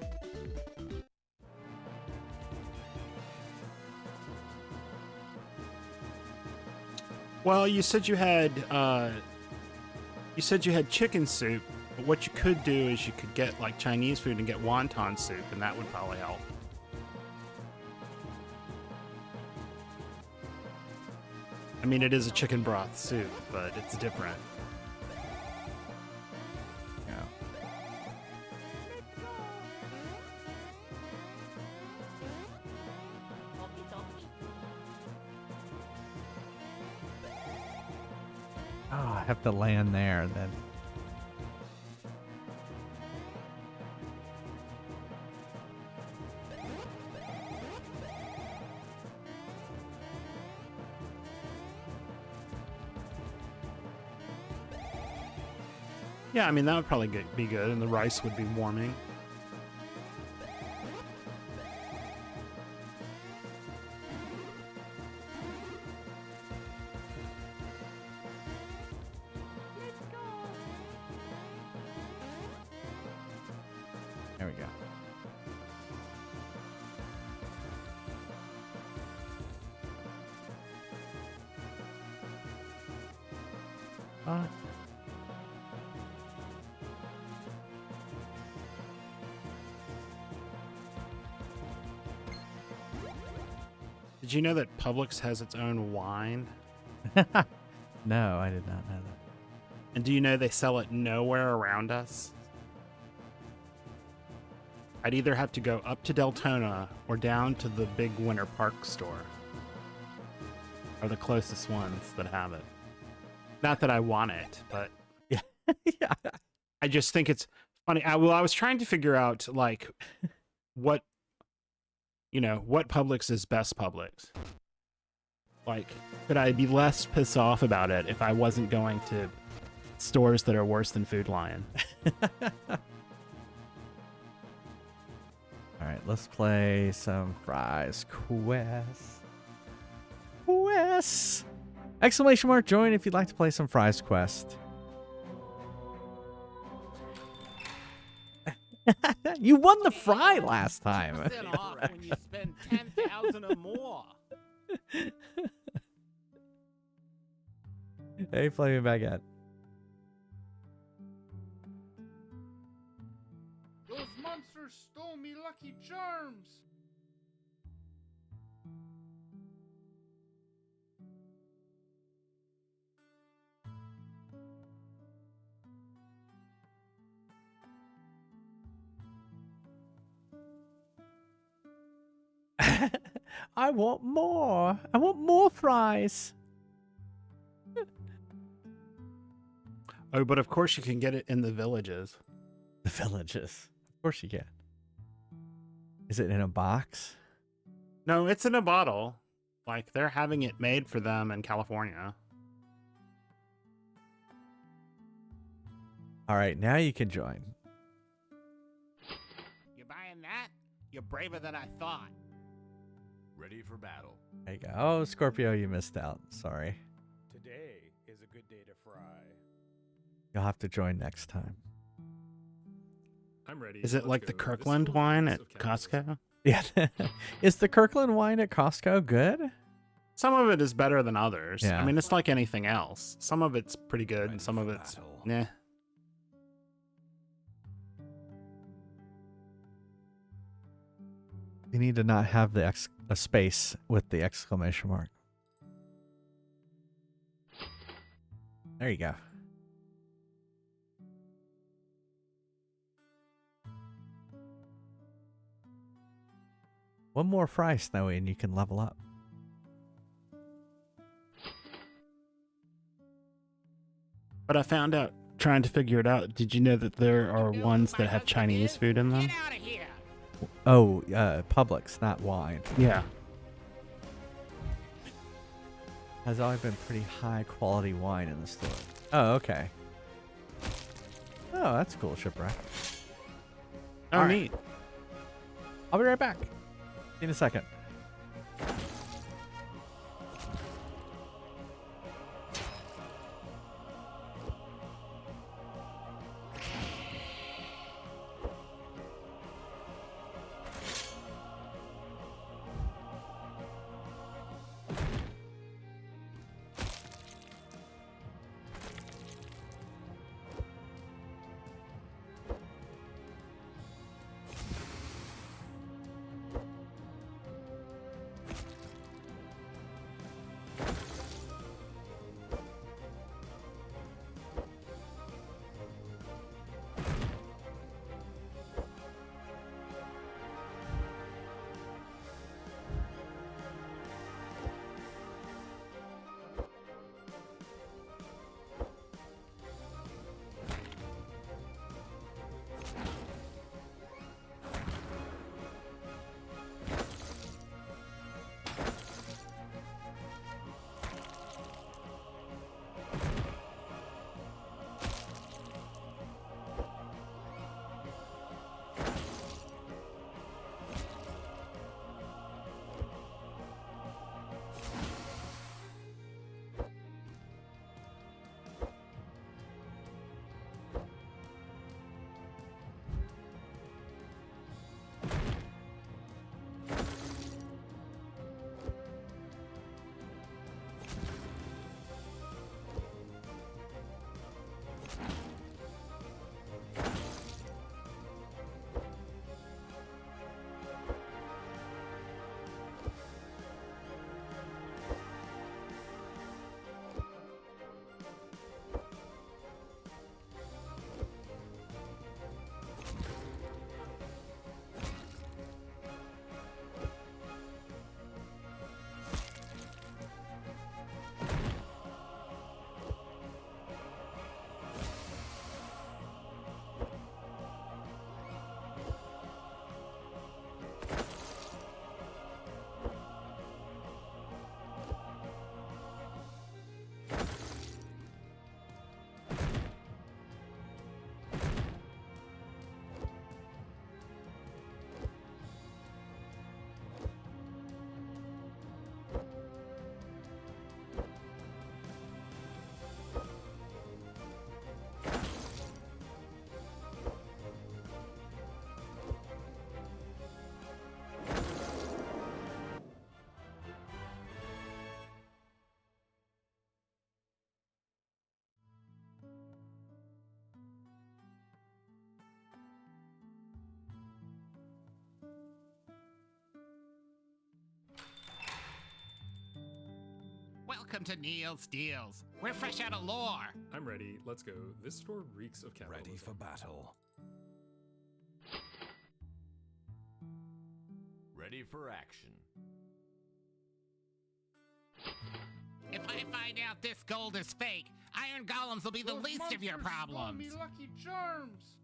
Well, you said you had chicken soup, but what you could do is you could get like Chinese food and get wonton soup, and that would probably help. I mean, it is a chicken broth soup, but it's different. Yeah. Oh, I have to land there then. Yeah, I mean, that would probably be good, and the rice would be warming. There we go. Did you know that Publix has its own wine? No, I did not know that. And do you know they sell it nowhere around us? I'd either have to go up to Deltona or down to the big Winter Park store. Are the closest ones that have it. Not that I want it, but Yeah. Yeah. I just think it's funny. I was trying to figure out like what Publix is best Publix. Like, could I be less pissed off about it if I wasn't going to stores that are worse than Food Lion? All right, let's play some fries quest. Quest! Exclamation mark join if you'd like to play some fries quest. You won the fry last time. off when you spend 10,000 or more. Hey, Flaming Baguette. Those monsters stole me Lucky Charms. I want more. I want more fries. Oh, but of course you can get it in the villages. The villages. Of course you can. Is it in a box? No, it's in a bottle. Like, they're having it made for them in California. All right, now you can join. You buying that? You're braver than I thought. Ready for battle. There you go. Oh, Scorpio, you missed out. Sorry. Today is a good day to fry. You'll have to join next time. I'm ready. Is it Let's like the go. Kirkland This store wine reeks at of capitalism. Costco? Yeah. Is the Kirkland wine at Costco good? Some of it is better than others. Yeah. I mean, it's like anything else. Some of it's pretty good, Ready and some of for it's battle. nah. You need to not have the a space with the exclamation mark. There you go. One more fry, Snowy, and you can level up. But I found out, trying to figure it out, did you know that there are ones that have Chinese food in them? Get out of here. Oh, Publix, not wine. Yeah. Has always been pretty high quality wine in the store. Oh, okay. Oh, that's cool, Shipwreck. Oh, All right. neat. I'll be right back. See you in a second. Welcome to Neil's Deals. We're fresh out of lore. I'm ready. Let's go. This store reeks of capitalism. Ready for battle. Ready for action. If I find out this gold is fake, iron golems will be the Those least of your monsters stole problems. me lucky charms.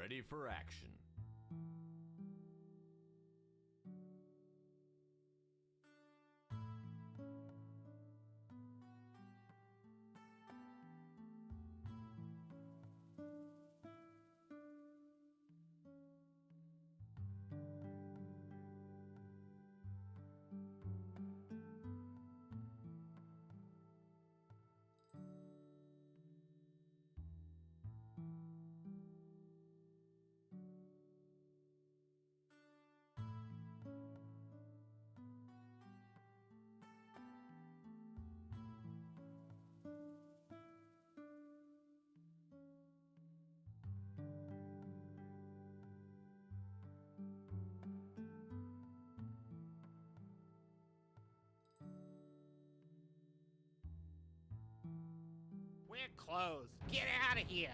Ready for action. We're closed. Get out of here.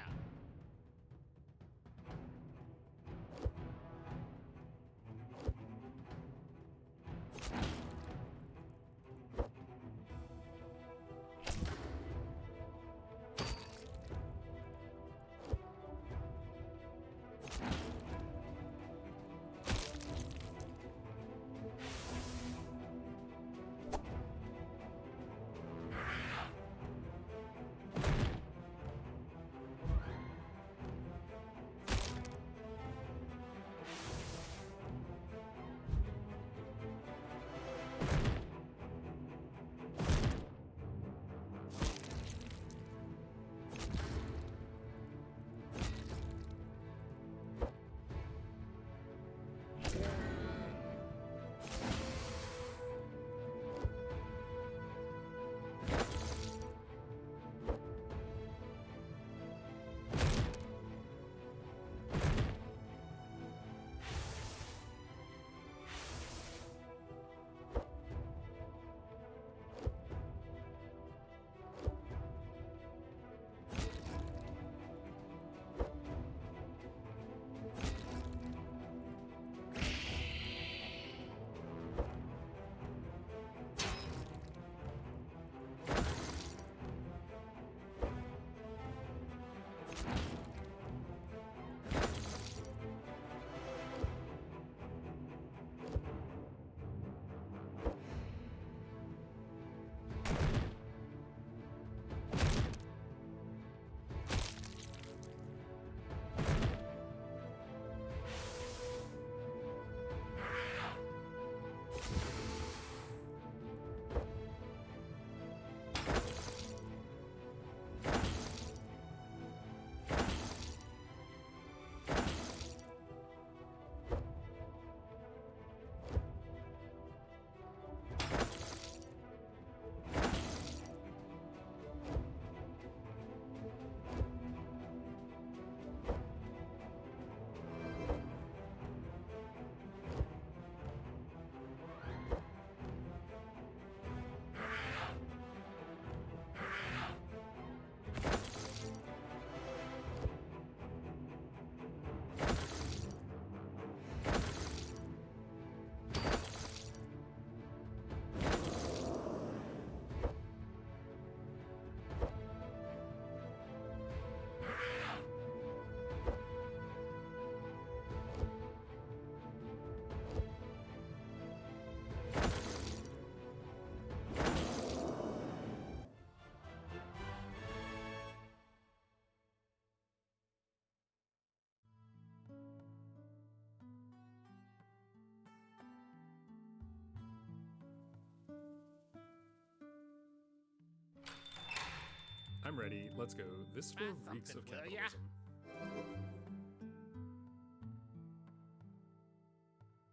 I'm ready. Let's go. This store Buy reeks of something, will ya? capitalism.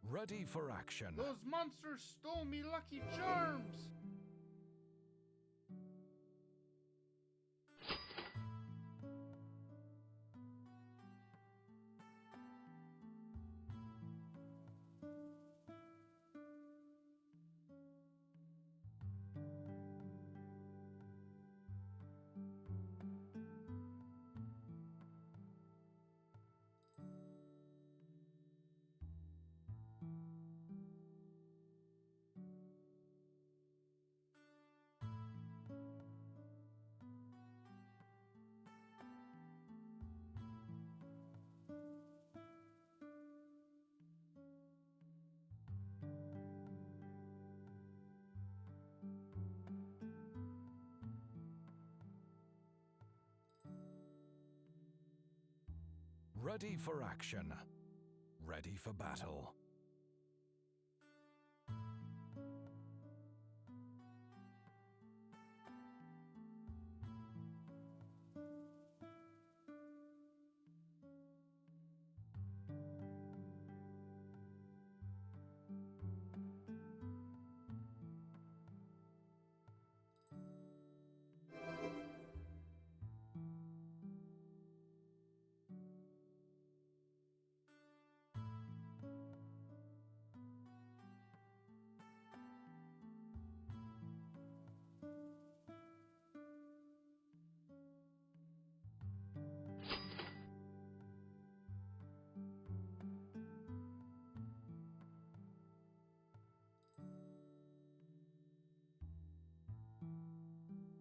Ready for action. Those monsters stole me Lucky Charms! Ready for action. Ready for battle.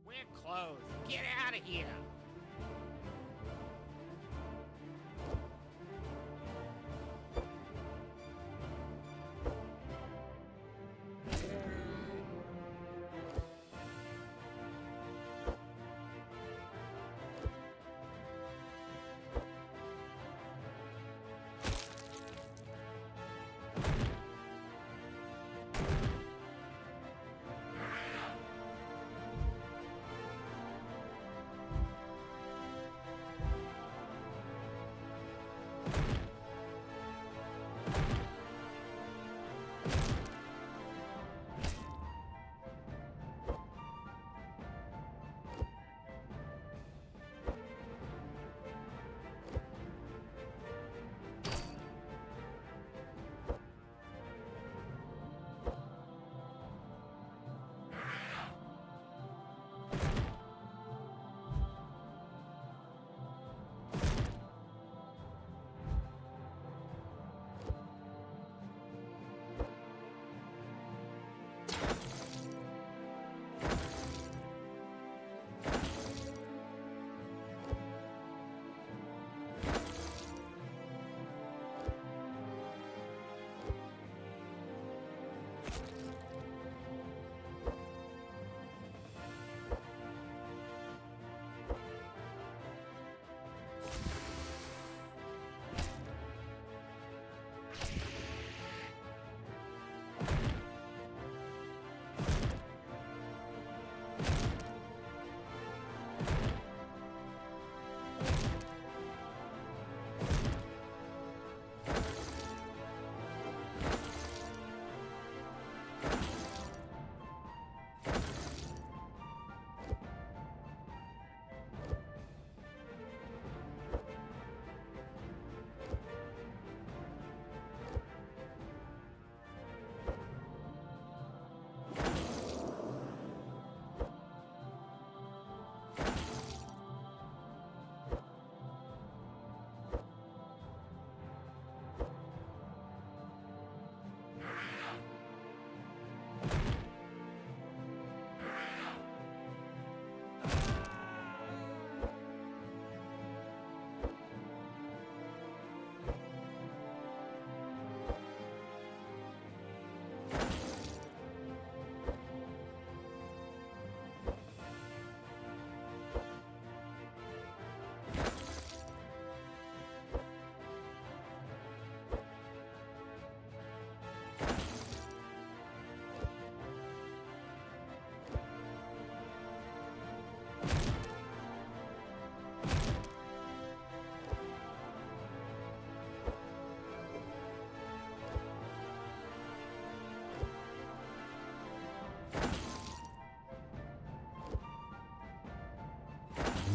We're closed. Get out of here.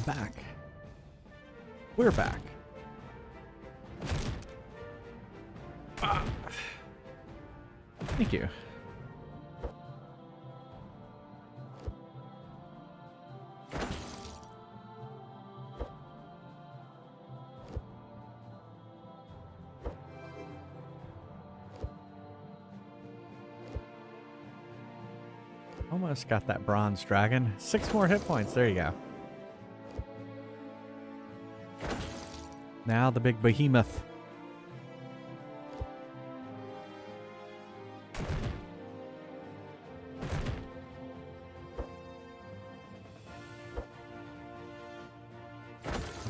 back. We're back. Ah. Thank you. Almost got that bronze dragon. 6 more hit points. There you go. Now the big behemoth.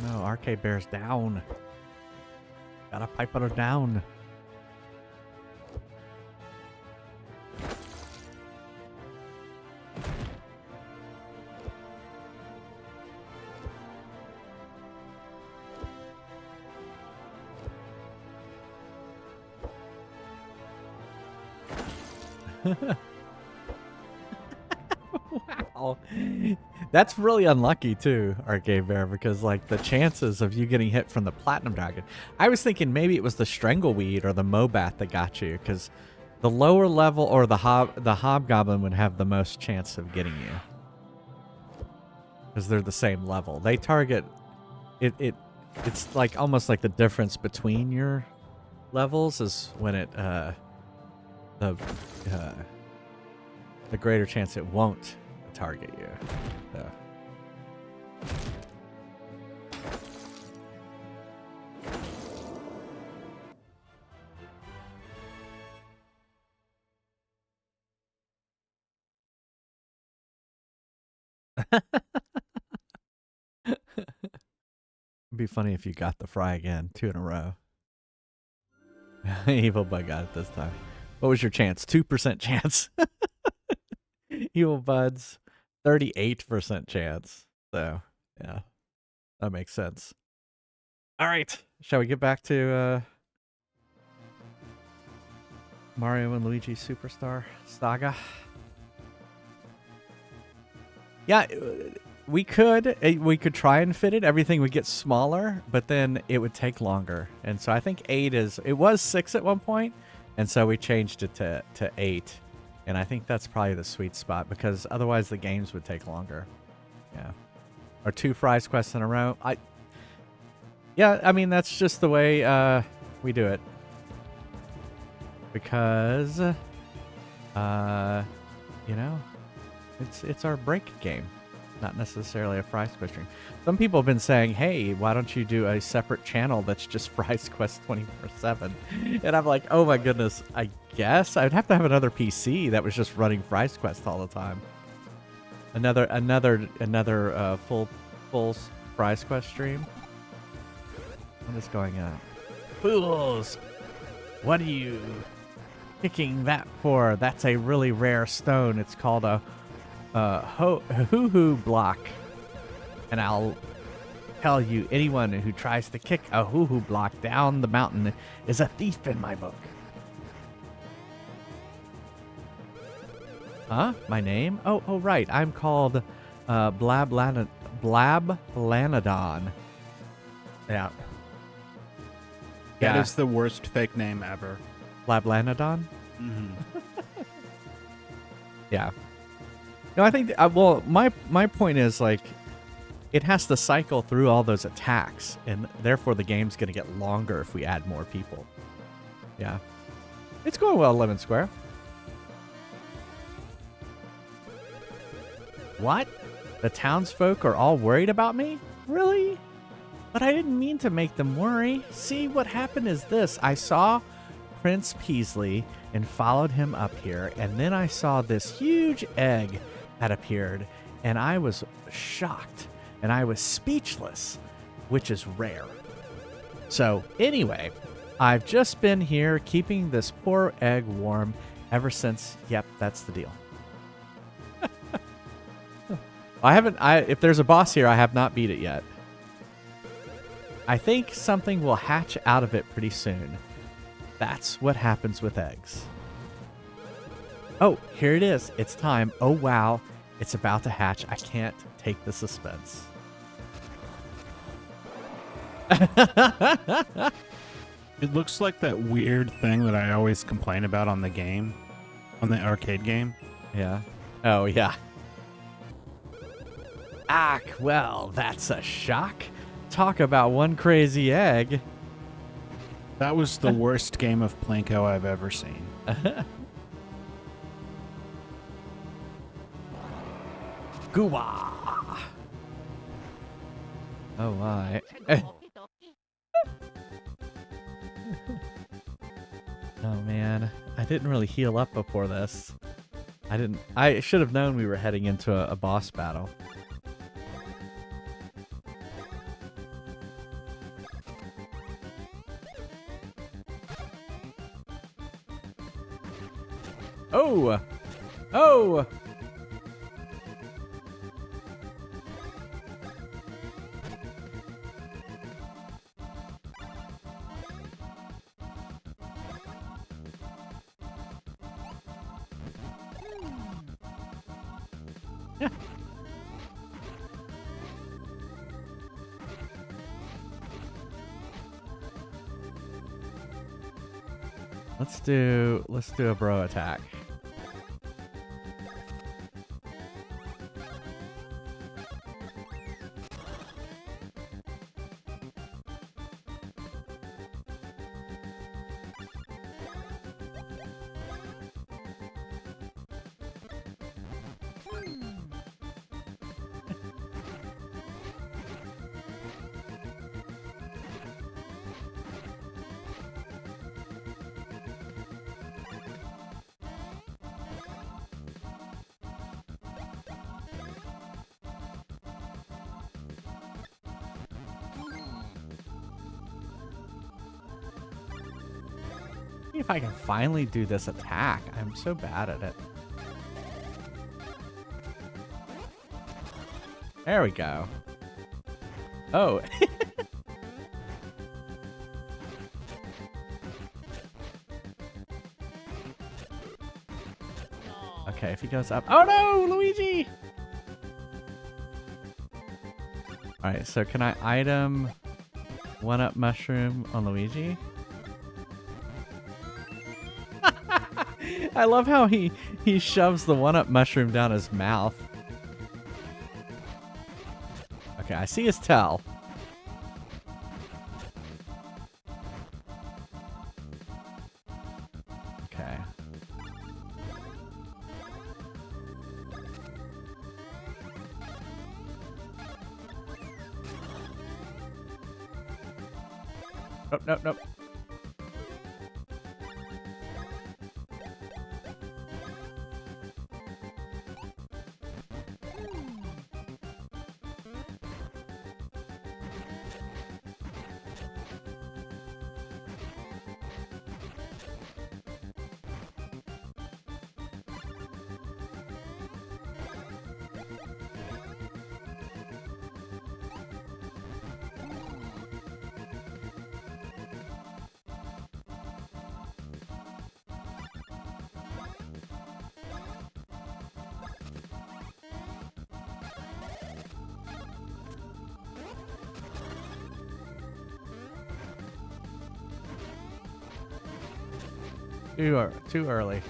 No, Arcade Bear's down. Gotta pipe her down. Wow. That's really unlucky too, Arcade Bear, because like the chances of you getting hit from the Platinum Dragon. I was thinking maybe it was the Strangleweed or the Mobat that got you, because the lower level or the Hobgoblin would have the most chance of getting you. Because they're the same level. They target it's like almost like the difference between your levels is when it the greater chance it won't target you. So. It'd be funny if you got the fry again, 2 in a row. Evil Bud got it this time. What was your chance? 2% chance. Evil Bud's 38% chance. So, yeah. That makes sense. All right. Shall we get back to Mario and Luigi Superstar Saga? Yeah, we could try and fit it. Everything would get smaller, but then it would take longer. And so I think 8 is... It was 6 at one point, and so we changed it to 8. And I think that's probably the sweet spot, because otherwise the games would take longer. Yeah. Or 2 fries quests in a row. Yeah, I mean, that's just the way we do it. Because, you know, it's our break game. Not necessarily a Fries Quest stream. Some people have been saying, hey, why don't you do a separate channel that's just Fries Quest 24/7? And I'm like, oh my goodness, I guess I'd have to have another PC that was just running Fries Quest all the time. Another full Fries Quest stream. What is going on? Fools! What are you picking that for? That's a really rare stone. It's called a Hoohoo block. And I'll tell you, anyone who tries to kick a Hoohoo block down the mountain is a thief in my book. Huh? My name? Oh, right. I'm called Blablanadon. Yeah. That is the worst fake name ever. Blablanadon? Mm-hmm. Yeah. No, I think, well, my point is, like, it has to cycle through all those attacks, and therefore the game's going to get longer if we add more people. Yeah. It's going well, Lemon Square. What? The townsfolk are all worried about me? Really? But I didn't mean to make them worry. See, what happened is this. I saw Prince Peasley and followed him up here, and then I saw this huge egg that appeared, and I was shocked, and I was speechless, which is rare. So, anyway, I've just been here keeping this poor egg warm ever since. Yep, that's the deal. If there's a boss here, I have not beat it yet. I think something will hatch out of it pretty soon. That's what happens with eggs. Oh, here it is. It's time. Oh, wow. It's about to hatch. I can't take the suspense. It looks like that weird thing that I always complain about on the game, on the arcade game. Yeah. Oh, yeah. Ah, well, that's a shock. Talk about one crazy egg. That was the worst game of Plinko I've ever seen. Gooah. Oh, my. Oh, man. I didn't really heal up before this. I should have known we were heading into a boss battle. Oh! Oh! Let's do a bro attack. See if I can finally do this attack. I'm so bad at it. There we go. Oh. Okay, if he goes up. Oh no, Luigi! Alright, so can I item 1-up mushroom on Luigi? I love how he shoves the 1-up mushroom down his mouth. Okay, I see his tail. Okay. Nope, nope, nope. Too early.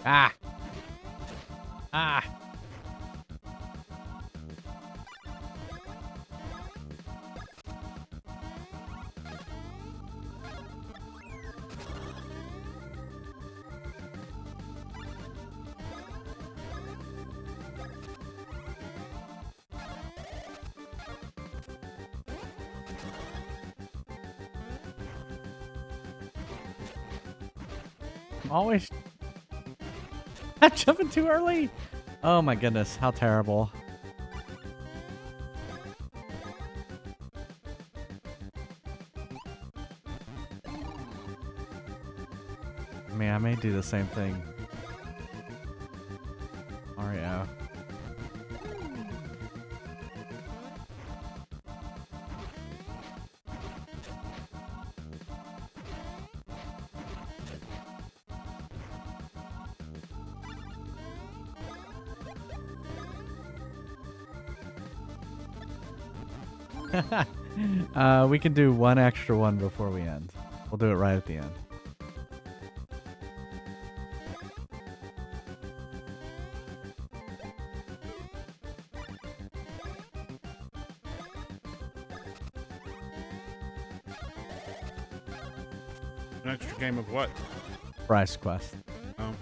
Ah! Ah! I'm always... I'm jumping too early! Oh my goodness, how terrible. I mean, I may do the same thing. Mario. We can do one extra one before we end. We'll do it right at the end. An extra game of what? Bryce Quest. Oh.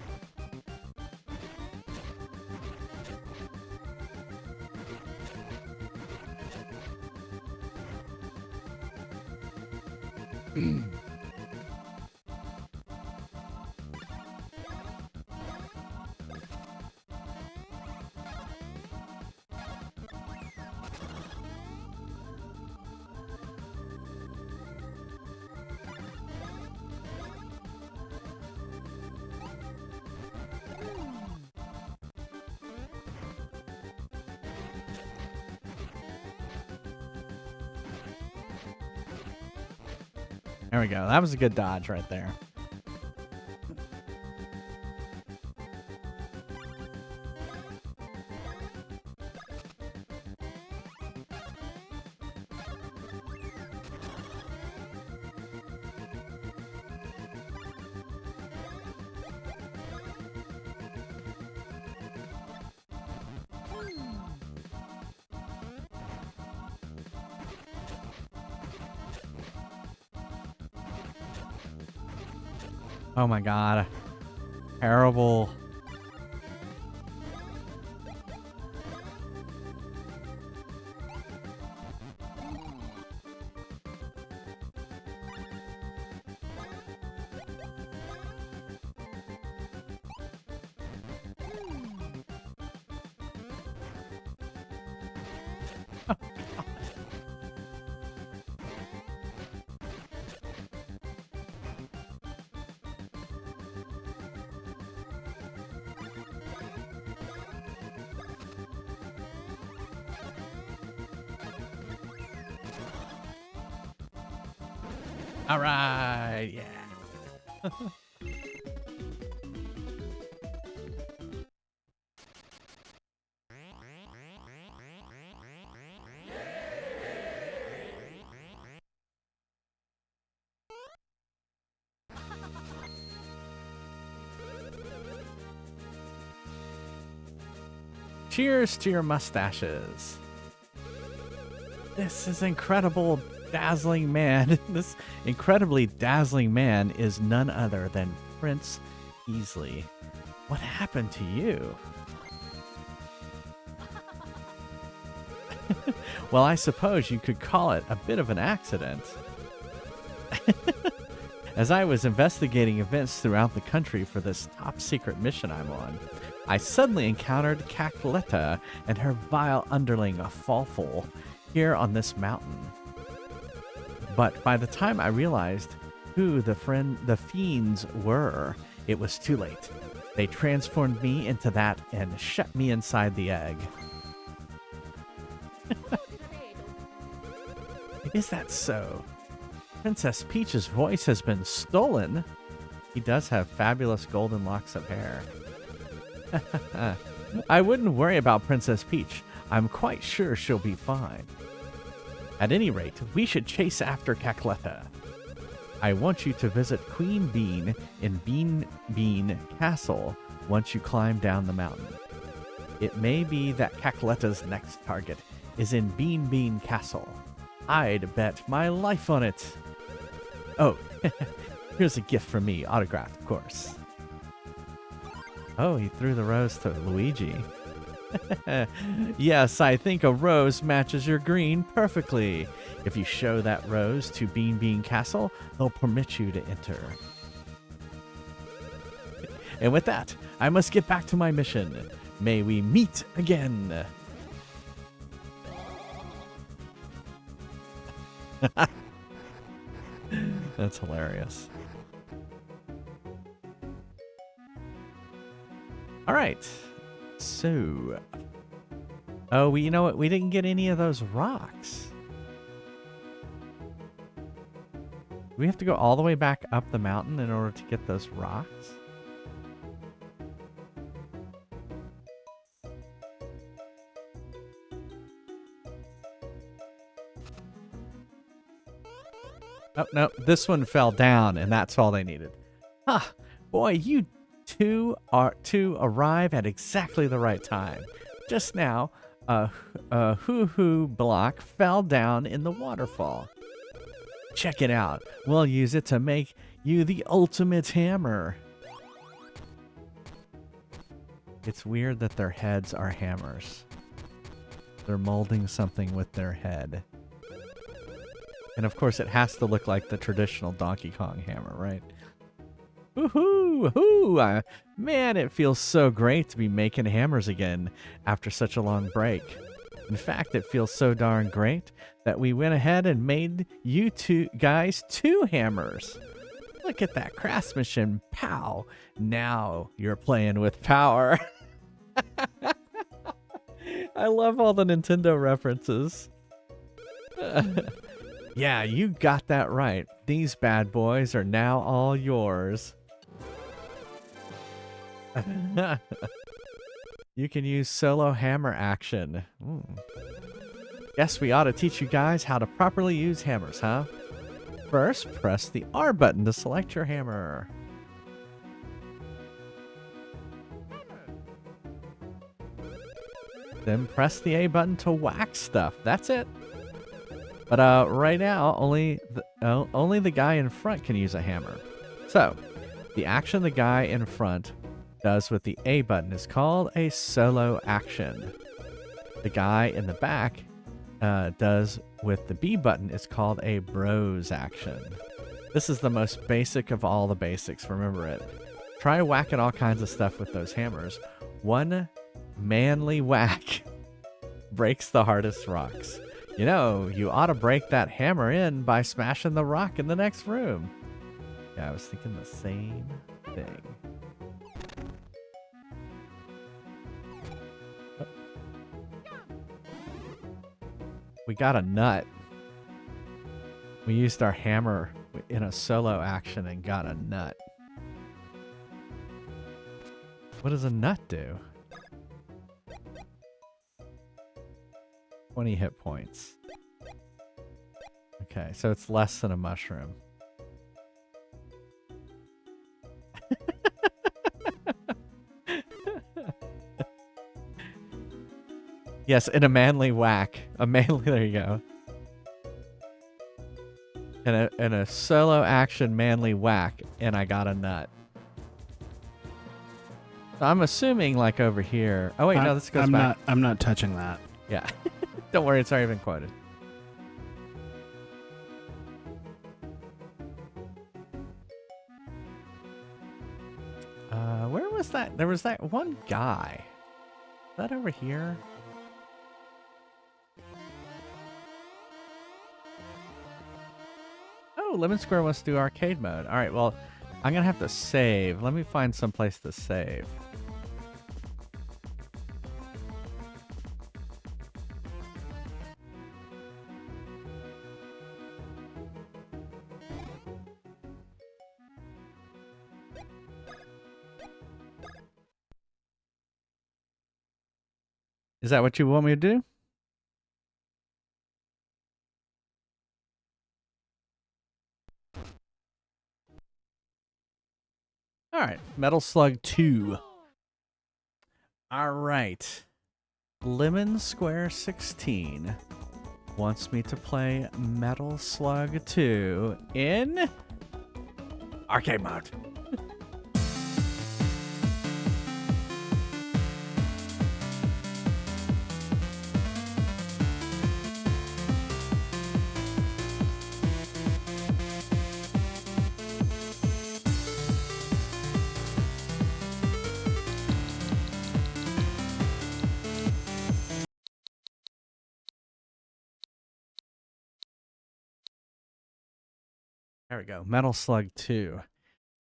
There we go. That was a good dodge right there. Oh my god. Terrible. All right, yeah. Cheers to your mustaches. This is incredible. Dazzling man. This incredibly dazzling man is none other than Prince Easley. What happened to you? Well, I suppose you could call it a bit of an accident. As I was investigating events throughout the country for this top secret mission I'm on, I suddenly encountered Cackletta and her vile underling, a Fawful, here on this mountain. But by the time I realized who the fiends were, it was too late. They transformed me into that and shut me inside the egg. Is that so? Princess Peach's voice has been stolen. He does have fabulous golden locks of hair. I wouldn't worry about Princess Peach. I'm quite sure she'll be fine. At any rate, we should chase after Cackletta. I want you to visit Queen Bean in Bean Bean Castle once you climb down the mountain. It may be that Cackletta's next target is in Bean Bean Castle. I'd bet my life on it. Oh, here's a gift from me, autographed, of course. Oh, he threw the rose to Luigi. Yes, I think a rose matches your green perfectly. If you show that rose to Bean Bean Castle, they'll permit you to enter. And with that, I must get back to my mission. May we meet again. That's hilarious. All right. So, oh, you know what? We didn't get any of those rocks. We have to go all the way back up the mountain in order to get those rocks. Oh, no, this one fell down, and that's all they needed. Ah, boy, you two arrive at exactly the right time. Just now, a hoo-hoo block fell down in the waterfall. Check it out. We'll use it to make you the ultimate hammer. It's weird that their heads are hammers. They're molding something with their head. And of course, it has to look like the traditional Donkey Kong hammer, right? Woohoo! Woohoo! Man, it feels so great to be making hammers again after such a long break. In fact, it feels so darn great that we went ahead and made you two guys 2 hammers. Look at that craftsmanship. Pow! Now you're playing with power. I love all the Nintendo references. Yeah, you got that right. These bad boys are now all yours. You can use solo hammer action. Guess we ought to teach you guys how to properly use hammers, huh? First, press the R button to select your hammer. Then press the A button to whack stuff. That's it. But right now, only the guy in front can use a hammer. So, the action the guy in front does with the A button is called a solo action. The guy in the back does with the B button is called a bros action. This is the most basic of all the basics, remember it. Try whacking all kinds of stuff with those hammers. One manly whack breaks the hardest rocks. You know, you ought to break that hammer in by smashing the rock in the next room. Yeah, I was thinking the same thing. Oh. We got a nut. We used our hammer in a solo action and got a nut. What does a nut do? 20 hit points. Okay, so it's less than a mushroom. Yes, in a manly whack. There you go. In a solo action manly whack, and I got a nut. So I'm assuming like over here. Oh wait, no, this goes back. I'm not touching that. Yeah. Don't worry, it's already been quoted. Where was that? There was that one guy. Is that over here? Oh, Lemon Square wants to do arcade mode. All right, well, I'm going to have to save. Let me find some place to save. Is that what you want me to do? All right, Metal Slug 2. All right. Lemon Square 16 wants me to play Metal Slug 2 in arcade mode. There we go. Metal Slug 2.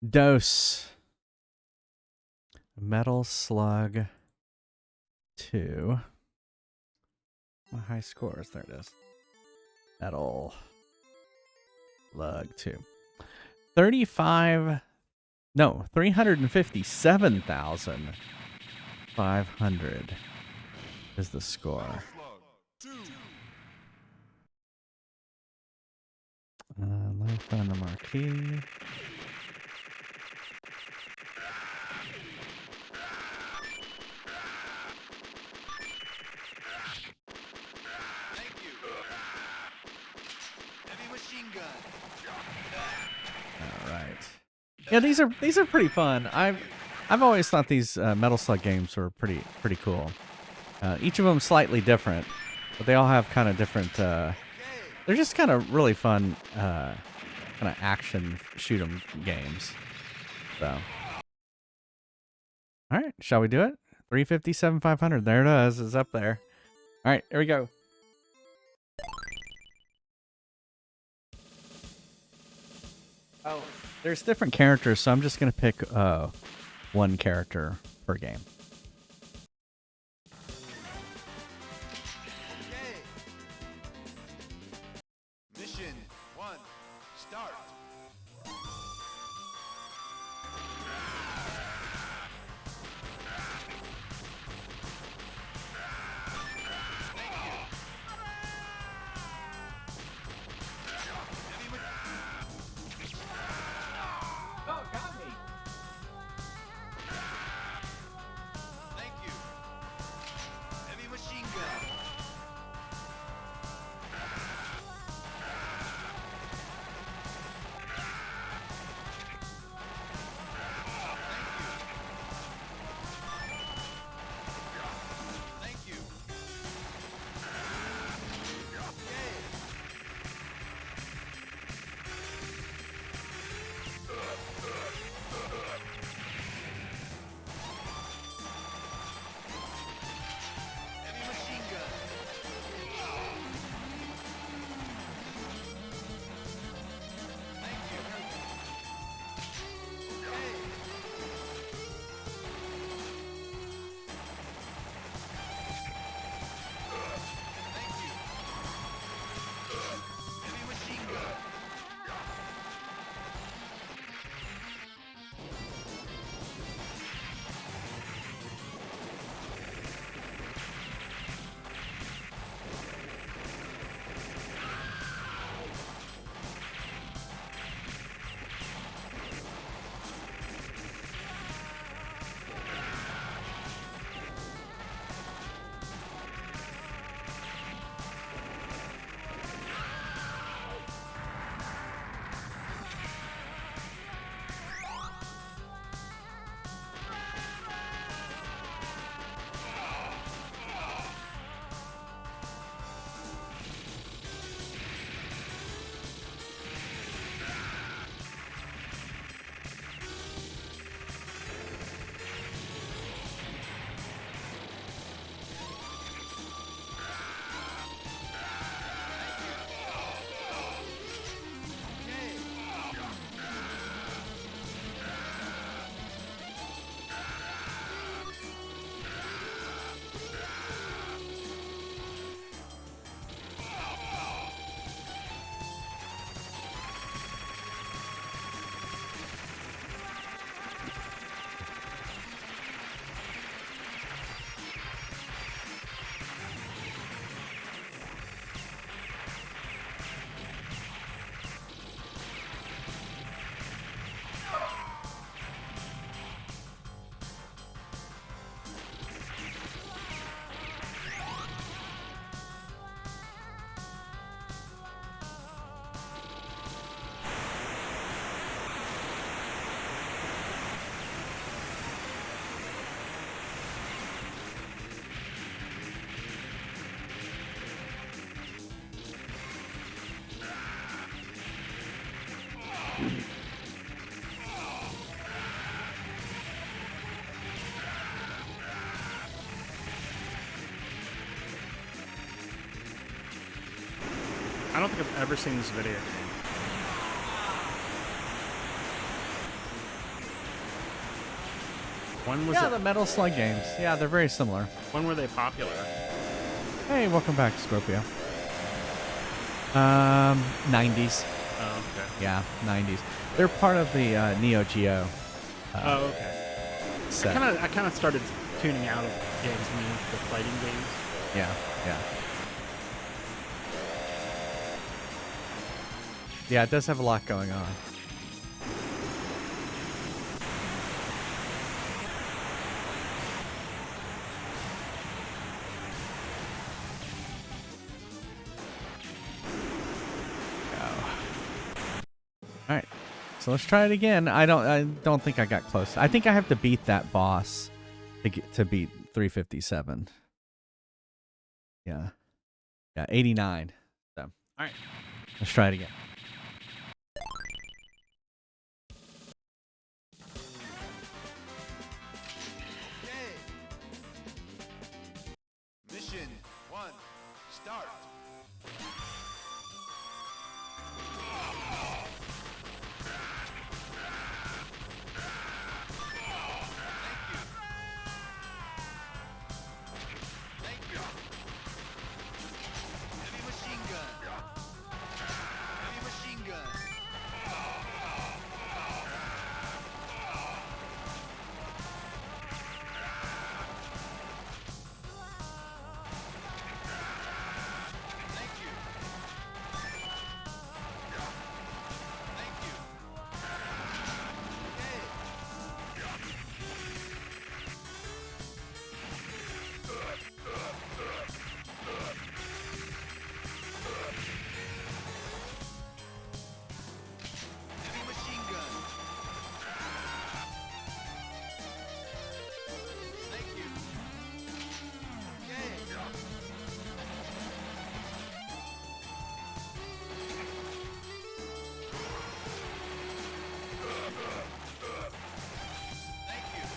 Dose. Metal Slug 2. My high scores. There it is. Metal Slug 2. 357,500 is the score. Let me find the marquee. Yeah, these are pretty fun. I've always thought these Metal Slug games were pretty cool. Each of them slightly different, but they all have kind of different. They're just kind of really fun, kind of action shoot 'em games. So, all right, shall we do it? 357,500. There it is. It's up there. All right, here we go. Oh. There's different characters, so I'm just going to pick one character per game. Mission 1, start. I don't think I've ever seen this video game. When was Yeah, it? the Metal Slug games. Yeah, they're very similar. When were they popular? Hey, welcome back, Scorpio. 90s. Oh, okay. Yeah, 90s. They're part of the Neo Geo. Oh, okay. Set. I kind of started tuning out of games, the fighting games. Yeah, yeah. Yeah, it does have a lot going on. All right, so let's try it again. I don't think I got close. I think I have to beat that boss to beat 357. Yeah, 89. So, all right, let's try it again. Okay. Mission 1, start. Thank you. Heavy machine gun. Heavy machine gun. Thank you. Thank you. Heavy machine gun. Thank you. Okay. Thank you.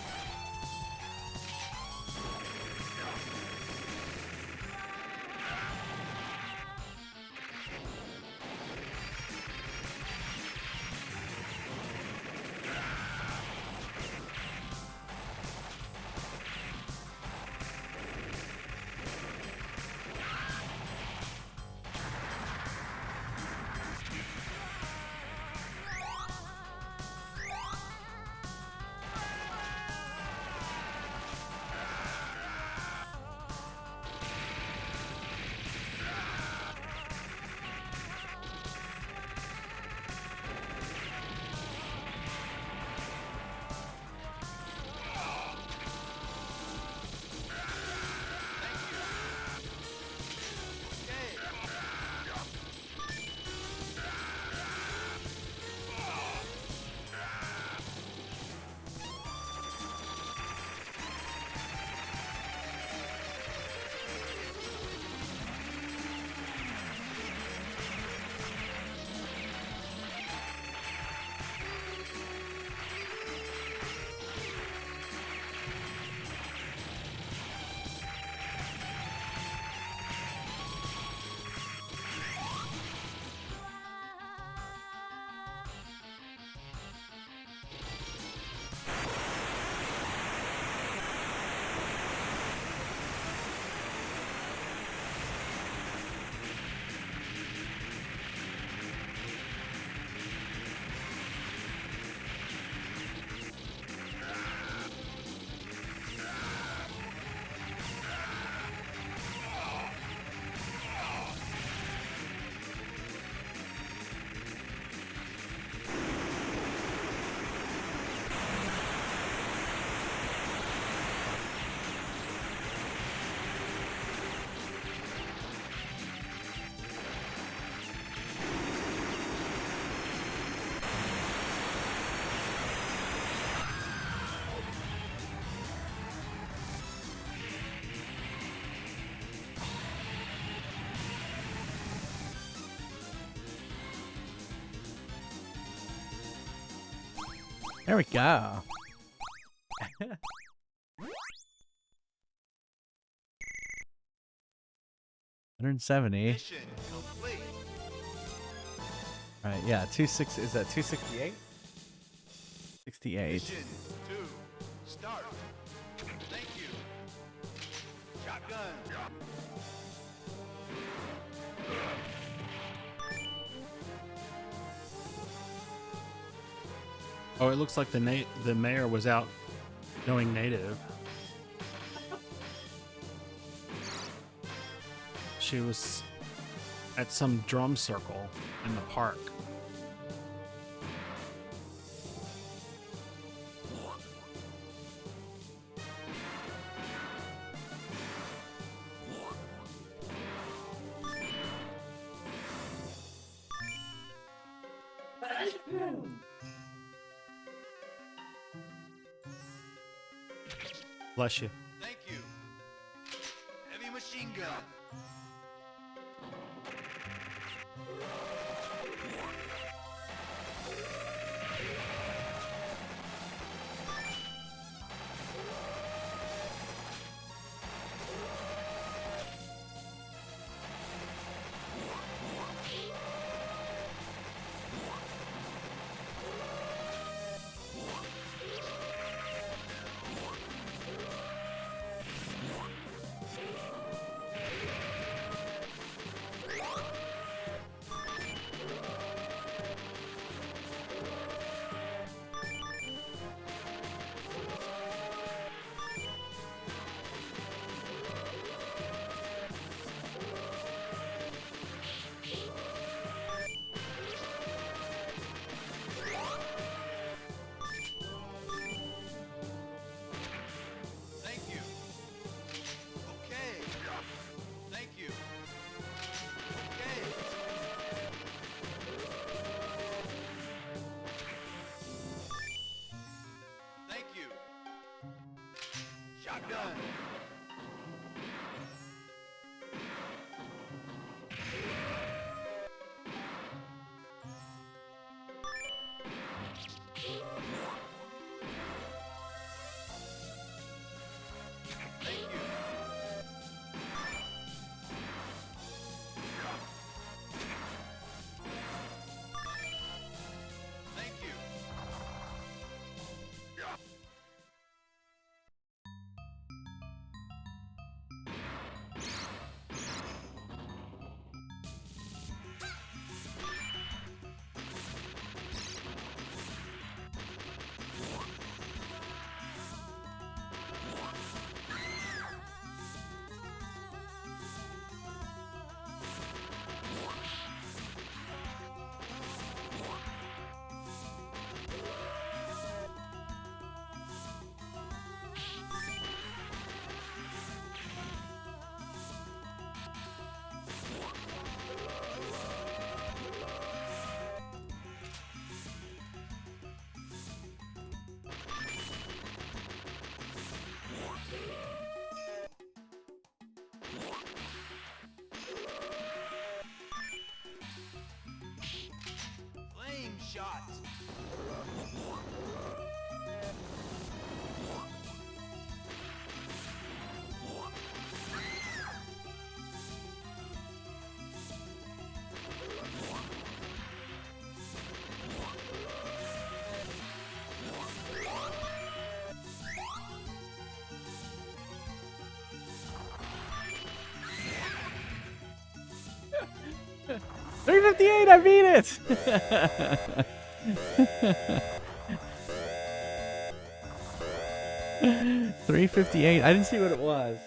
There we go. 170. Mission complete. All right, yeah, 26. Is that 268? 68. Mission 2, start. Oh, it looks like the mayor was out going native. She was at some drum circle in the park. Bless you. Thank you. Heavy machine gun. Shotgun. Thank you. Thank you. Flame shot. $358, I beat it! $358. I didn't see what it was.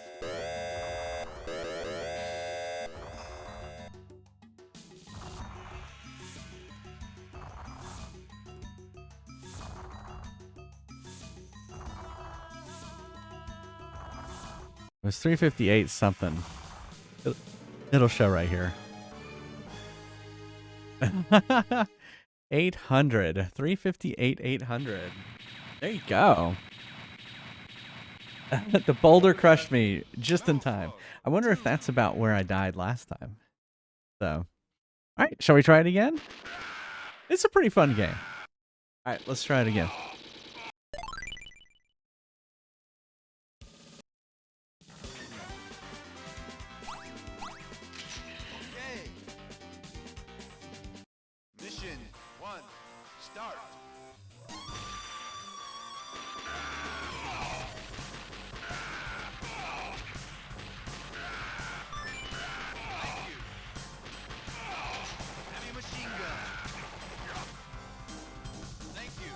It was 358 something. It'll show right here. 800. 358, 800. There you go. The boulder crushed me just in time. I wonder if that's about where I died last time. So, all right, shall we try it again? It's a pretty fun game. All right, let's try it again. Okay. Mission 1. Start. Thank you. Heavy machine gun. Thank you.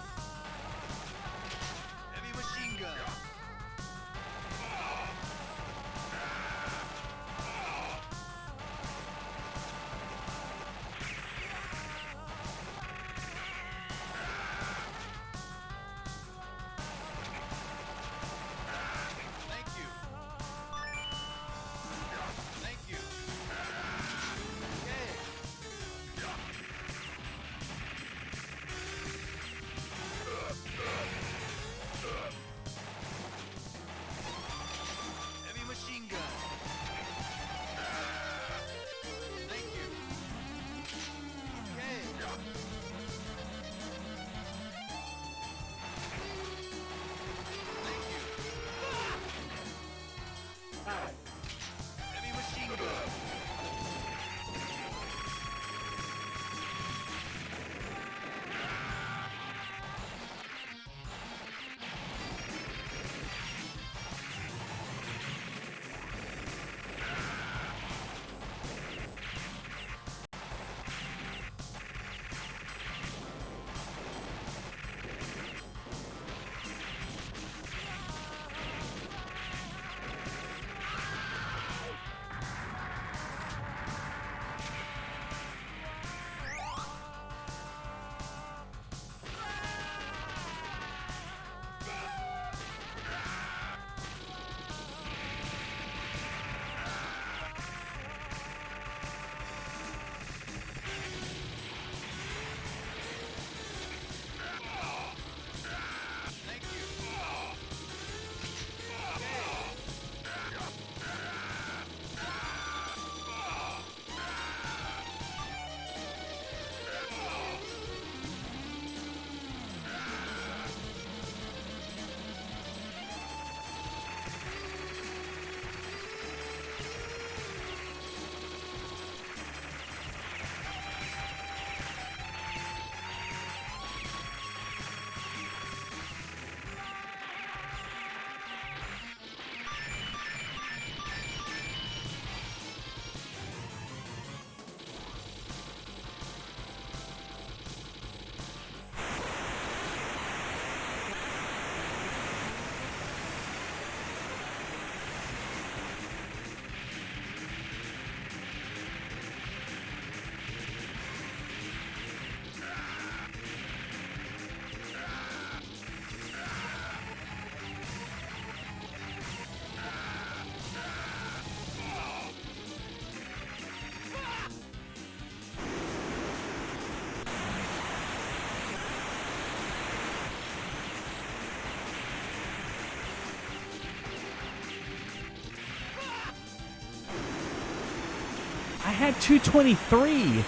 had 223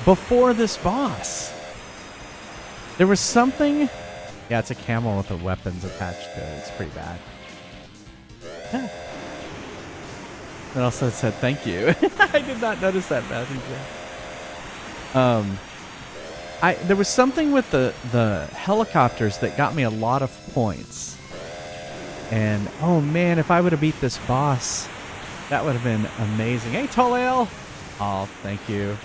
before this boss. There was something. Yeah, it's a camel with the weapons attached to it. It's pretty bad. Yeah. It also said thank you. I did not notice that, Matthew. There was something with the helicopters that got me a lot of points. And oh man, if I would have beat this boss, that would have been amazing. Hey, Tolale! Oh, thank you.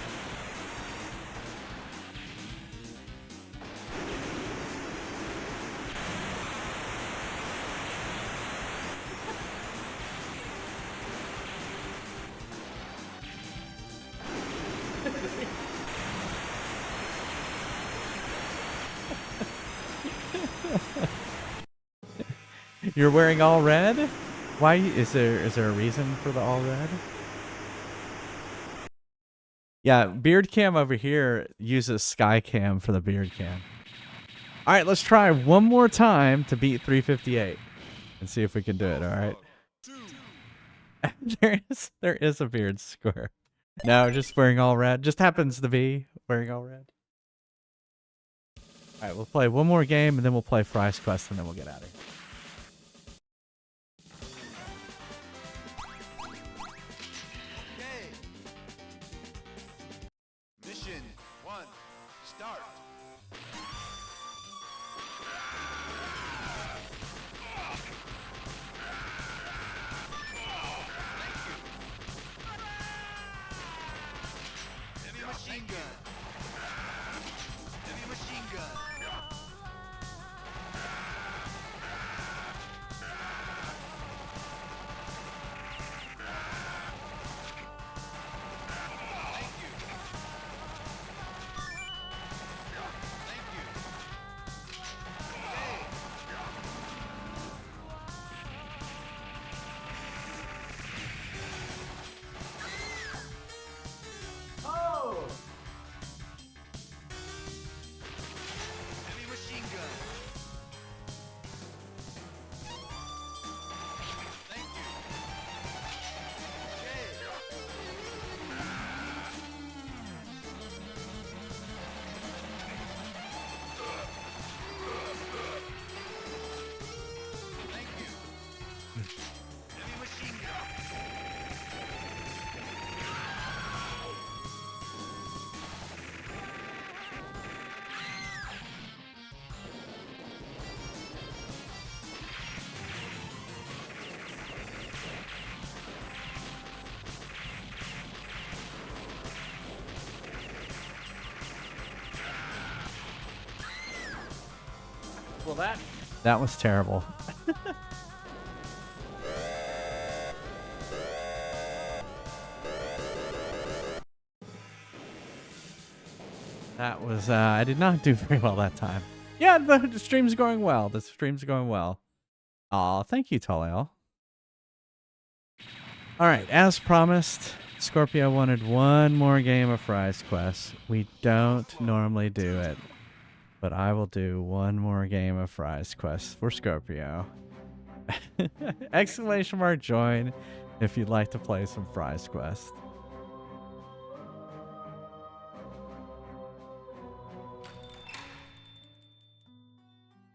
You're wearing all red? Why is there a reason for the all red? Yeah, beard cam over here uses sky cam for the beard cam. All right, let's try one more time to beat 358 and see if we can do it. All right. there is a beard square. No, just wearing all red. Just happens to be wearing all red. All right, we'll play one more game and then we'll play Fry's Quest and then we'll get out of here. Mission 1, start. Heavy machine gun. Heavy machine gun. Heavy machine gun. Thank you. Thank you. Heavy machine gun. Well, that was terrible. That was I did not do very well that time. Yeah, the stream's going well. The stream's going well. Aw, thank you, Tolale. All right, as promised, Scorpio wanted one more game of Fry's Quest. We don't normally do it, but I will do one more game of Fry's Quest for Scorpio. Exclamation mark join if you'd like to play some Fry's Quest.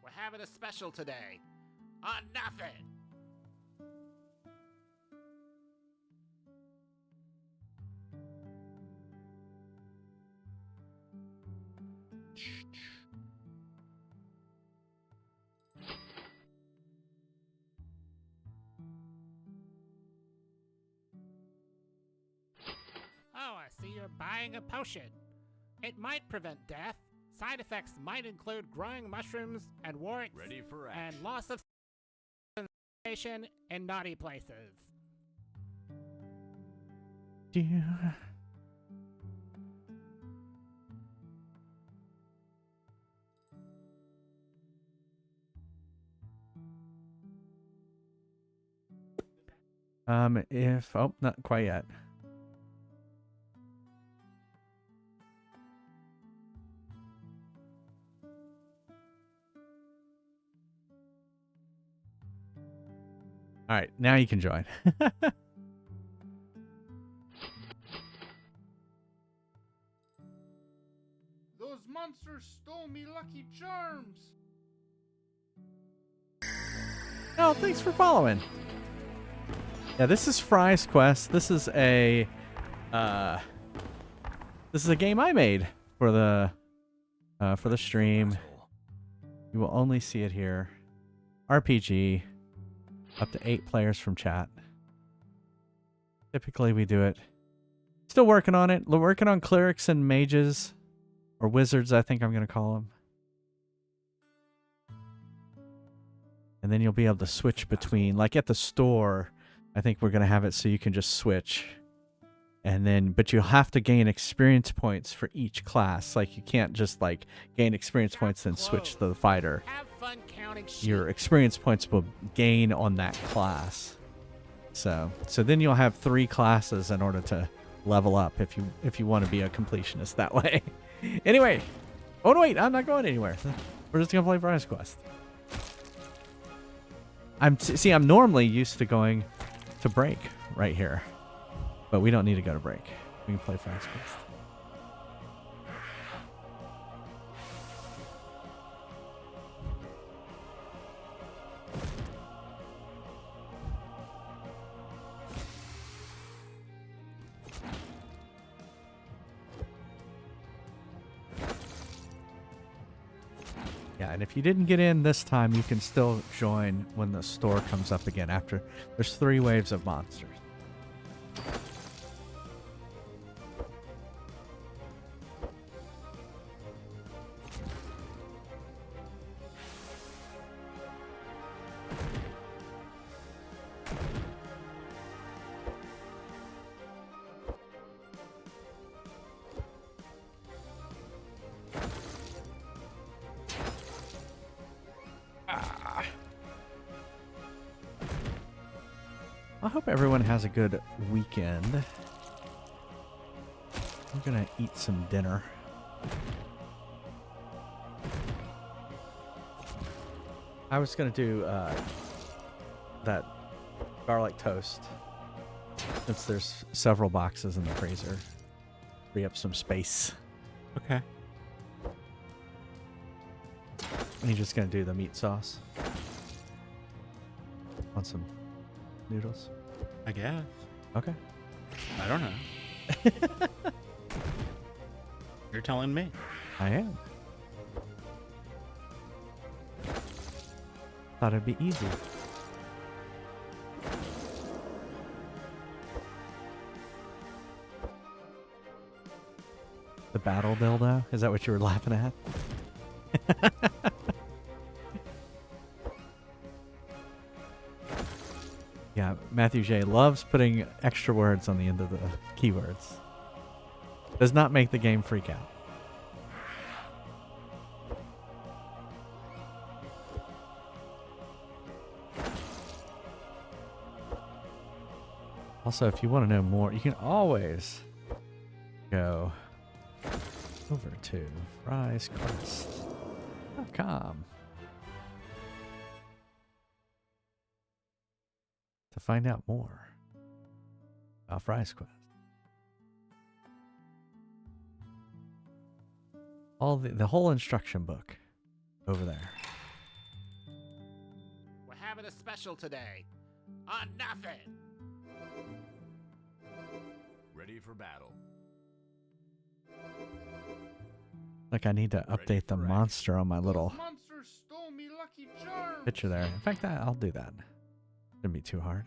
We're having a special today. On nothing. Oh, I see you're buying a potion. It might prevent death. Side effects might include growing mushrooms and warts Ready for action. and loss of sensation in naughty places. Do you... Oh, not quite yet. All right, now you can join. monster stole me Lucky Charms! Oh, thanks for following. Yeah, this is Fry's Quest. This is a game I made for the stream. You will only see it here. RPG, up to 8 players from chat. Typically, we do it. Still working on it. We're working on clerics and mages, or wizards, I think I'm going to call them. And then you'll be able to switch between, like at the store, I think we're going to have it so you can just switch. And then, but you'll have to gain experience points for each class. Like you can't just like gain experience points then switch to the fighter. Have fun counting sheep. Your experience points will gain on that class. So then you'll have 3 classes in order to level up if you want to be a completionist that way. Anyway, oh no, wait, I'm not going anywhere. We're just gonna play Fry's Quest. I'm normally used to going to break right here, but we don't need to go to break. We can play Fry's Quest. Yeah, and if you didn't get in this time, you can still join when the store comes up again after there's 3 waves of monsters. I hope everyone has a good weekend. I'm gonna eat some dinner. I was gonna do that garlic toast, since there's several boxes in the freezer. Free up some space. Okay. And you're just gonna do the meat sauce. Want some noodles? I guess. Okay. I don't know. You're telling me. I am. Thought it'd be easy. The battle dildo? Is that what you were laughing at? Yeah, Matthew J. loves putting extra words on the end of the keywords. Does not make the game freak out. Also, if you want to know more, you can always go over to friesquest.com to find out more about Fry's Quest. All the whole instruction book over there. We're having a special today. On nothing. Ready for battle. Like I need to update the monster on my little Monster stole me Lucky Charms. picture there. In fact, I'll do that. Shouldn't be too hard.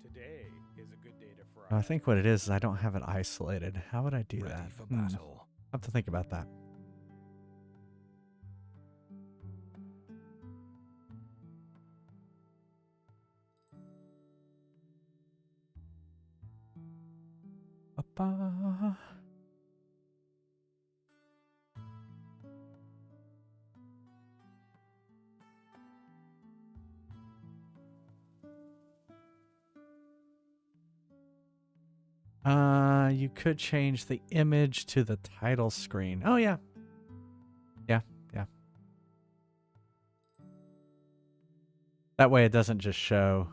Today is a good day to fry. I think what it is I don't have it isolated. How would I do Ready that? for battle. I'll have to think about that. Ba-ba. You could change the image to the title screen. Oh, yeah. Yeah. That way it doesn't just show,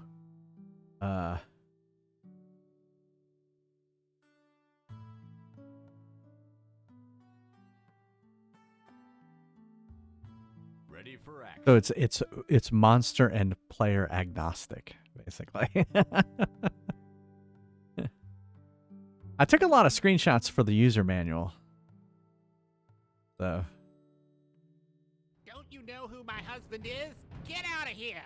for action. So it's monster and player agnostic, basically. I took a lot of screenshots for the user manual. So. Don't you know who my husband is? Get out of here!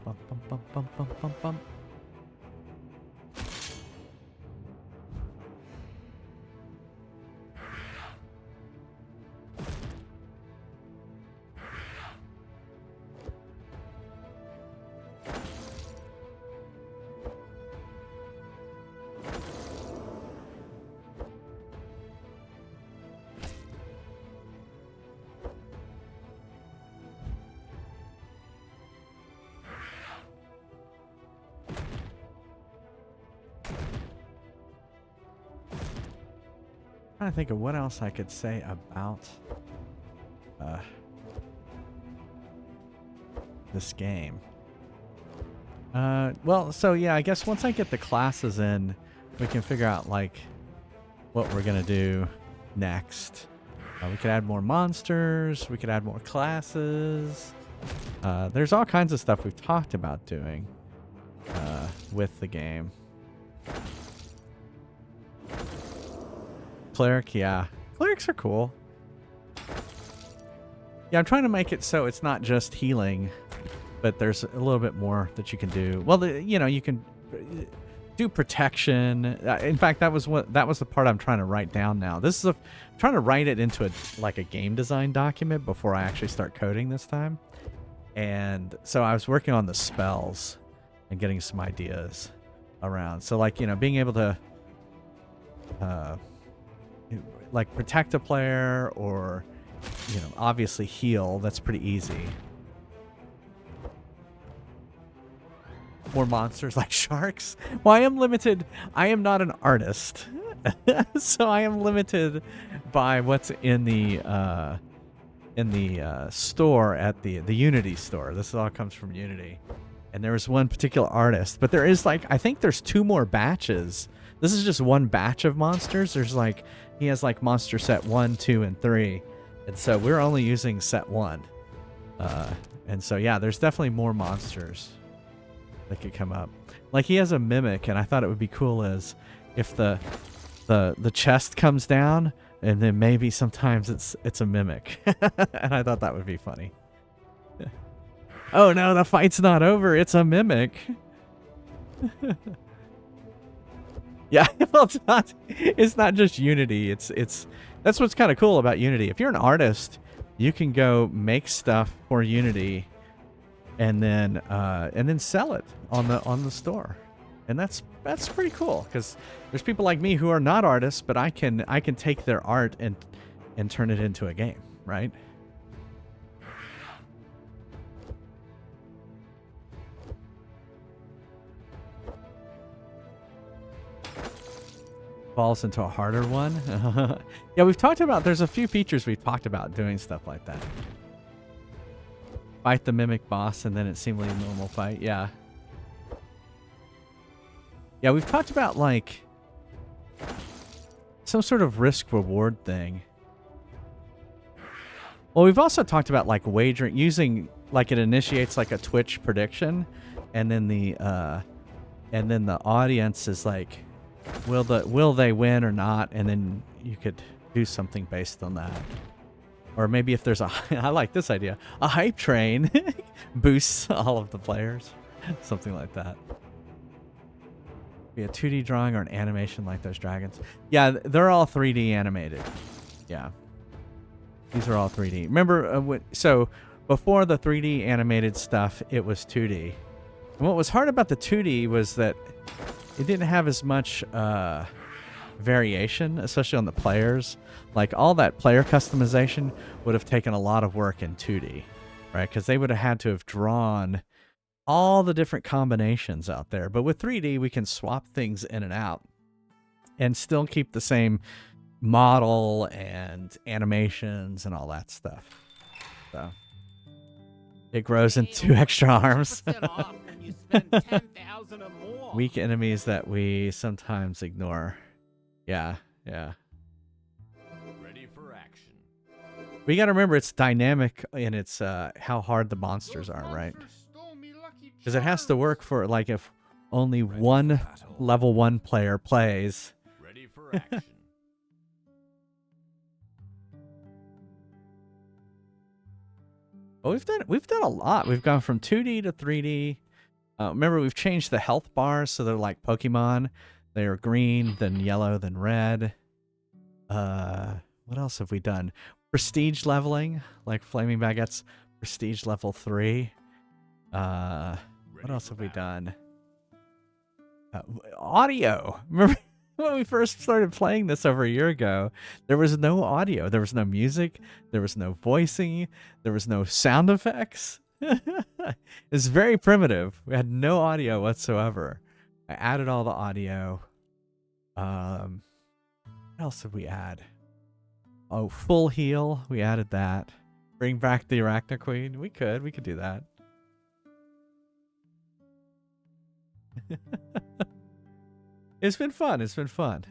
Bum, bum, bum, bum, bum. Trying to think of what else I could say about this game. Well, so yeah, I guess once I get the classes in, we can figure out like what we're gonna do next. We could add more monsters. We could add more classes. There's all kinds of stuff we've talked about doing with the game. Cleric, yeah. Clerics are cool. Yeah, I'm trying to make it so it's not just healing, but there's a little bit more that you can do. Well, you know, you can do protection. In fact, that was the part I'm trying to write down now. This is I'm trying to write it into a game design document before I actually start coding this time. And so I was working on the spells and getting some ideas around. So like, you know, being able to like protect a player or, you know, obviously heal. That's pretty easy. More monsters like sharks. Well, I am limited. I am not an artist. So I am limited by what's in the store at the Unity store. This all comes from Unity. And there was one particular artist, but there is like, I think there's 2 more batches. This is just one batch of monsters. There's like, he has like monster set 1, 2, and 3. And so we're only using set 1. And so, yeah, there's definitely more monsters that could come up. Like he has a mimic, and I thought it would be cool as if the chest comes down, and then maybe sometimes it's a mimic. And I thought that would be funny. Oh no, the fight's not over. It's a mimic. Yeah, well, it's not just Unity. It's that's what's kind of cool about Unity. If you're an artist, you can go make stuff for Unity and then sell it on the store. And that's pretty cool, because there's people like me who are not artists, but I can take their art and turn it into a game, right? Falls into a harder one. Yeah, we've talked about, there's a few features we've talked about doing stuff like that. Fight the mimic boss and then it's seemingly a normal fight. Yeah. Yeah, we've talked about like some sort of risk reward thing. Well, we've also talked about like wagering, using like it initiates like a Twitch prediction, and then the audience is like, will they win or not, and then you could do something based on that. Or maybe if there's I like this idea, a hype train boosts all of the players, something like that. Be a 2D drawing or an animation like those dragons. Yeah, they're all 3D animated. Yeah, these are all 3D. Remember, so before the 3D animated stuff, it was 2D. And what was hard about the 2D was that it didn't have as much variation, especially on the players. Like all that player customization would have taken a lot of work in 2D, right? Because they would have had to have drawn all the different combinations out there. But with 3D, we can swap things in and out and still keep the same model and animations and all that stuff. So it grows into extra arms. Weak enemies that we sometimes ignore. Yeah, yeah. Ready for action. We gotta remember it's dynamic in its how hard the monsters are, right? Because it has to work for, like, if only one level 1 player plays. Ready for action. Well, we've done a lot. We've gone from 2D to 3D. Remember, we've changed the health bars so they're like Pokemon. They are green, then yellow, then red. What else have we done? Prestige leveling, like Flaming Baguette's Prestige level 3. What else have we done? Audio. Remember when we first started playing this over a year ago? There was no audio. There was no music. There was no voicing. There was no sound effects. It's very primitive. We had no audio whatsoever. I added all the audio. What else did we add? Oh, full heal. We added that. Bring back the Arachna Queen. We could do that. It's been fun. It's been fun.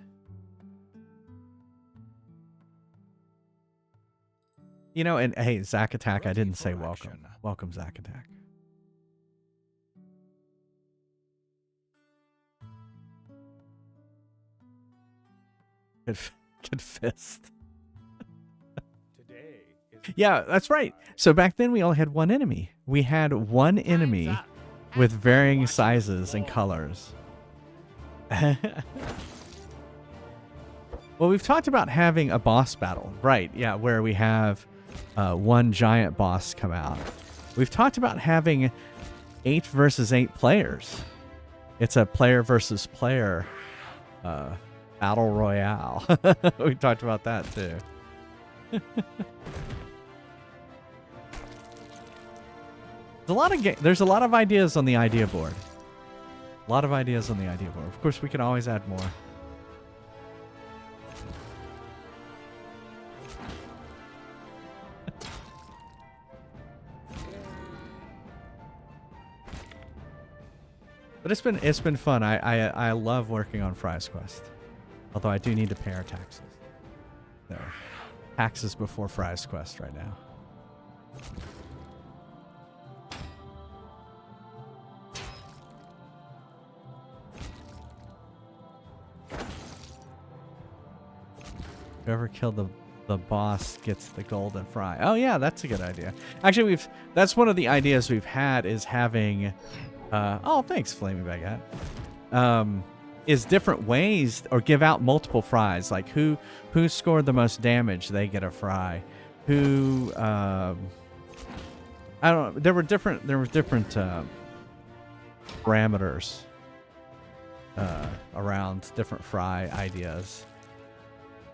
You know, and hey, Zack Attack, I didn't say welcome. Welcome, Zack Attack. Good fist. Yeah, that's right. So back then we only had one enemy. We had one enemy with varying sizes and colors. Well, we've talked about having a boss battle, right? Yeah, where we have one giant boss come out. We've talked about having 8 versus 8 players. It's a player versus player battle royale. We talked about that too. There's a lot of ideas on the idea board. A lot of ideas on the idea board. Of course, we can always add more. But it's been fun. I love working on Fry's Quest. Although I do need to pay our taxes. There. Taxes before Fry's Quest right now. Whoever killed the boss gets the golden fry. Oh yeah, that's a good idea. Actually, that's one of the ideas we've had is having oh, thanks, Flaming Baguette. Is different ways or give out multiple fries. Like who scored the most damage, they get a fry. Who I don't know. There were different parameters around different fry ideas.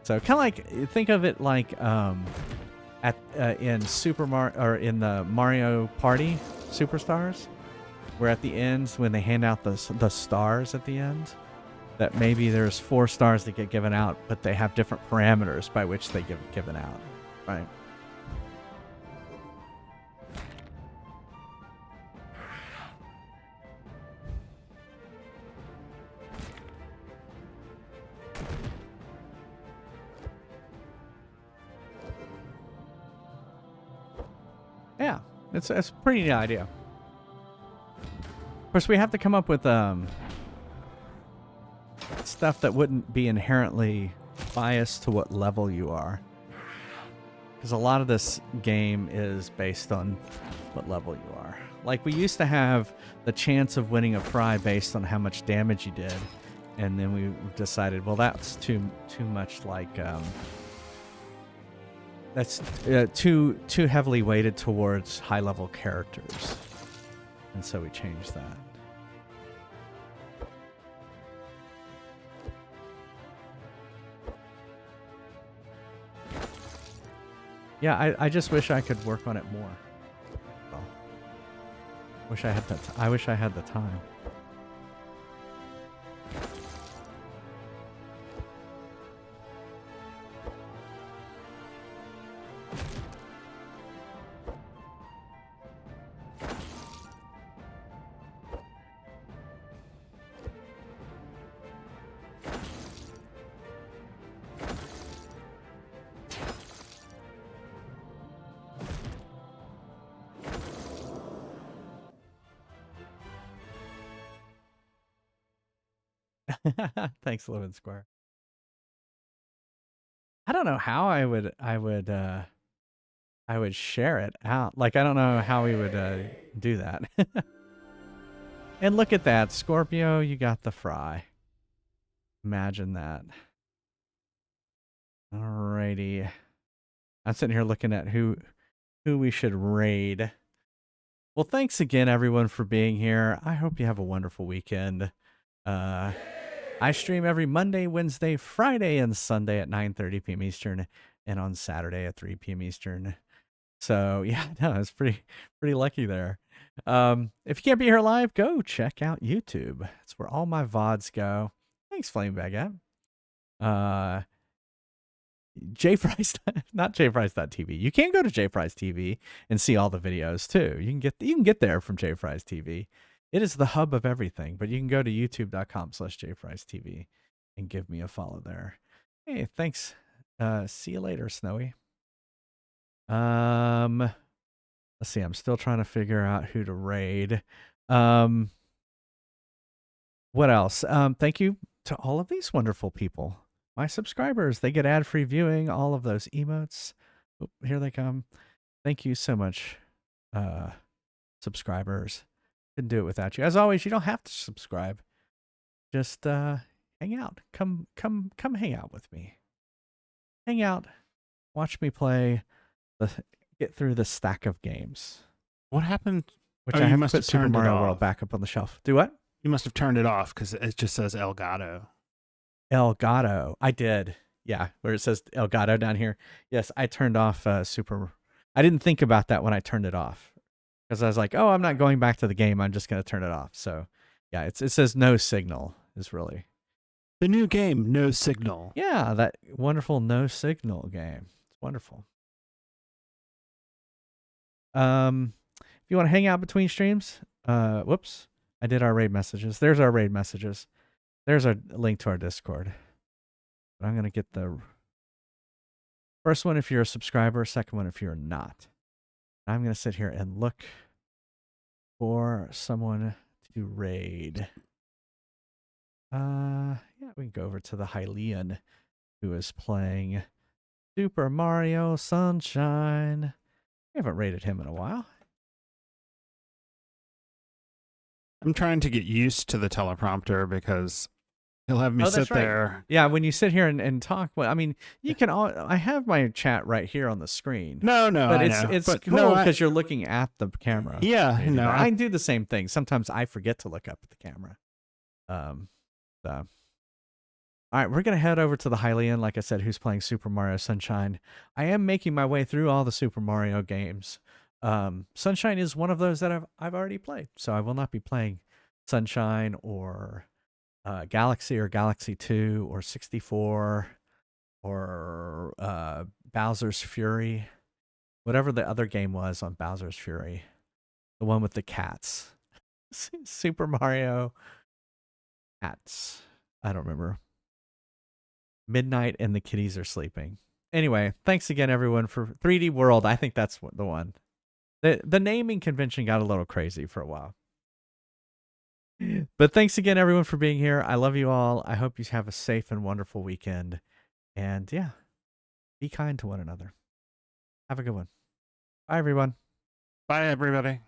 So kind of like, think of it like in Super Mario or in the Mario Party Superstars, where at the end when they hand out the stars at the end, that maybe there's 4 stars that get given out, but they have different parameters by which they get given out, right? Yeah, it's a pretty neat idea. Of course, we have to come up with stuff that wouldn't be inherently biased to what level you are, because a lot of this game is based on what level you are. Like, we used to have the chance of winning a fry based on how much damage you did, and then we decided, well, that's too much like that's too heavily weighted towards high level characters, and so we changed that. Yeah, I just wish I could work on it more. Well, wish I had that. I wish I had the time. Thanks, Living Square. I don't know how I would share it out. Like, I don't know how we would do that. And look at that, Scorpio, you got the fry. Imagine that. Alrighty. I'm sitting here looking at who we should raid. Well, thanks again, everyone, for being here. I hope you have a wonderful weekend. I stream every Monday, Wednesday, Friday, and Sunday at 9:30 p.m. Eastern, and on Saturday at 3 p.m. Eastern. So yeah, no, it's pretty lucky there. If you can't be here live, go check out YouTube. That's where all my VODs go. Thanks, Flame Baguette. JFries, not JFries.tv. You can go to JFries TV and see all the videos too. You can get there from JFries TV. It is the hub of everything, but you can go to youtube.com/JFriesTV and give me a follow there. Hey, thanks. See you later, Snowy. Let's see. I'm still trying to figure out who to raid. What else? Thank you to all of these wonderful people. My subscribers, they get ad-free viewing, all of those emotes. Oh, here they come. Thank you so much, subscribers. Couldn't do it without you. As always, you don't have to subscribe. Just hang out. Come hang out with me. Hang out. Watch me play. Get through the stack of games. What happened? Which I have to put Super Mario World back up on the shelf. Do what? You must have turned it off because it just says Elgato. Elgato. I did. Yeah, where it says Elgato down here. Yes, I turned off Super. I didn't think about that when I turned it off. Because I was like, oh, I'm not going back to the game. I'm just going to turn it off. So, yeah, it says no signal is really. The new game, No Signal. Yeah, that wonderful No Signal game. It's wonderful. If you want to hang out between streams, whoops, I did our raid messages. There's our raid messages. There's our link to our Discord. But I'm going to get the first one if you're a subscriber, second one if you're not. I'm going to sit here and look for someone to raid. Yeah, we can go over to the Hylian, who is playing Super Mario Sunshine. We haven't raided him in a while. I'm trying to get used to the teleprompter because he'll have me sit there. Yeah, when you sit here and talk, well, I mean, you can all. I have my chat right here on the screen. No, but it's cool because you're looking at the camera. Yeah, no, I do the same thing. Sometimes I forget to look up at the camera. All right, we're gonna head over to the Hylian, like I said, who's playing Super Mario Sunshine. I am making my way through all the Super Mario games. Sunshine is one of those that I've already played, so I will not be playing Sunshine or Galaxy or Galaxy 2 or 64 or Bowser's Fury, whatever the other game was on Bowser's Fury, the one with the cats. Super Mario Cats. I don't remember. Midnight and the kitties are sleeping. Anyway, thanks again, everyone, for 3D World. I think that's the one. The naming convention got a little crazy for a while. But thanks again, everyone, for being here. I love you all. I hope you have a safe and wonderful weekend. And yeah, be kind to one another. Have a good one. Bye, everyone. Bye, everybody.